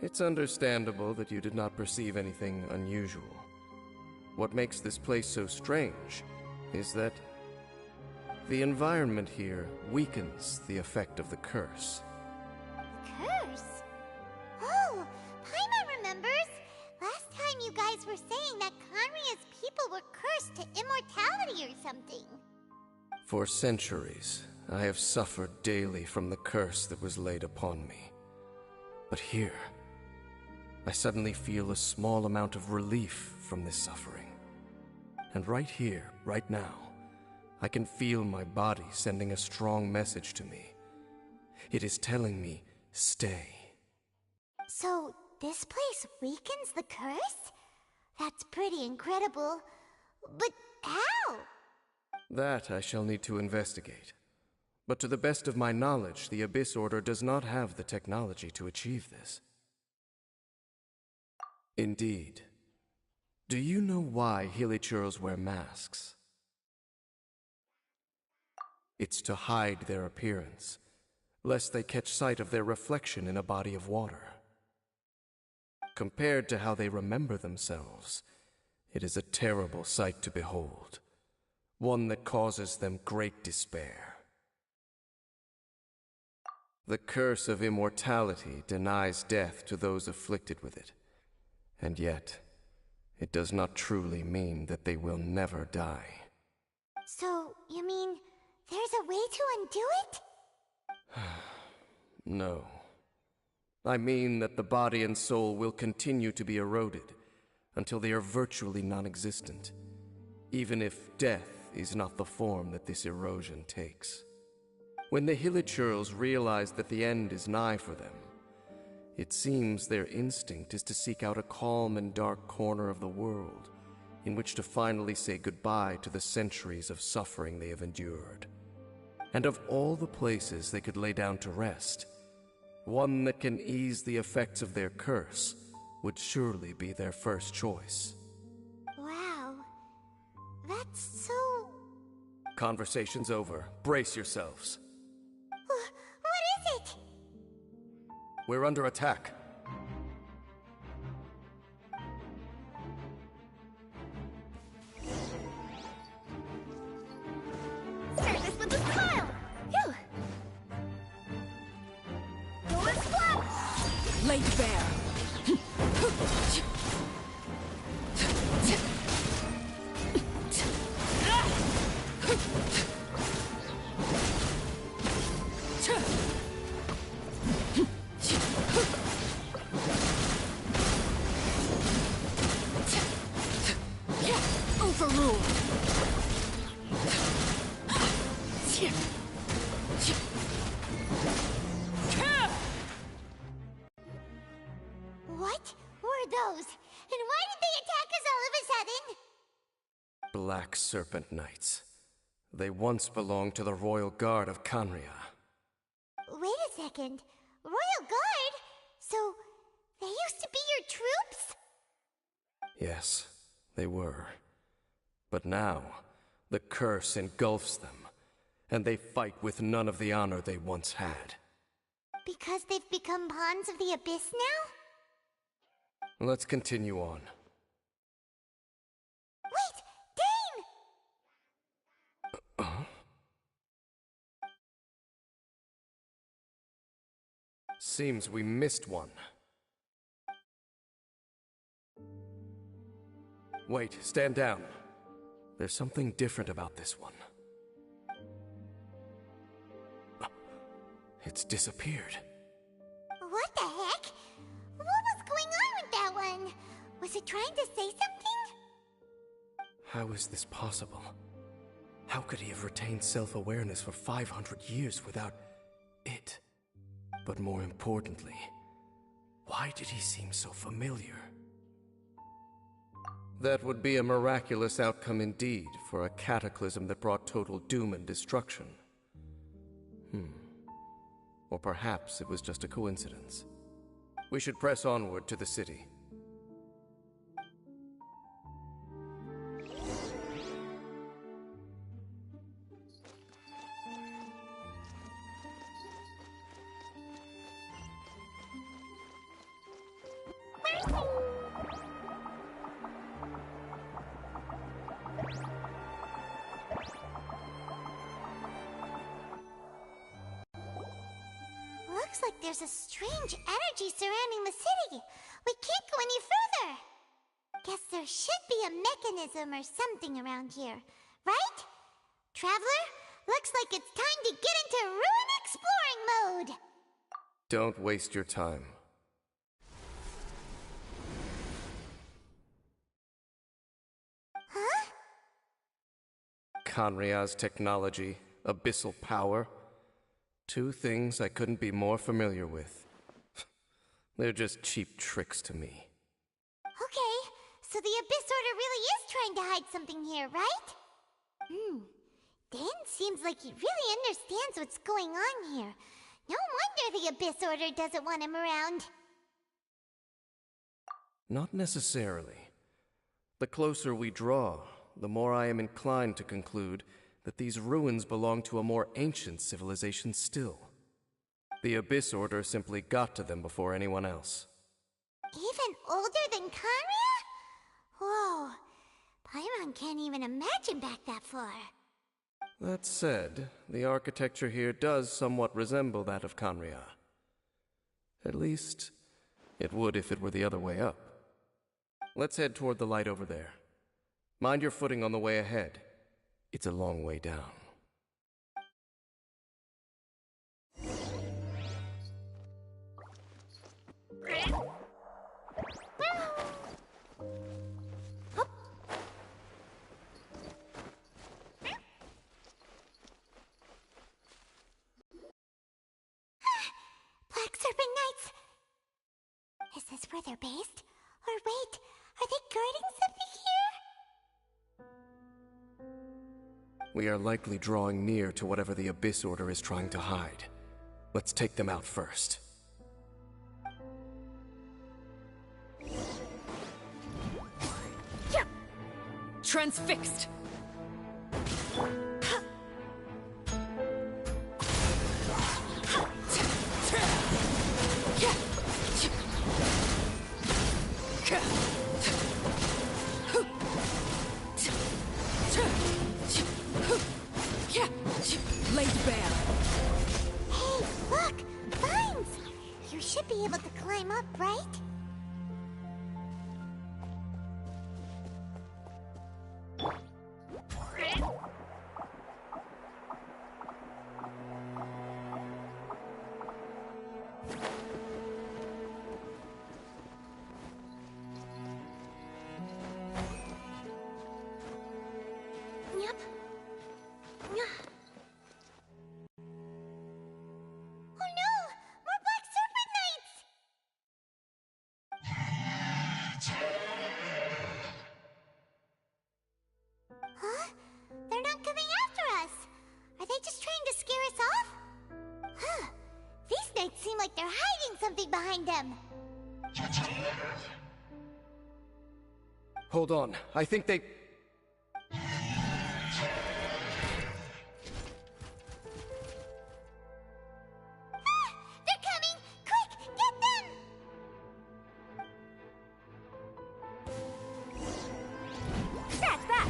It's understandable that you did not perceive anything unusual. What makes this place so strange is that the environment here weakens the effect of the curse. Curse? Oh, Paimon remembers. Last time you guys were saying that Conria's people were cursed to immortality or something. For centuries, I have suffered daily from the curse that was laid upon me. But here, I suddenly feel a small amount of relief from this suffering. And right here, right now, I can feel my body sending a strong message to me. It is telling me, stay. So, this place weakens the curse? That's pretty incredible. But how? That I shall need to investigate. But to the best of my knowledge, the Abyss Order does not have the technology to achieve this. Indeed. Do you know why Hilichurls wear masks? It's to hide their appearance, lest they catch sight of their reflection in a body of water. Compared to how they remember themselves, it is a terrible sight to behold, one that causes them great despair. The curse of immortality denies death to those afflicted with it, and yet, it does not truly mean that they will never die. So, you mean there's a way to undo it? No. I mean that the body and soul will continue to be eroded until they are virtually non-existent, even if death is not the form that this erosion takes. When the Hilichurls realize that the end is nigh for them, it seems their instinct is to seek out a calm and dark corner of the world in which to finally say goodbye to the centuries of suffering they have endured. And of all the places they could lay down to rest, one that can ease the effects of their curse would surely be their first choice. Wow. That's so... Conversation's over. Brace yourselves. What is it? We're under attack. Start this with a smile! Phew! Go and flap! Laid bare. are those? And why did they attack us all of a sudden? Black Serpent Knights. They once belonged to the Royal Guard of Canria. Wait a second. Royal Guard? So, they used to be your troops? Yes, they were. But now, the curse engulfs them, and they fight with none of the honor they once had. Because they've become pawns of the Abyss now? Let's continue on. Wait! Dane! Seems we missed one. Wait, stand down. There's something different about this one. It's disappeared. What the heck? What was going on with that one? Was it trying to say something? How is this possible? How could he have retained self-awareness for 500 years without it? But more importantly, why did he seem so familiar? That would be a miraculous outcome indeed for a cataclysm that brought total doom and destruction. Or perhaps it was just a coincidence. We should press onward to the city. Looks like there's a strange energy surrounding the city. We can't go any further. Guess there should be a mechanism or something around here, right? Traveler, looks like it's time to get into ruin exploring mode. Don't waste your time. Huh? Canria's technology, abyssal power. Two things I couldn't be more familiar with. They're just cheap tricks to me. Okay, so the Abyss Order really is trying to hide something here, right? Dan seems like he really understands what's going on here. No wonder the Abyss Order doesn't want him around. Not necessarily. The closer we draw, the more I am inclined to conclude that these ruins belong to a more ancient civilization still. The Abyss Order simply got to them before anyone else. Even older than Canria? Whoa, Paimon can't even imagine back that far. That said, the architecture here does somewhat resemble that of Canria. At least, it would if it were the other way up. Let's head toward the light over there. Mind your footing on the way ahead. It's a long way down. Black Serpent Knights! Is this where they're based? Or wait, are they guarding something here? We are likely drawing near to whatever the Abyss Order is trying to hide. Let's take them out first. Yeah. Transfixed. Laid bare. Hey, look! Vines! You should be able to climb up, right? something behind them. Hold on, I think they... They're coming! Quick, get them! That's that!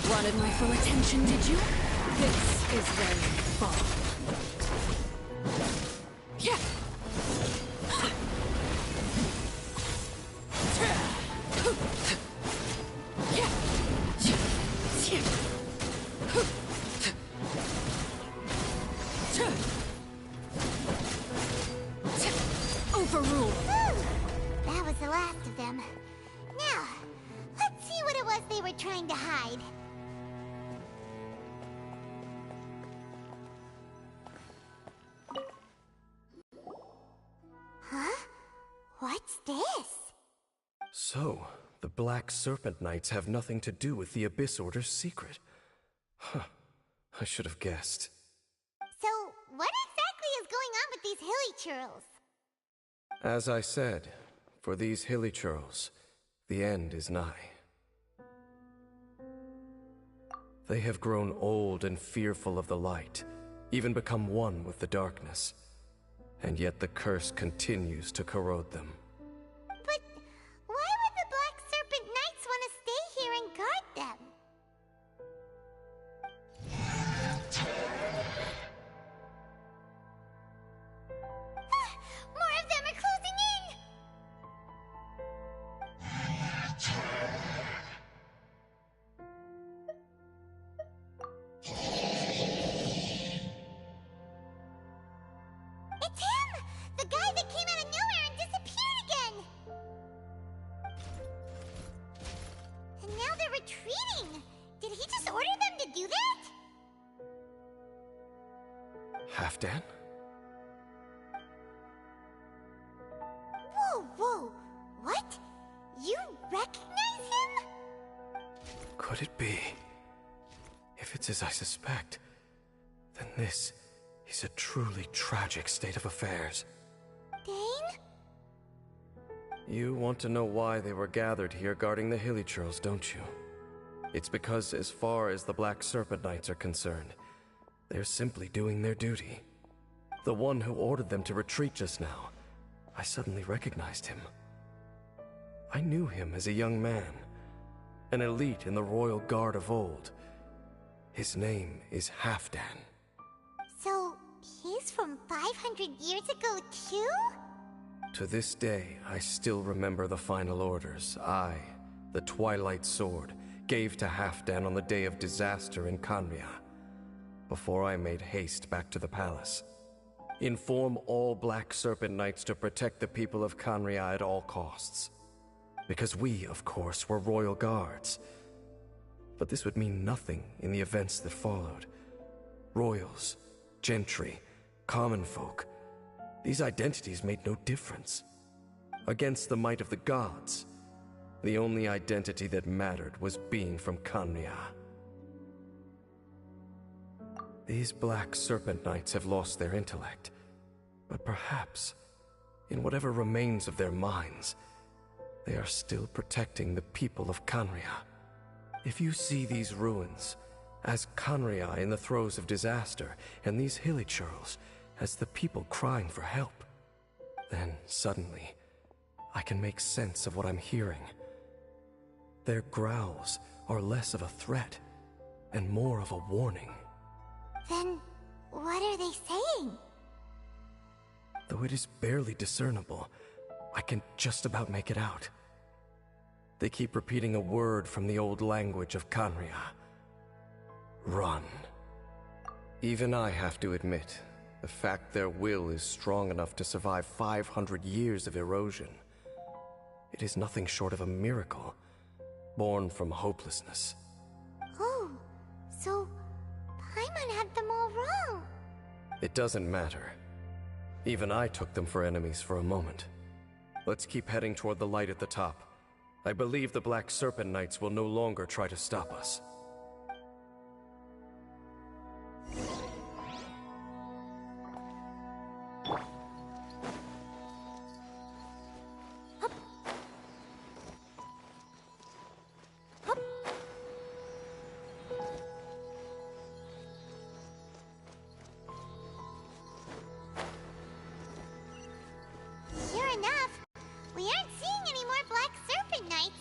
Wanted my full attention, did you? This is where you fall. Yeah. Overruled. That was the last of them. Now, let's see what it was they were trying to hide. Huh? What's this? So, the Black Serpent Knights have nothing to do with the Abyss Order's secret. Huh. I should have guessed. So, what exactly is going on with these hilly churls? As I said, for these hilly churls, the end is nigh. They have grown old and fearful of the light, even become one with the darkness. And yet the curse continues to corrode them. But why would the Black Serpent Knights want to stay here and guard them? More of them are closing in! It's him! The guy that came out of nowhere and disappeared again! And now they're retreating! Did he just order them to do that? Halfdan? Whoa, whoa! What? You recognize him? Could it be? If it's as I suspect, then this is a truly tragic state of affairs. Dane? You want to know why they were gathered here guarding the hilly churls, don't you? It's because as far as the Black Serpent Knights are concerned, they're simply doing their duty. The one who ordered them to retreat just now, I suddenly recognized him. I knew him as a young man, an elite in the royal guard of old. His name is Halfdan. So, he's from 500 years ago too? To this day, I still remember the final orders I, the Twilight Sword, gave to Halfdan on the day of disaster in Khaenri'ah, before I made haste back to the palace. Inform all Black Serpent Knights to protect the people of Khaenri'ah at all costs. Because we, of course, were royal guards. But this would mean nothing in the events that followed. Royals, gentry, common folk, these identities made no difference. Against the might of the gods, the only identity that mattered was being from Khaenri'ah. These Black Serpent Knights have lost their intellect, but perhaps, in whatever remains of their minds, they are still protecting the people of Khaenri'ah. If you see these ruins as Khaenri'ah in the throes of disaster, and these hilly churls as the people crying for help, then suddenly I can make sense of what I'm hearing. Their growls are less of a threat and more of a warning. Then, what are they saying? Though it is barely discernible, I can just about make it out. They keep repeating a word from the old language of Khaenri'ah. Run. Even I have to admit, the fact their will is strong enough to survive 500 years of erosion. It is nothing short of a miracle, born from hopelessness. Oh, so Paimon had them all wrong. It doesn't matter. Even I took them for enemies for a moment. Let's keep heading toward the light at the top. I believe the Black Serpent Knights will no longer try to stop us. Sure enough, we aren't seeing any more Black Serpent Knights.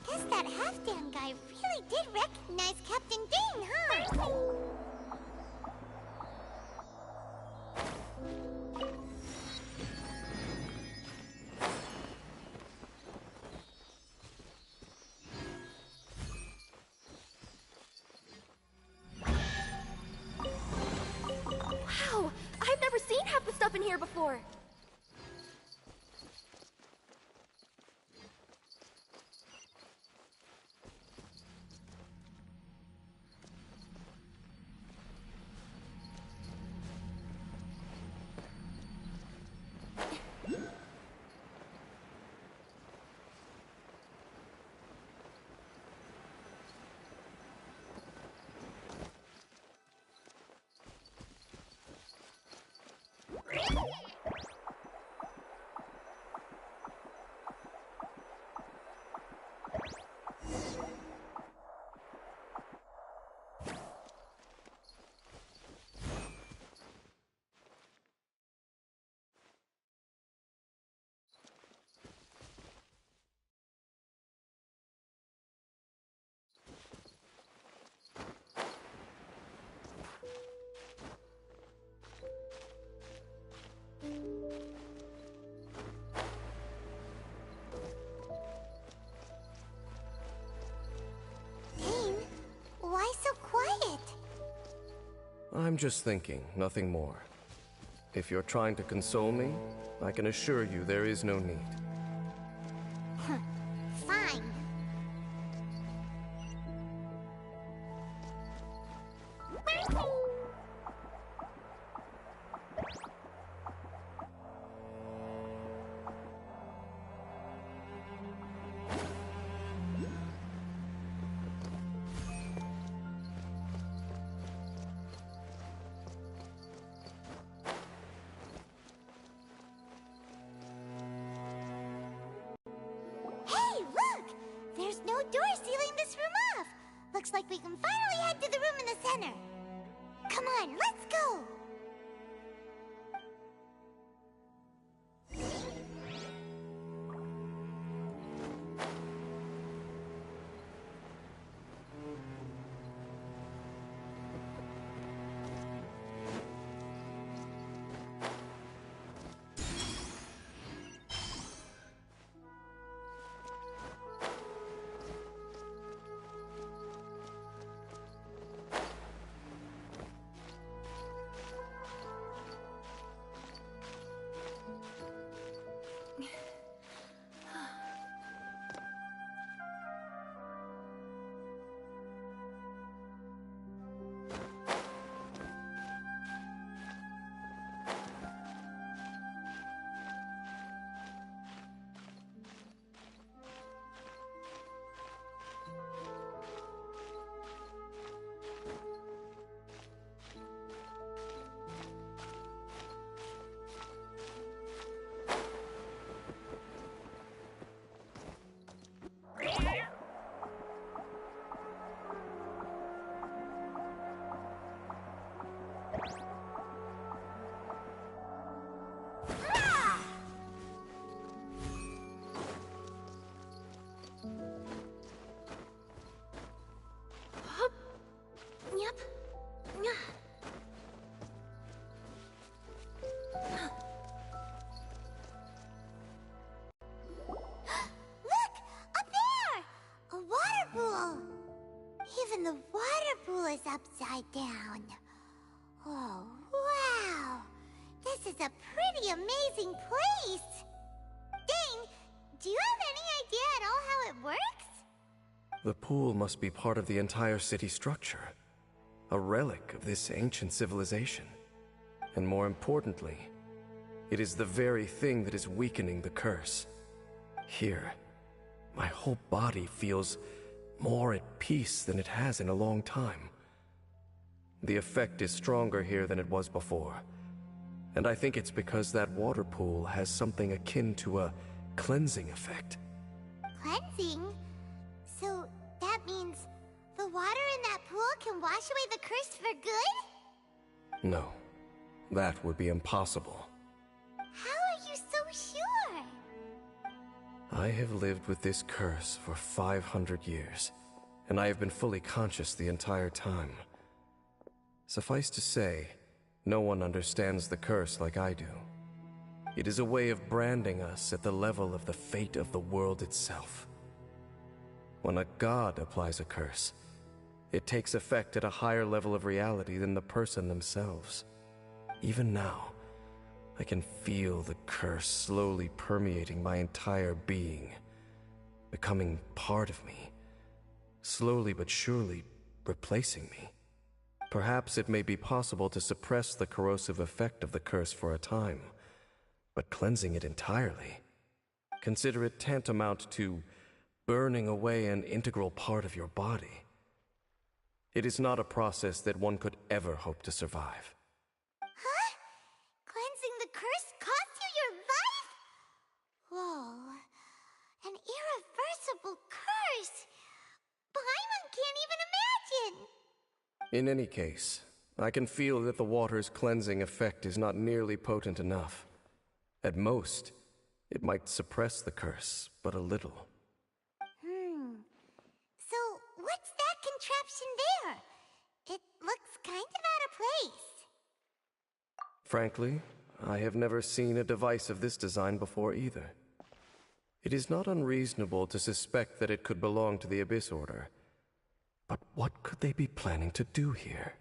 Guess that half-Dan guy really did recognize Captain Dane, huh? Wow! I've never seen half the stuff in here before! Dane, why so quiet? I'm just thinking, nothing more. If you're trying to console me, I can assure you there is no need. Fine. Hey, look! There's no door sealing this room off. Looks like we can finally head to the room in the center. Come on, let's go! Yep. Look! Up there! A water pool! Even the water pool is upside down. Oh, wow! This is a pretty amazing place! Dane, do you have any idea at all how it works? The pool must be part of the entire city structure. A relic of this ancient civilization. And more importantly, It is the very thing that is weakening the curse. Here, my whole body feels more at peace than it has in a long time. The effect is stronger here than it was before. And I think it's because that water pool has something akin to a cleansing effect. Cleansing? So that means the water in that pool can wash away the curse for good? No, that would be impossible. How are you so sure? I have lived with this curse for 500 years, and I have been fully conscious the entire time. Suffice to say, no one understands the curse like I do. It is a way of branding us at the level of the fate of the world itself. When a god applies a curse, it takes effect at a higher level of reality than the person themselves. Even now, I can feel the curse slowly permeating my entire being, becoming part of me, slowly but surely replacing me. Perhaps it may be possible to suppress the corrosive effect of the curse for a time, but cleansing it entirely, consider it tantamount to burning away an integral part of your body. It is not a process that one could ever hope to survive. Huh? Cleansing the curse cost you your life? Whoa. An irreversible curse! Paimon can't even imagine! In any case, I can feel that the water's cleansing effect is not nearly potent enough. At most, it might suppress the curse, but a little. So, what's that contraption there? It looks kind of out of place. Frankly, I have never seen a device of this design before either. It is not unreasonable to suspect that it could belong to the Abyss Order. But what could they be planning to do here?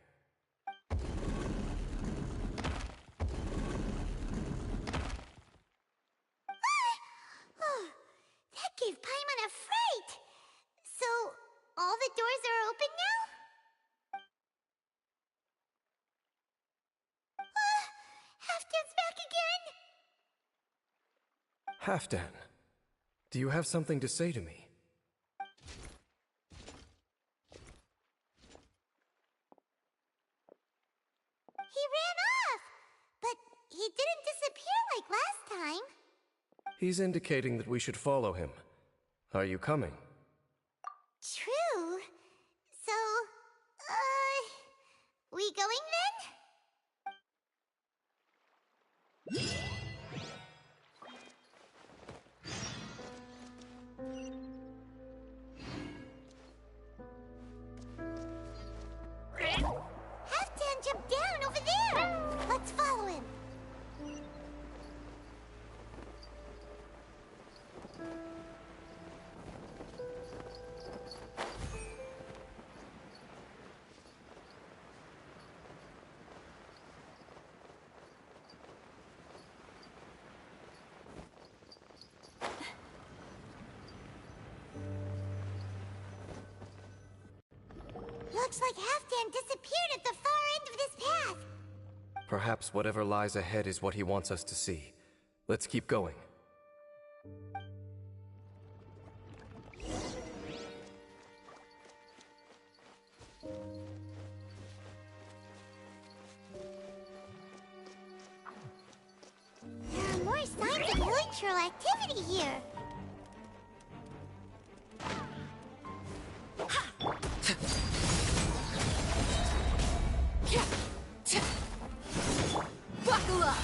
That gave Paimon a fright! So, all the doors are open now? Halfdan's back again! Halfdan, do you have something to say to me? He ran off! But he didn't disappear like last time. He's indicating that we should follow him. Are you coming? True. So, we going then? Halfdan jumped down over there! Let's follow him. Looks like Halfdan disappeared at the far end of this path. Perhaps whatever lies ahead is what he wants us to see. Let's keep going. There are more signs of electoral activity here. Buckle up!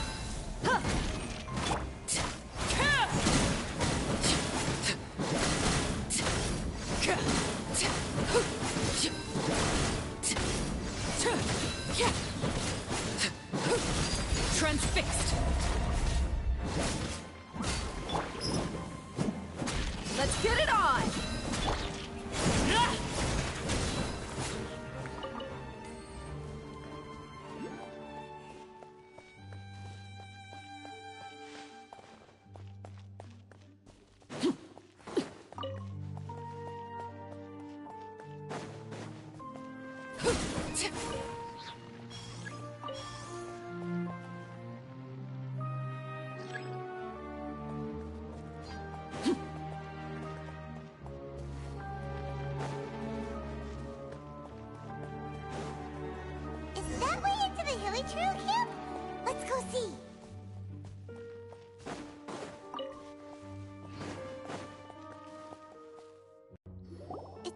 Transfixed! Let's get it on!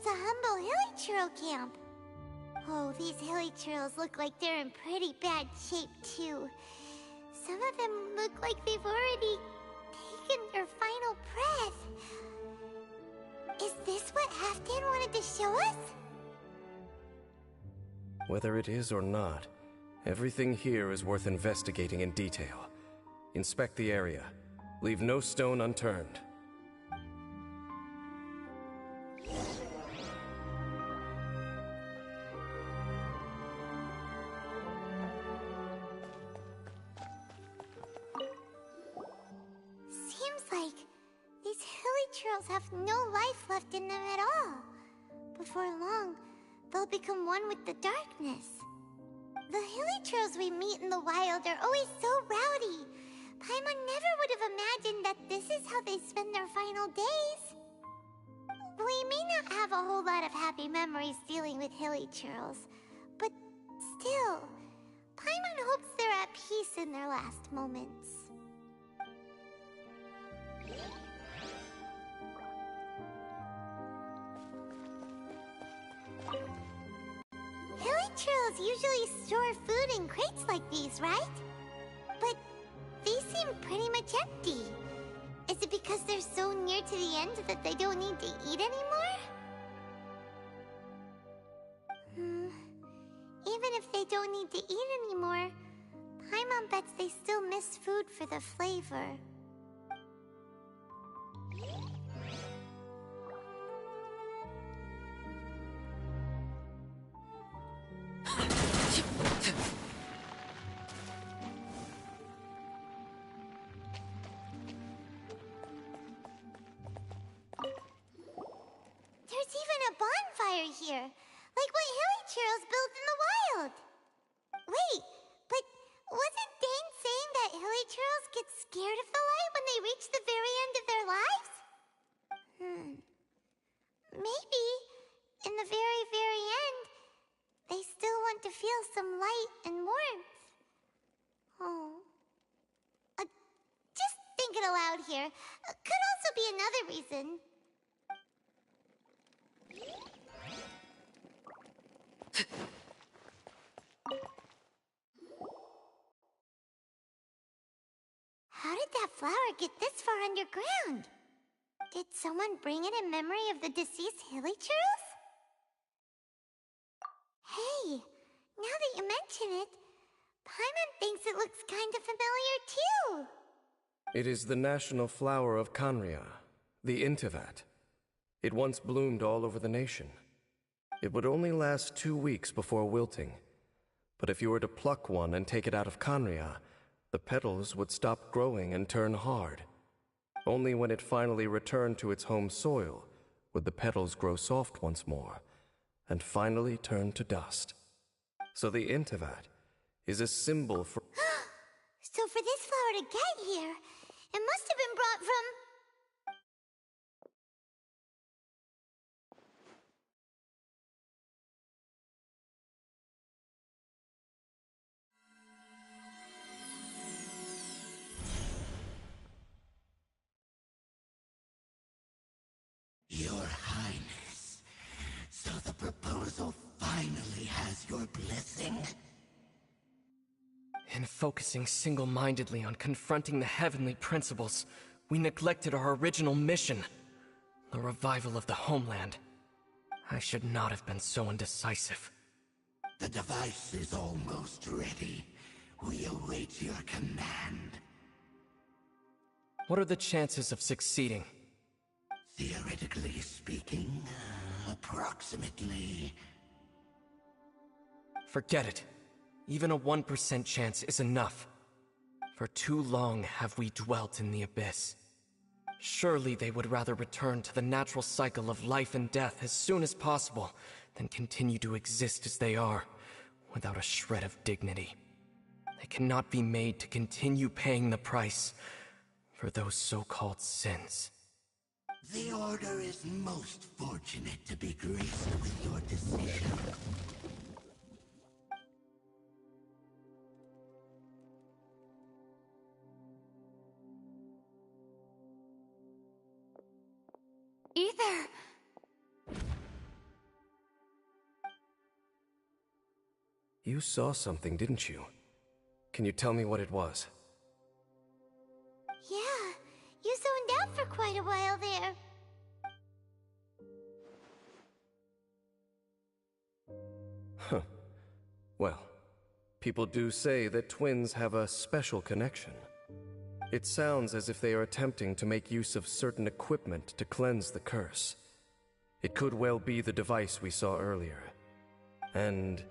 a humble hilly churl camp. Oh, these hilly churls look like they're in pretty bad shape, too. Some of them look like they've already taken their final breath. Is this what Halfdan wanted to show us? Whether it is or not, everything here is worth investigating in detail. Inspect the area. Leave no stone unturned. Seems like these hilly churls have no life left in them at all. Before long, they'll become one with the darkness. The hilly churls we meet in the wild are always so rowdy. Paimon never would have imagined that this is how they spend their final days. We may not have a whole lot of happy memories dealing with hilly churls, but still, Paimon hopes they're at peace in their last moments. Hilly churls usually store food in crates like these, right? But these seem pretty much empty. Is it because they're so near to the end that they don't need to eat anymore? Even if they don't need to eat anymore, Paimon bets they still miss food for the flavor. There's even a bonfire here, like what hilly churls build in the wild. Wait, but wasn't Dane saying that hilly churls get scared of the light when they reach the very end of their lives? Maybe, in the very, very end, they still want to feel some light and warmth. Oh. Just thinking aloud here. Could also be another reason. How did that flower get this far underground? Did someone bring it in memory of the deceased hilly churls? Hey, now that you mention it, Paimon thinks it looks kind of familiar too. It is the national flower of Kanria, the Intivat. It once bloomed all over the nation. It would only last 2 weeks before wilting. But if you were to pluck one and take it out of Kanria, the petals would stop growing and turn hard. Only when it finally returned to its home soil would the petals grow soft once more, and finally turn to dust. So the Intivat is a symbol for... So for this flower to get here, it must have been brought from... Your Highness, so the proposal finally has your blessing? In focusing single-mindedly on confronting the heavenly principles, we neglected our original mission, the revival of the homeland. I should not have been so indecisive. The device is almost ready. We await your command. What are the chances of succeeding? Theoretically speaking, approximately... Forget it. Even a 1% chance is enough. For too long have we dwelt in the abyss. Surely they would rather return to the natural cycle of life and death as soon as possible than continue to exist as they are, without a shred of dignity. They cannot be made to continue paying the price for those so-called sins. The Order is most fortunate to be graced with your decision. Ether! You saw something, didn't you? Can you tell me what it was? Yeah, you zoned out for quite a while there. Huh. Well, people do say that twins have a special connection. It sounds as if they are attempting to make use of certain equipment to cleanse the curse. It could well be the device we saw earlier. And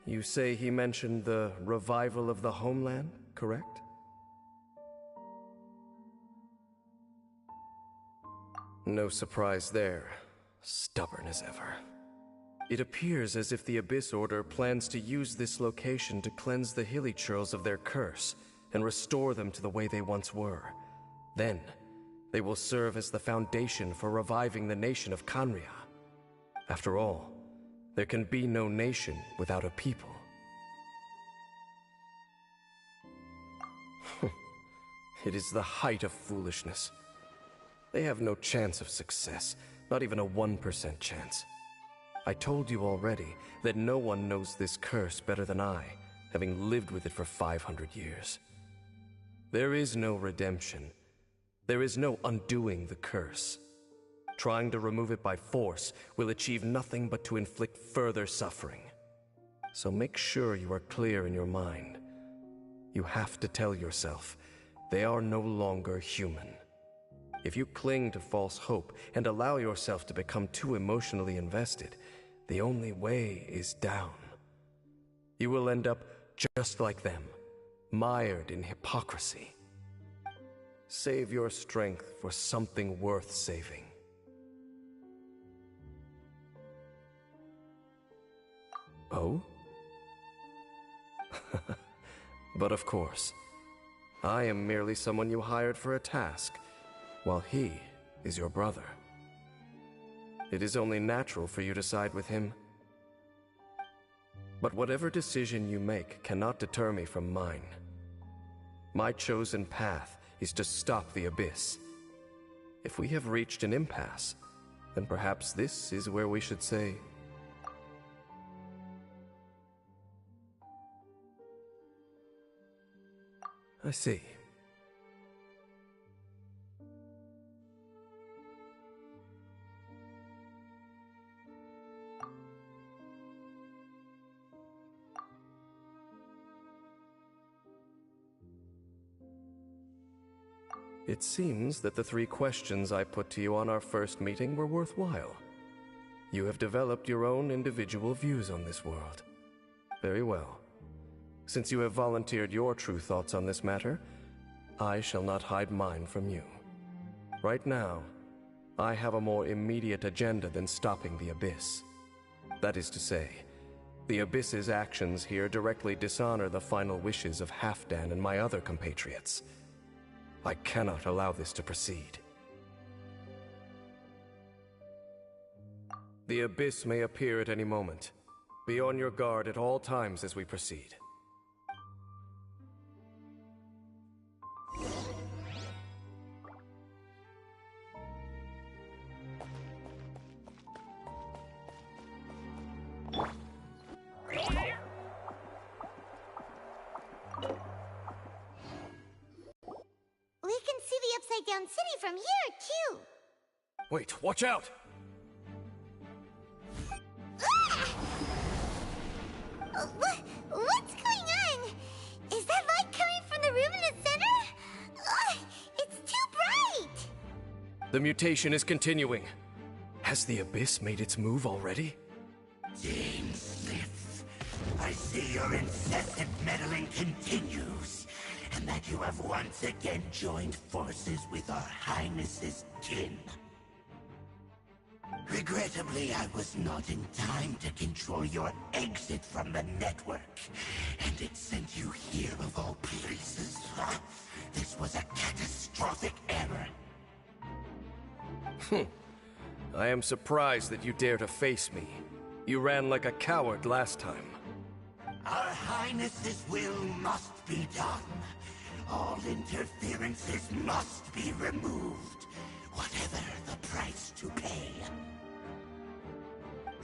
you say he mentioned the revival of the homeland, correct? No surprise there. Stubborn as ever. It appears as if the Abyss Order plans to use this location to cleanse the Hilichurls of their curse and restore them to the way they once were. Then, they will serve as the foundation for reviving the nation of Khaenri'ah. After all, there can be no nation without a people. It is the height of foolishness. They have no chance of success, not even a 1% chance. I told you already that no one knows this curse better than I, having lived with it for 500 years. There is no redemption. There is no undoing the curse. Trying to remove it by force will achieve nothing but to inflict further suffering. So make sure you are clear in your mind. You have to tell yourself, they are no longer human. If you cling to false hope and allow yourself to become too emotionally invested, the only way is down. You will end up just like them, mired in hypocrisy. Save your strength for something worth saving. Oh? But of course, I am merely someone you hired for a task, while he is your brother. It is only natural for you to side with him. But whatever decision you make cannot deter me from mine. My chosen path is to stop the Abyss. If we have reached an impasse, then perhaps this is where we should say... I see. It seems that the 3 questions I put to you on our first meeting were worthwhile. You have developed your own individual views on this world. Very well. Since you have volunteered your true thoughts on this matter, I shall not hide mine from you. Right now, I have a more immediate agenda than stopping the Abyss. That is to say, the Abyss's actions here directly dishonor the final wishes of Halfdan and my other compatriots. I cannot allow this to proceed. The Abyss may appear at any moment. Be on your guard at all times as we proceed. We can see the Upside Down City from here, too. Wait, watch out! What's going on? Is that light coming from the room in the center? It's too bright! The mutation is continuing. Has the Abyss made its move already? Dame Smith, I see your incessant meddling continues, and that you have once again joined forces with our Highness's kin. Regrettably, I was not in time to control your exit from the network, and it sent you here of all places. This was a catastrophic error. I am surprised that you dare to face me. You ran like a coward last time. Our Highness's will must be done. All interferences must be removed, whatever the price to pay.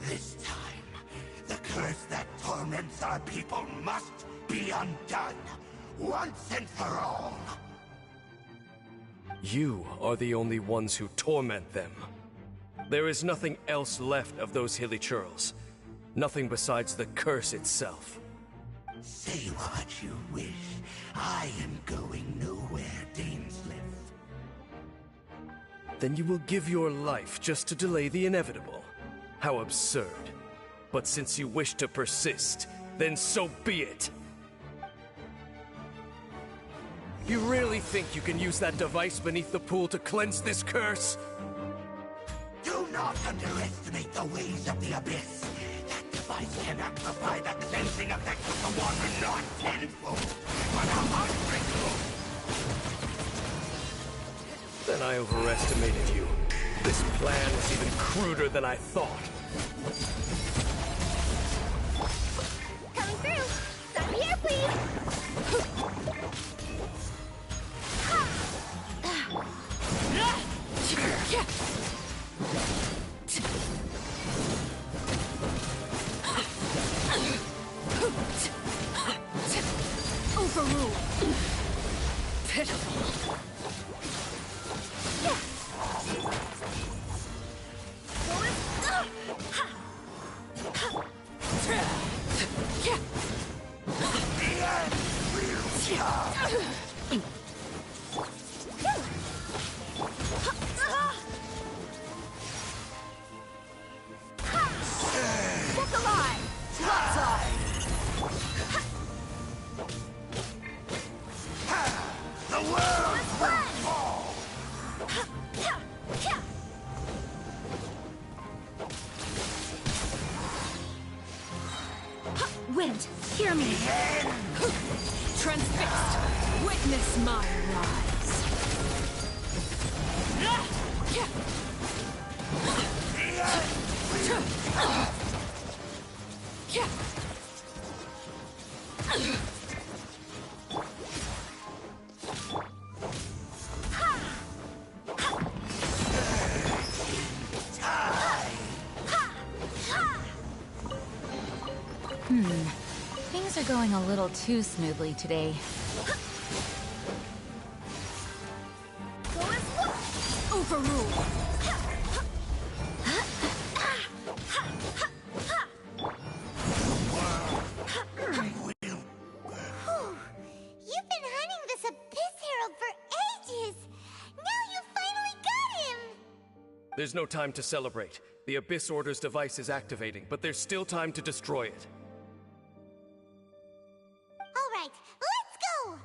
This time, the curse that tore torments our people must be undone, once and for all. You are the only ones who torment them. There is nothing else left of those Hilichurls. Nothing besides the curse itself. Say what you wish. I am going nowhere, Dainsliff. Then you will give your life just to delay the inevitable. How absurd. But since you wish to persist, then so be it. You really think you can use that device beneath the pool to cleanse this curse? Do not underestimate the ways of the Abyss. That device can amplify the cleansing effects of the water not tenfold, but 100-fold. Then I overestimated you. This plan was even cruder than I thought. Coming through! Stop here, please! Overruled. Pitiful. That's alive! Topside! The world will fall! Wind, hear me. Transfixed. Witness my rise. Things are going a little too smoothly today. Overruled. You've been hunting this Abyss Herald for ages! Now you finally got him! There's no time to celebrate. The Abyss Order's device is activating, but there's still time to destroy it. Alright, let's go!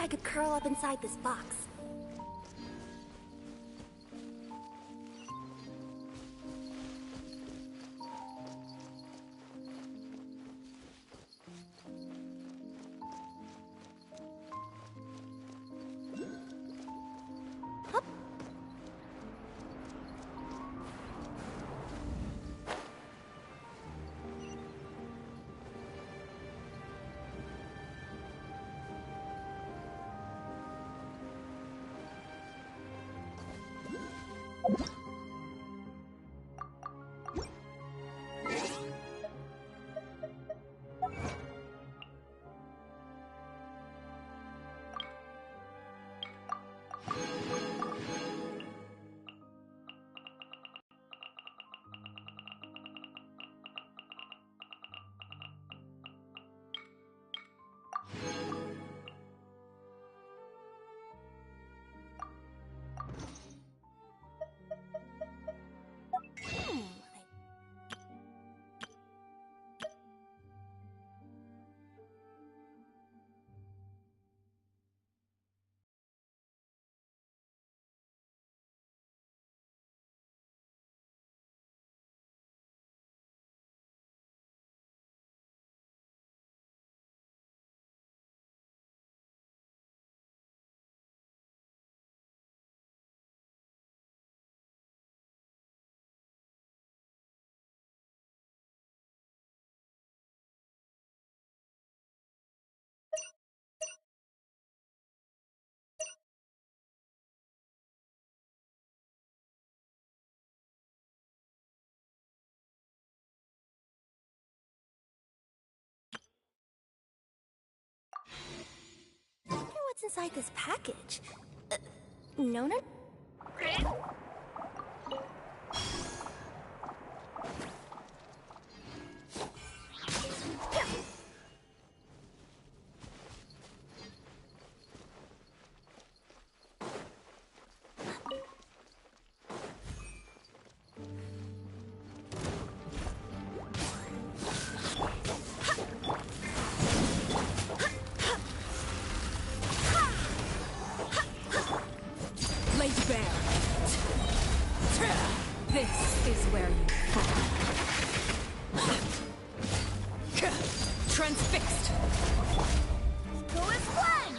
could curl up inside this box. I wonder what's inside this package. Nona? This is where you fall. Transfixed! Go as one!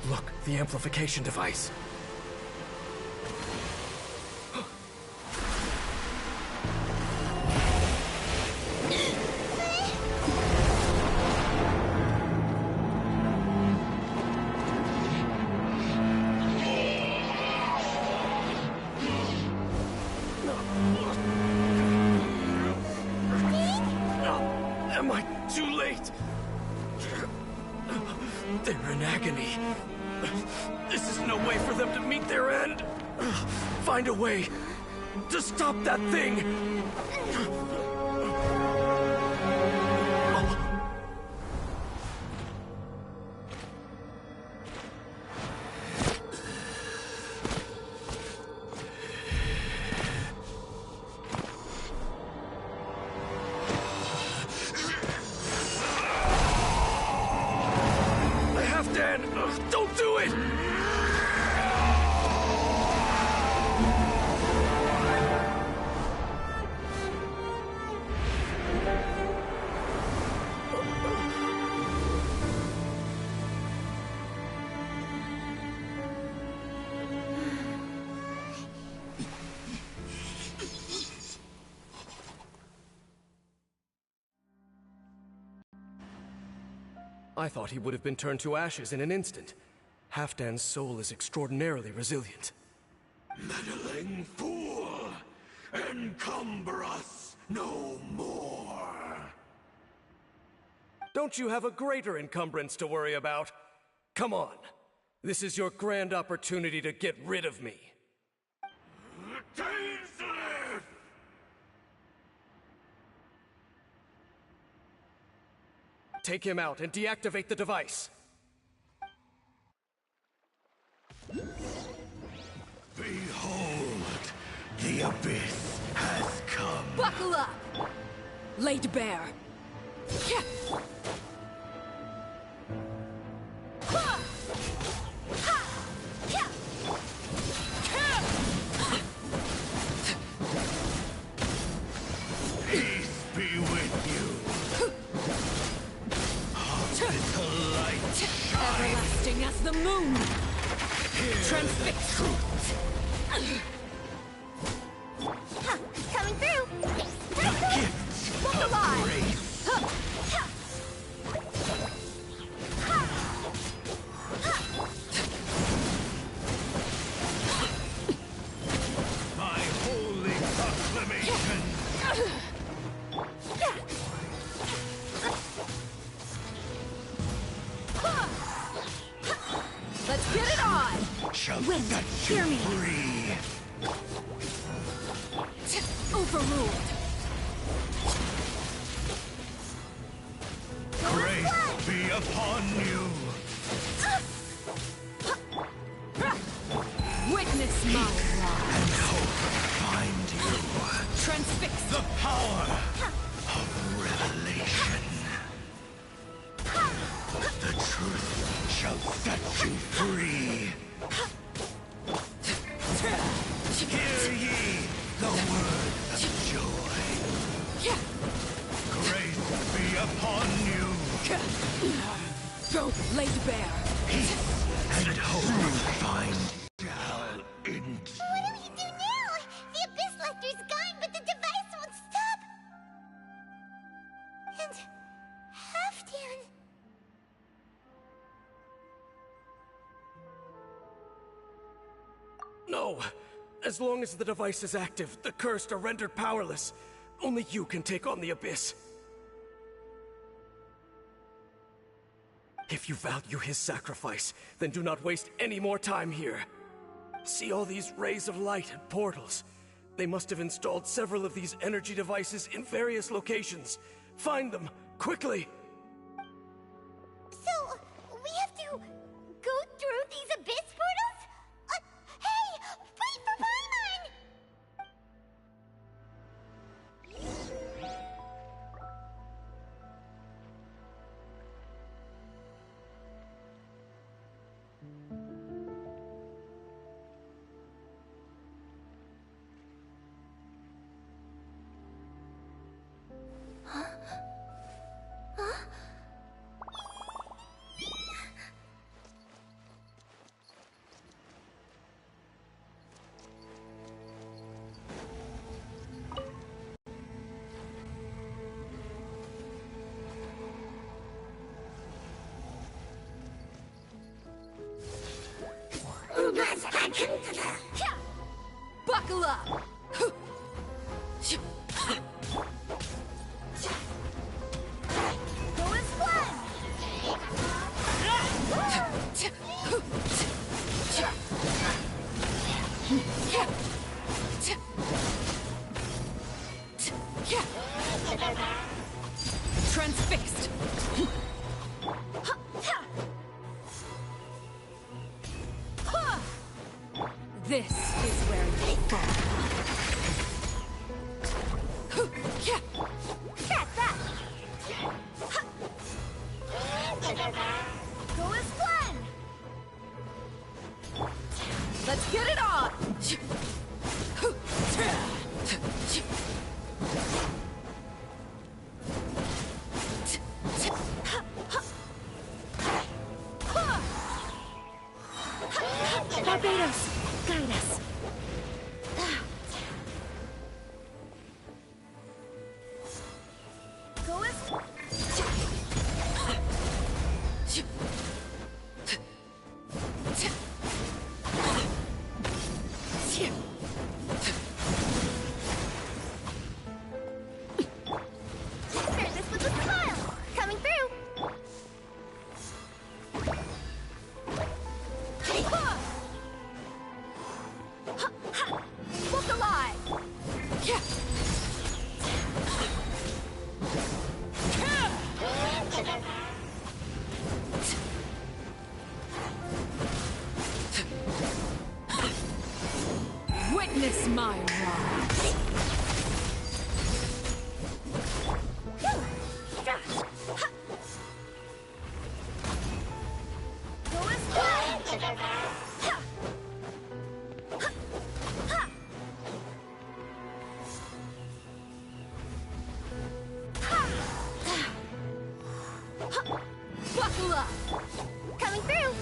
Look, the amplification device. They're in agony. This is no way for them to meet their end. Find a way to stop that thing! Don't do it! I thought he would have been turned to ashes in an instant. Halfdan's soul is extraordinarily resilient. Meddling fool! Encumber us no more! Don't you have a greater encumbrance to worry about? Come on. This is your grand opportunity to get rid of me. Take him out and deactivate the device. Behold, the abyss has come. Buckle up! Laid bare. Peace be with you. The light shines. Everlasting as the moon. Transfix. Coming through. Look alive. My holy proclamation. Let's get it on! Shall Wind, set hear you me! free. Overruled! Grace be upon you! Witness my wrath! And hope find you! Transfix! The power of revelation! The truth shall set you free! Hear ye the words of joy! Grace be upon you! Go, laid bare! Peace and hope find shall in... What do we do now? The Abyss Lecter's gone, but the device won't stop! And... Halfdan... No! As long as the device is active, the cursed are rendered powerless. Only you can take on the Abyss. If you value his sacrifice, then do not waste any more time here. See all these rays of light and portals? They must have installed several of these energy devices in various locations. Find them, quickly! So, we have to go through these Abyss portals? Hey! Wait for Paimon! Buckle up! Go and splash! Transfixed. This is where you fall. Catch that! Go as planned! Let's get it on! Barbados, guide us. Go as... Share this with a smile. Coming through. Look alive! Witness my rise. Go as planned. Buckle up! Coming through.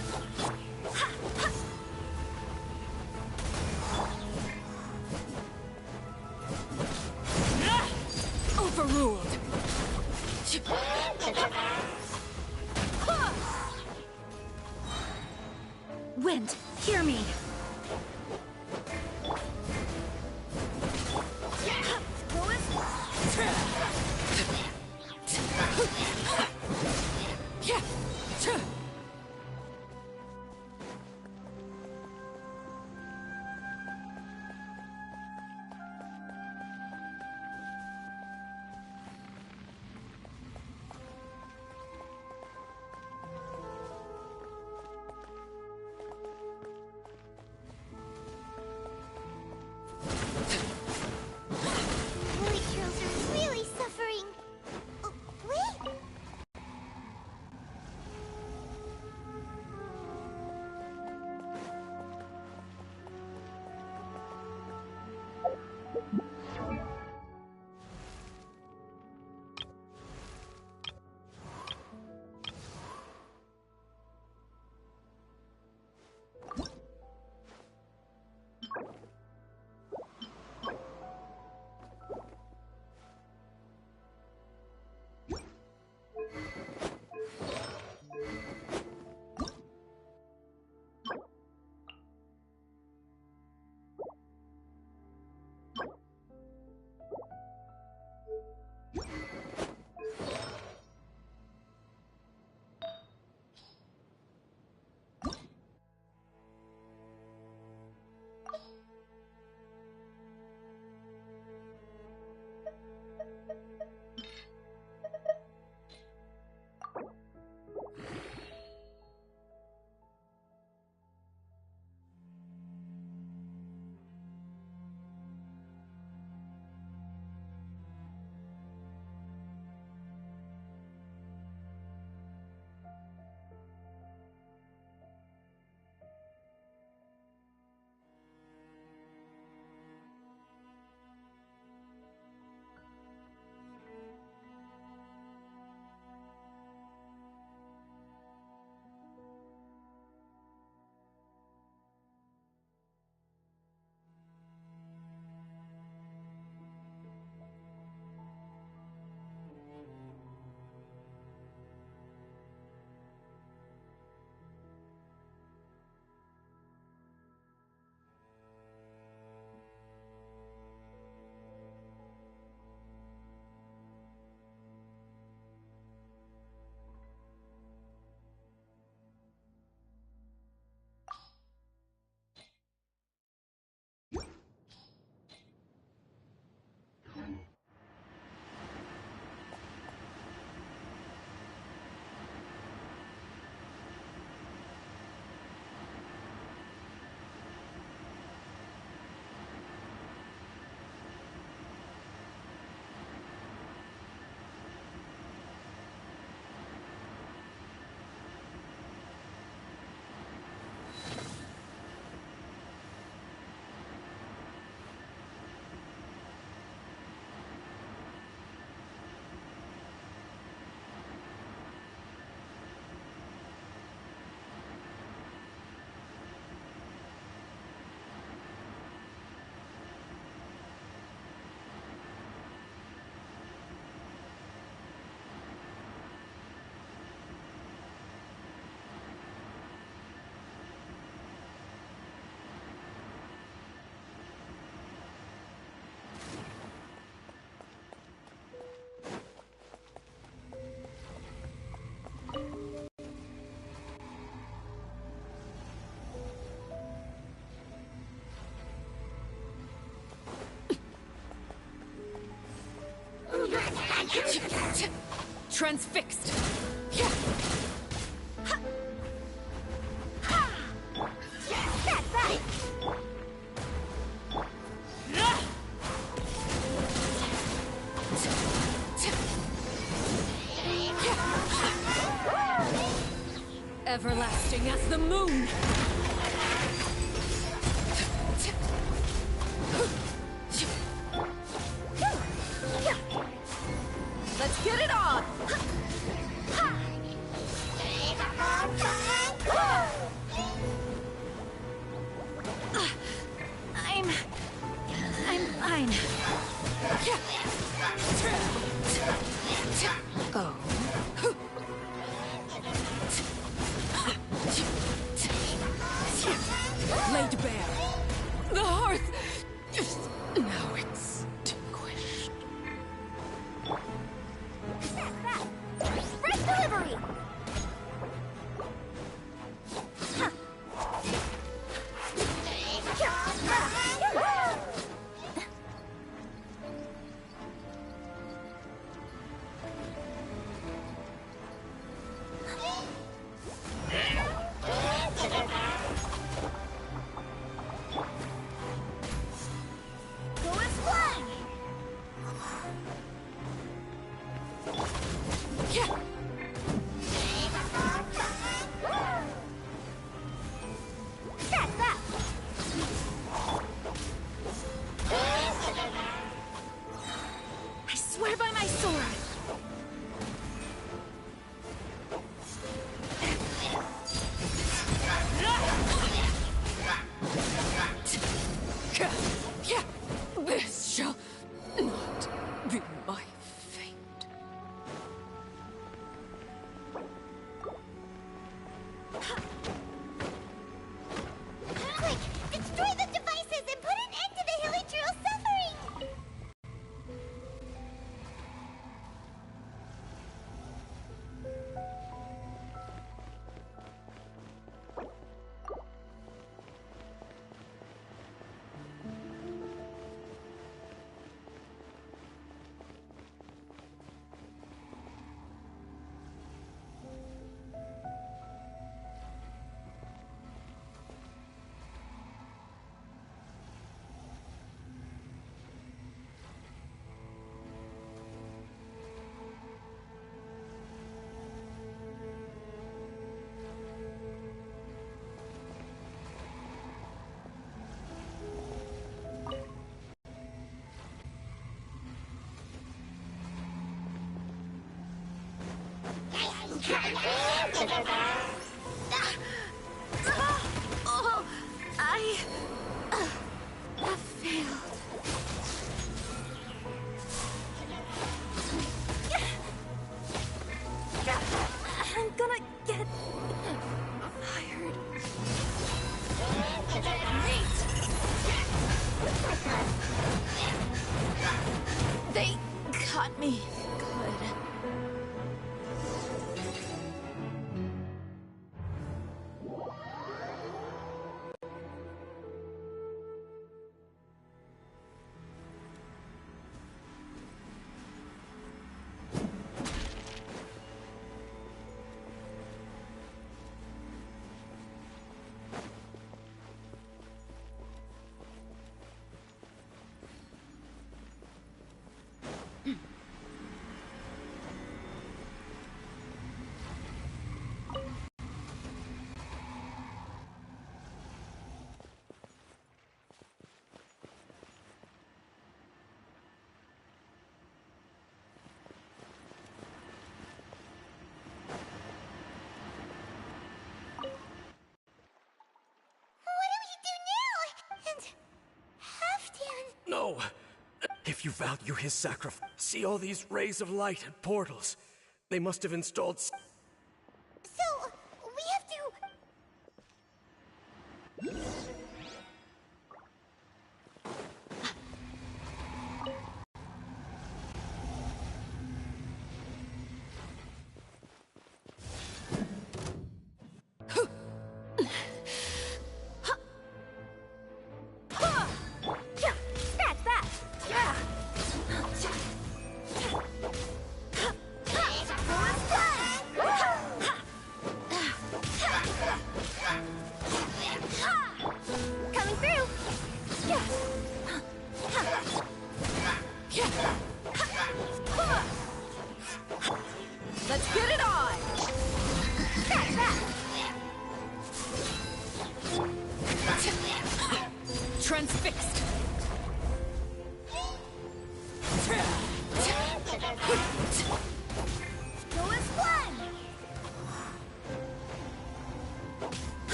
transfixed. Everlasting as the moon. Let's get it on! I'm fine. Oh. Laid bare. The hearth is now extinguished. Fresh delivery! I swear by my sword. This shall not be my fate. Quick! Destroy the devices and put an end to the Hilichurl's suffering! Oh, I have failed. I'm gonna get fired. They caught me good. No! If you value his sacrifice, see all these rays of light and portals. They must have installed. So, we have to...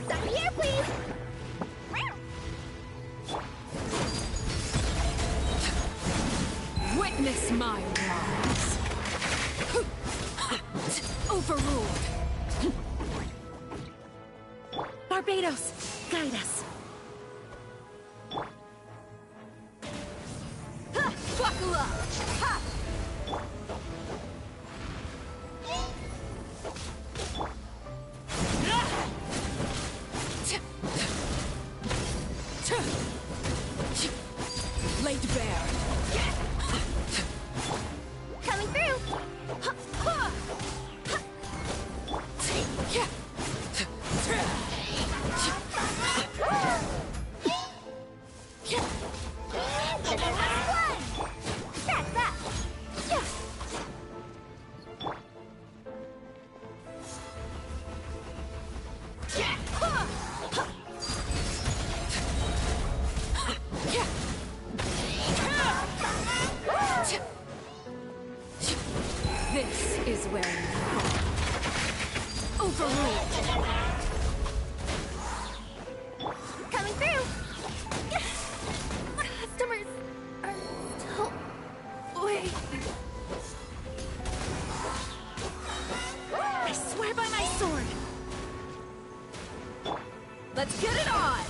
Sign here, please! Witness my wrongs. Overruled. Barbados, guide us. Ha! Buckle up! Ha! Laid bare. Coming through! The last one! That's that! This is where you fall. Overruled. Coming through! Customers are still waiting. I swear by my sword. Let's get it on.